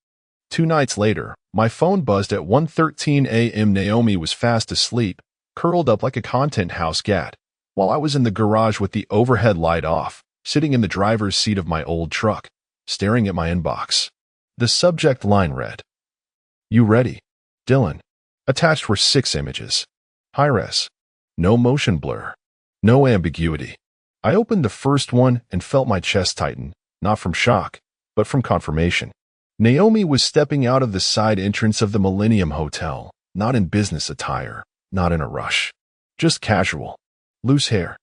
2 nights later, my phone buzzed at 1:13 a.m. Naomi was fast asleep, curled up like a content house cat, while I was in the garage with the overhead light off, sitting in the driver's seat of my old truck, staring at my inbox. The subject line read, "You ready, Dylan?" Attached were 6 images. High-res. No motion blur. No ambiguity. I opened the first one and felt my chest tighten, not from shock, but from confirmation. Naomi was stepping out of the side entrance of the Millennium Hotel, not in business attire, not in a rush. Just casual. Loose hair.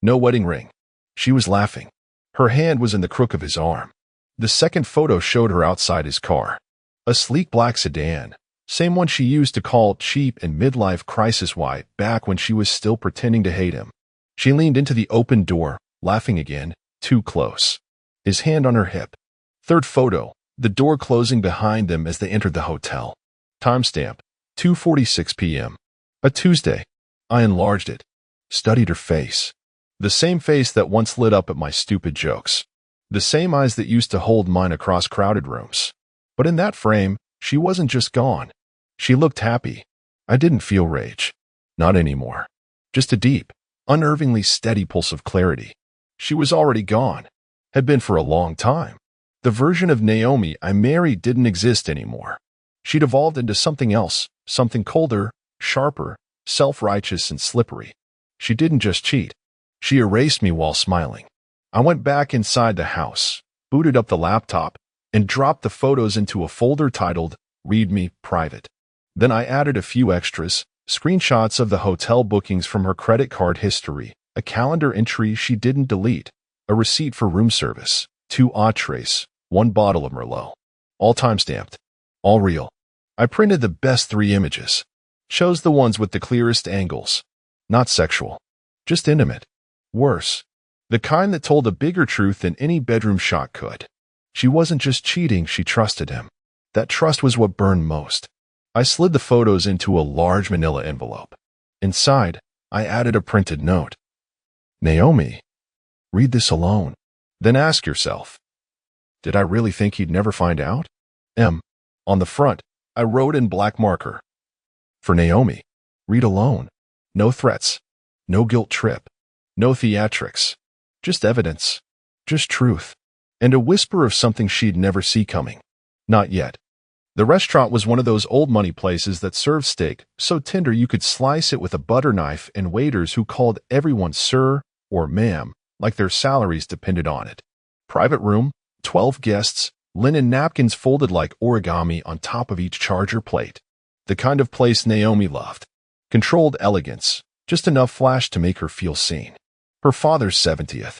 No wedding ring. She was laughing. Her hand was in the crook of his arm. The second photo showed her outside his car. A sleek black sedan. Same one she used to call cheap and midlife crisis white back when she was still pretending to hate him. She leaned into the open door, laughing again, too close. His hand on her hip. Third photo, the door closing behind them as they entered the hotel. Timestamp, 2:46 p.m. A Tuesday. I enlarged it. Studied her face. The same face that once lit up at my stupid jokes. The same eyes that used to hold mine across crowded rooms. But in that frame, she wasn't just gone. She looked happy. I didn't feel rage. Not anymore. Just a deep, unnervingly steady pulse of clarity. She was already gone. Had been for a long time. The version of Naomi I married didn't exist anymore. She'd evolved into something else, something colder, sharper, self-righteous and slippery. She didn't just cheat. She erased me while smiling. I went back inside the house, booted up the laptop, and dropped the photos into a folder titled Read Me Private. Then I added a few extras, screenshots of the hotel bookings from her credit card history, a calendar entry she didn't delete, a receipt for room service, 2 entrees, 1 bottle of Merlot. All time-stamped. All real. I printed the best 3 images. Chose the ones with the clearest angles. Not sexual. Just intimate. Worse. The kind that told a bigger truth than any bedroom shot could. She wasn't just cheating, she trusted him. That trust was what burned most. I slid the photos into a large manila envelope. Inside, I added a printed note. Naomi, read this alone. Then ask yourself, did I really think he'd never find out? On the front, I wrote in black marker. For Naomi, read alone. No threats. No guilt trip. No theatrics. Just evidence. Just truth. And a whisper of something she'd never see coming. Not yet. The restaurant was one of those old money places that served steak so tender you could slice it with a butter knife, and waiters who called everyone sir or ma'am like their salaries depended on it. Private room, 12 guests, linen napkins folded like origami on top of each charger plate. The kind of place Naomi loved. Controlled elegance, just enough flash to make her feel seen. Her father's 70th.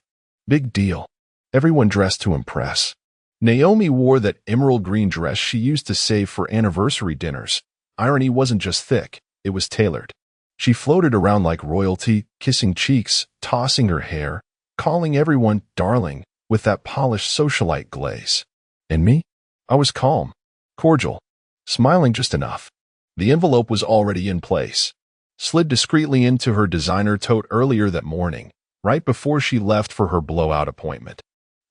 Big deal. Everyone dressed to impress. Naomi wore that emerald green dress she used to save for anniversary dinners. Irony wasn't just thick, it was tailored. She floated around like royalty, kissing cheeks, tossing her hair, calling everyone darling with that polished socialite glaze. And me? I was calm, cordial, smiling just enough. The envelope was already in place. Slid discreetly into her designer tote earlier that morning, right before she left for her blowout appointment.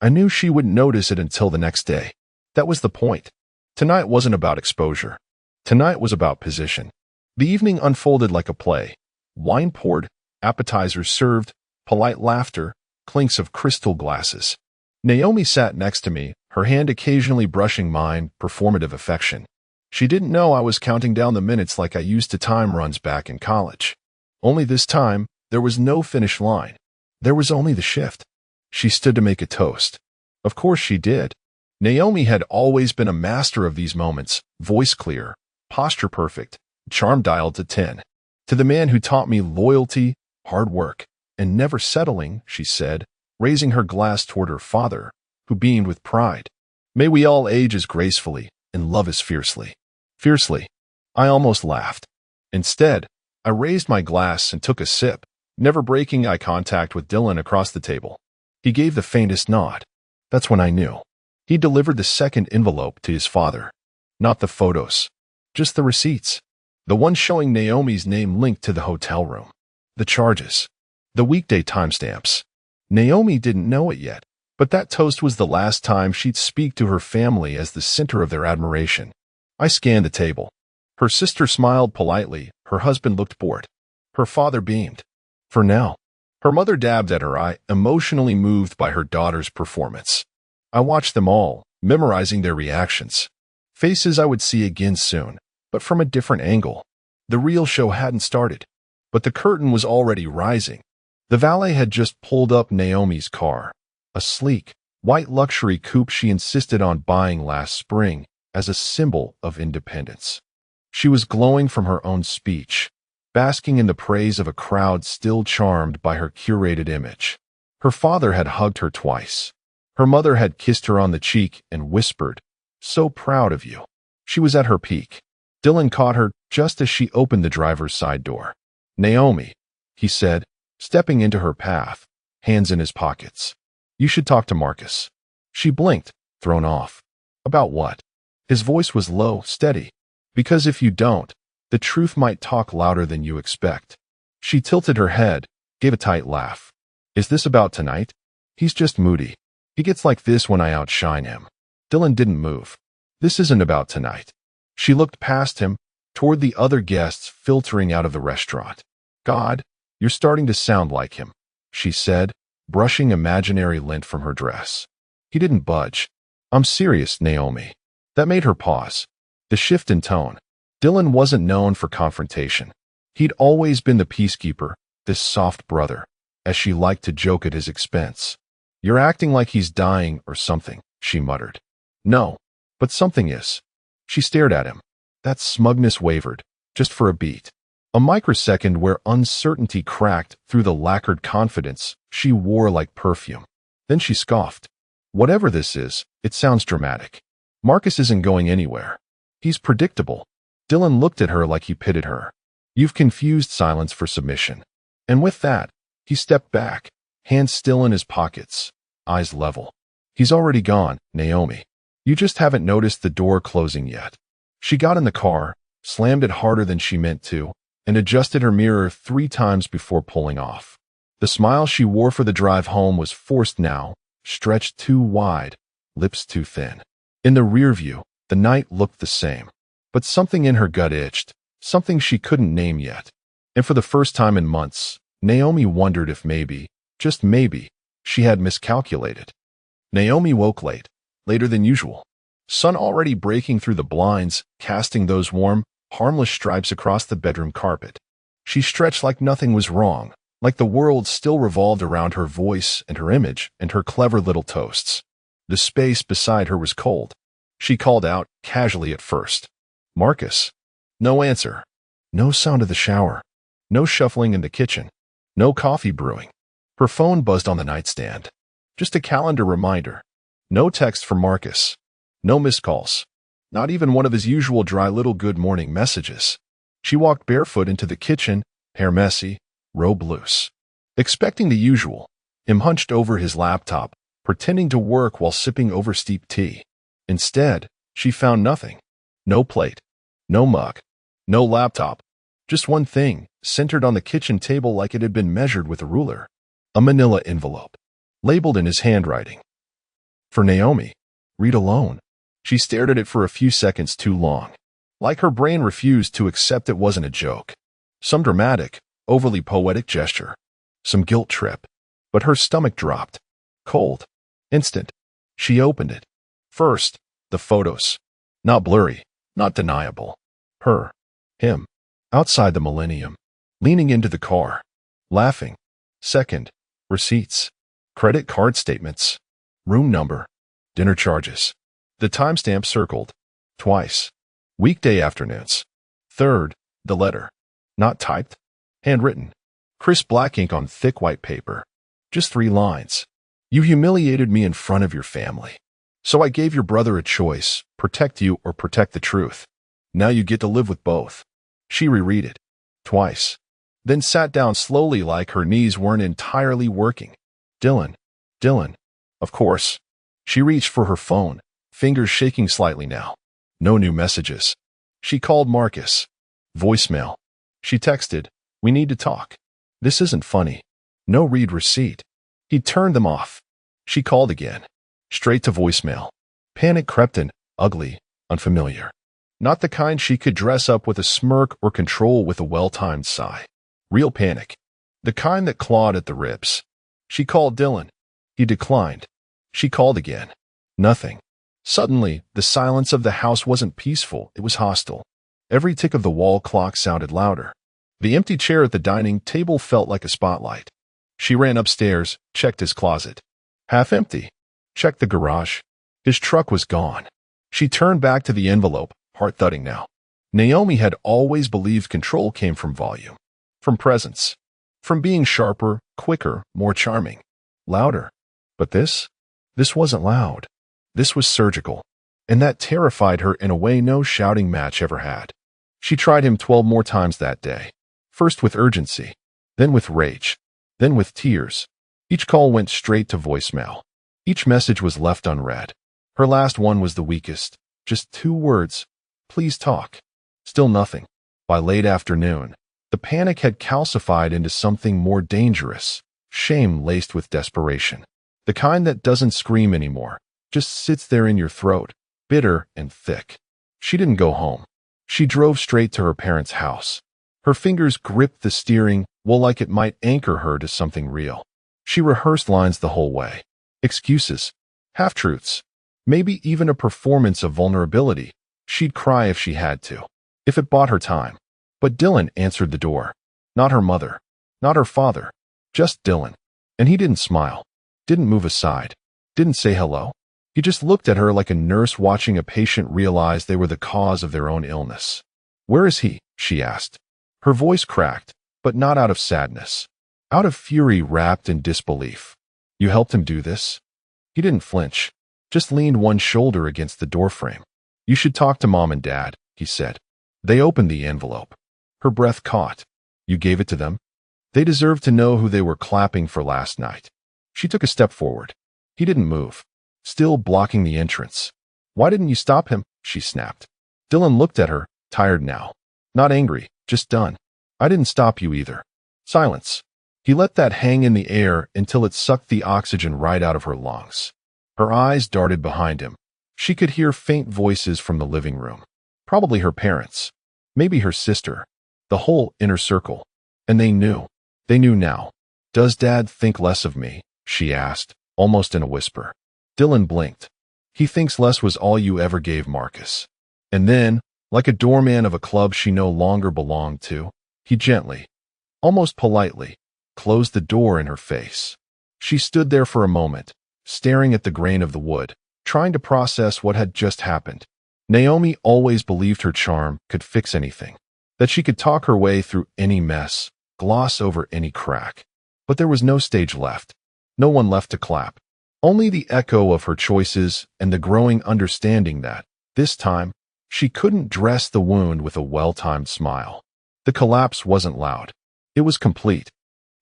I knew she wouldn't notice it until the next day. That was the point. Tonight wasn't about exposure. Tonight was about position. The evening unfolded like a play. Wine poured, appetizers served, polite laughter, clinks of crystal glasses. Naomi sat next to me, her hand occasionally brushing mine, performative affection. She didn't know I was counting down the minutes like I used to time runs back in college. Only this time, there was no finish line. There was only the shift. She stood to make a toast. Of course she did. Naomi had always been a master of these moments, voice clear, posture perfect, charm dialed to 10. To the man who taught me loyalty, hard work, and never settling, she said, raising her glass toward her father, who beamed with pride. May we all age as gracefully and love as fiercely. Fiercely. I almost laughed. Instead, I raised my glass and took a sip, never breaking eye contact with Dylan across the table. He gave the faintest nod. That's when I knew. He delivered the second envelope to his father. Not the photos. Just the receipts. The one showing Naomi's name linked to the hotel room. The charges. The weekday timestamps. Naomi didn't know it yet, but that toast was the last time she'd speak to her family as the center of their admiration. I scanned the table. Her sister smiled politely. Her husband looked bored. Her father beamed. For now. Her mother dabbed at her eye, emotionally moved by her daughter's performance. I watched them all, memorizing their reactions. Faces I would see again soon, but from a different angle. The real show hadn't started, but the curtain was already rising. The valet had just pulled up Naomi's car, a sleek, white luxury coupe she insisted on buying last spring as a symbol of independence. She was glowing from her own speech, basking in the praise of a crowd still charmed by her curated image. Her father had hugged her twice. Her mother had kissed her on the cheek and whispered, "So proud of you." She was at her peak. Dylan caught her just as she opened the driver's side door. "Naomi," he said, stepping into her path, hands in his pockets. "You should talk to Marcus." She blinked, thrown off. "About what?" His voice was low, steady. "Because if you don't, the truth might talk louder than you expect." She tilted her head, gave a tight laugh. "Is this about tonight?" "He's just moody. He gets like this when I outshine him." Dylan didn't move. "This isn't about tonight." She looked past him, toward the other guests filtering out of the restaurant. "God, you're starting to sound like him," she said, brushing imaginary lint from her dress. He didn't budge. "I'm serious, Naomi." That made her pause. The shift in tone. Dylan wasn't known for confrontation. He'd always been the peacekeeper, this soft brother, as she liked to joke at his expense. "You're acting like he's dying or something," she muttered. "No, but something is." She stared at him. That smugness wavered, just for a beat. A microsecond where uncertainty cracked through the lacquered confidence she wore like perfume. Then she scoffed. "Whatever this is, it sounds dramatic. Marcus isn't going anywhere. He's predictable." Dylan looked at her like he pitied her. "You've confused silence for submission." And with that, he stepped back, hands still in his pockets, eyes level. "He's already gone, Naomi. You just haven't noticed the door closing yet." She got in the car, slammed it harder than she meant to, and adjusted her mirror 3 times before pulling off. The smile she wore for the drive home was forced now, stretched too wide, lips too thin. In the rear view, the night looked the same, but something in her gut itched, something she couldn't name yet. And for the first time in months, Naomi wondered if maybe, just maybe, she had miscalculated. Naomi woke late, later than usual. Sun already breaking through the blinds, casting those warm, harmless stripes across the bedroom carpet. She stretched like nothing was wrong, like the world still revolved around her voice and her image and her clever little toasts. The space beside her was cold. She called out, casually at first. "Marcus." No answer. No sound of the shower. No shuffling in the kitchen. No coffee brewing. Her phone buzzed on the nightstand. Just a calendar reminder. No text from Marcus. No missed calls. Not even one of his usual dry little good morning messages. She walked barefoot into the kitchen, hair messy, robe loose. Expecting the usual, him hunched over his laptop, pretending to work while sipping oversteeped tea. Instead, she found nothing. No plate. No mug. No laptop. Just one thing, centered on the kitchen table like it had been measured with a ruler. A manila envelope. Labeled in his handwriting. For Naomi. Read alone. She stared at it for a few seconds too long. Like her brain refused to accept it wasn't a joke. Some dramatic, overly poetic gesture. Some guilt trip. But her stomach dropped. Cold. Instant. She opened it. First, the photos. Not blurry, not deniable. Her, him, outside the Millennium, leaning into the car, laughing. Second, receipts, credit card statements, room number, dinner charges. The timestamp circled. Twice. Weekday afternoons. Third, the letter. Not typed. Handwritten. Crisp black ink on thick white paper. Just 3 lines. You humiliated me in front of your family. So I gave your brother a choice, protect you or protect the truth. Now you get to live with both. She reread it. Twice. Then sat down slowly like her knees weren't entirely working. Dylan. Of course. She reached for her phone, fingers shaking slightly now. No new messages. She called Marcus. Voicemail. She texted, "We need to talk. This isn't funny." No read receipt. He turned them off. She called again. Straight to voicemail. Panic crept in, ugly, unfamiliar. Not the kind she could dress up with a smirk or control with a well-timed sigh. Real panic. The kind that clawed at the ribs. She called Dylan. He declined. She called again. Nothing. Suddenly, the silence of the house wasn't peaceful, it was hostile. Every tick of the wall clock sounded louder. The empty chair at the dining table felt like a spotlight. She ran upstairs, checked his closet. Half empty. Checked the garage. His truck was gone. She turned back to the envelope, heart thudding now. Naomi had always believed control came from volume. From presence. From being sharper, quicker, more charming. Louder. But this wasn't loud. This was surgical. And that terrified her in a way no shouting match ever had. She tried him 12 more times that day. First with urgency. Then with rage. Then with tears. Each call went straight to voicemail. Each message was left unread. Her last one was the weakest. Just 2 words. Please talk. Still nothing. By late afternoon, the panic had calcified into something more dangerous. Shame laced with desperation. The kind that doesn't scream anymore. Just sits there in your throat. Bitter and thick. She didn't go home. She drove straight to her parents' house. Her fingers gripped the steering wheel like it might anchor her to something real. She rehearsed lines the whole way. Excuses. Half-truths. Maybe even a performance of vulnerability. She'd cry if she had to. If it bought her time. But Dylan answered the door. Not her mother. Not her father. Just Dylan. And he didn't smile. Didn't move aside. Didn't say hello. He just looked at her like a nurse watching a patient realize they were the cause of their own illness. Where is he? She asked. Her voice cracked, but not out of sadness. Out of fury wrapped in disbelief. You helped him do this? He didn't flinch. Just leaned one shoulder against the doorframe. You should talk to Mom and Dad, he said. They opened the envelope. Her breath caught. You gave it to them? They deserved to know who they were clapping for last night. She took a step forward. He didn't move. Still blocking the entrance. Why didn't you stop him? She snapped. Dylan looked at her, tired now. Not angry, just done. I didn't stop you either. Silence. He let that hang in the air until it sucked the oxygen right out of her lungs. Her eyes darted behind him. She could hear faint voices from the living room. Probably her parents. Maybe her sister. The whole inner circle. And they knew. They knew now. Does Dad think less of me? She asked, almost in a whisper. Dylan blinked. He thinks less was all you ever gave Marcus. And then, like a doorman of a club she no longer belonged to, he gently, almost politely, closed the door in her face. She stood there for a moment, staring at the grain of the wood, trying to process what had just happened. Naomi always believed her charm could fix anything, that she could talk her way through any mess, gloss over any crack. But there was no stage left. No one left to clap. Only the echo of her choices and the growing understanding that, this time, she couldn't dress the wound with a well-timed smile. The collapse wasn't loud. It was complete.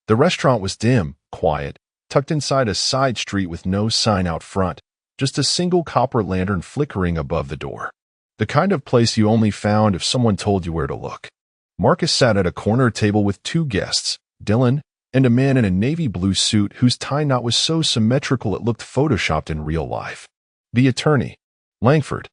The restaurant was dim, quiet, tucked inside a side street with no sign out front, just a single copper lantern flickering above the door. The kind of place you only found if someone told you where to look. Marcus sat at a corner table with 2 guests, Dylan and a man in a navy blue suit whose tie knot was so symmetrical it looked photoshopped in real life. The attorney, Langford.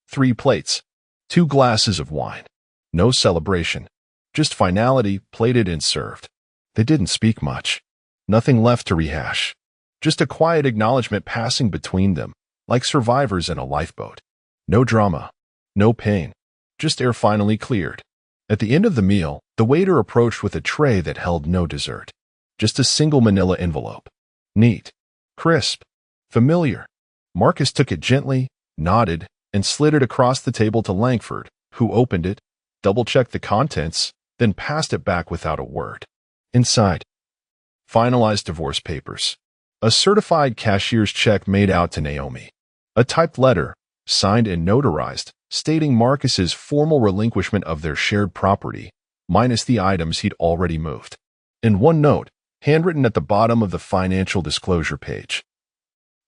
3 plates. 2 glasses of wine. No celebration. Just finality, plated and served. They didn't speak much. Nothing left to rehash. Just a quiet acknowledgement passing between them, like survivors in a lifeboat. No drama, no pain, just air finally cleared. At the end of the meal, the waiter approached with a tray that held no dessert. Just a single manila envelope. Neat, crisp, familiar. Marcus took it gently, nodded, and slid it across the table to Langford, who opened it, double-checked the contents, then passed it back without a word. Inside, finalized divorce papers. A certified cashier's check made out to Naomi. A typed letter, signed and notarized, stating Marcus's formal relinquishment of their shared property, minus the items he'd already moved. And one note, handwritten at the bottom of the financial disclosure page.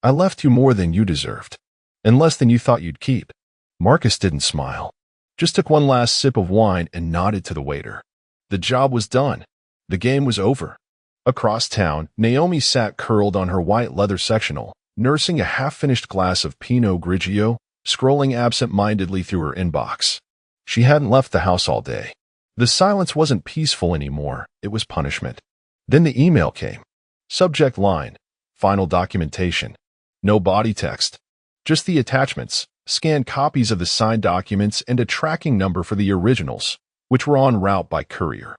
I left you more than you deserved, and less than you thought you'd keep. Marcus didn't smile, just took one last sip of wine and nodded to the waiter. The job was done. The game was over. Across town, Naomi sat curled on her white leather sectional, nursing a half-finished glass of Pinot Grigio, scrolling absent-mindedly through her inbox. She hadn't left the house all day. The silence wasn't peaceful anymore, it was punishment. Then the email came. Subject line, final documentation. No body text. Just the attachments, scanned copies of the signed documents and a tracking number for the originals, which were en route by courier.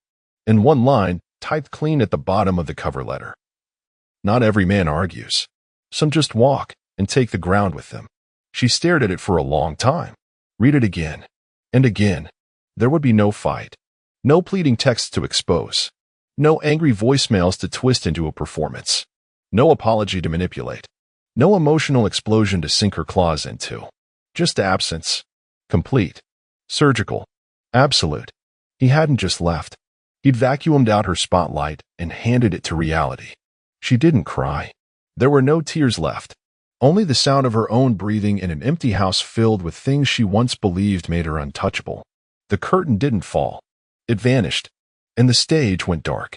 In one line, typed clean at the bottom of the cover letter. Not every man argues. Some just walk and take the ground with them. She stared at it for a long time. Read it again. And again. There would be no fight. No pleading texts to expose. No angry voicemails to twist into a performance. No apology to manipulate. No emotional explosion to sink her claws into. Just absence. Complete. Surgical. Absolute. He hadn't just left. He'd vacuumed out her spotlight and handed it to reality. She didn't cry. There were no tears left. Only the sound of her own breathing in an empty house filled with things she once believed made her untouchable. The curtain didn't fall. It vanished, and the stage went dark.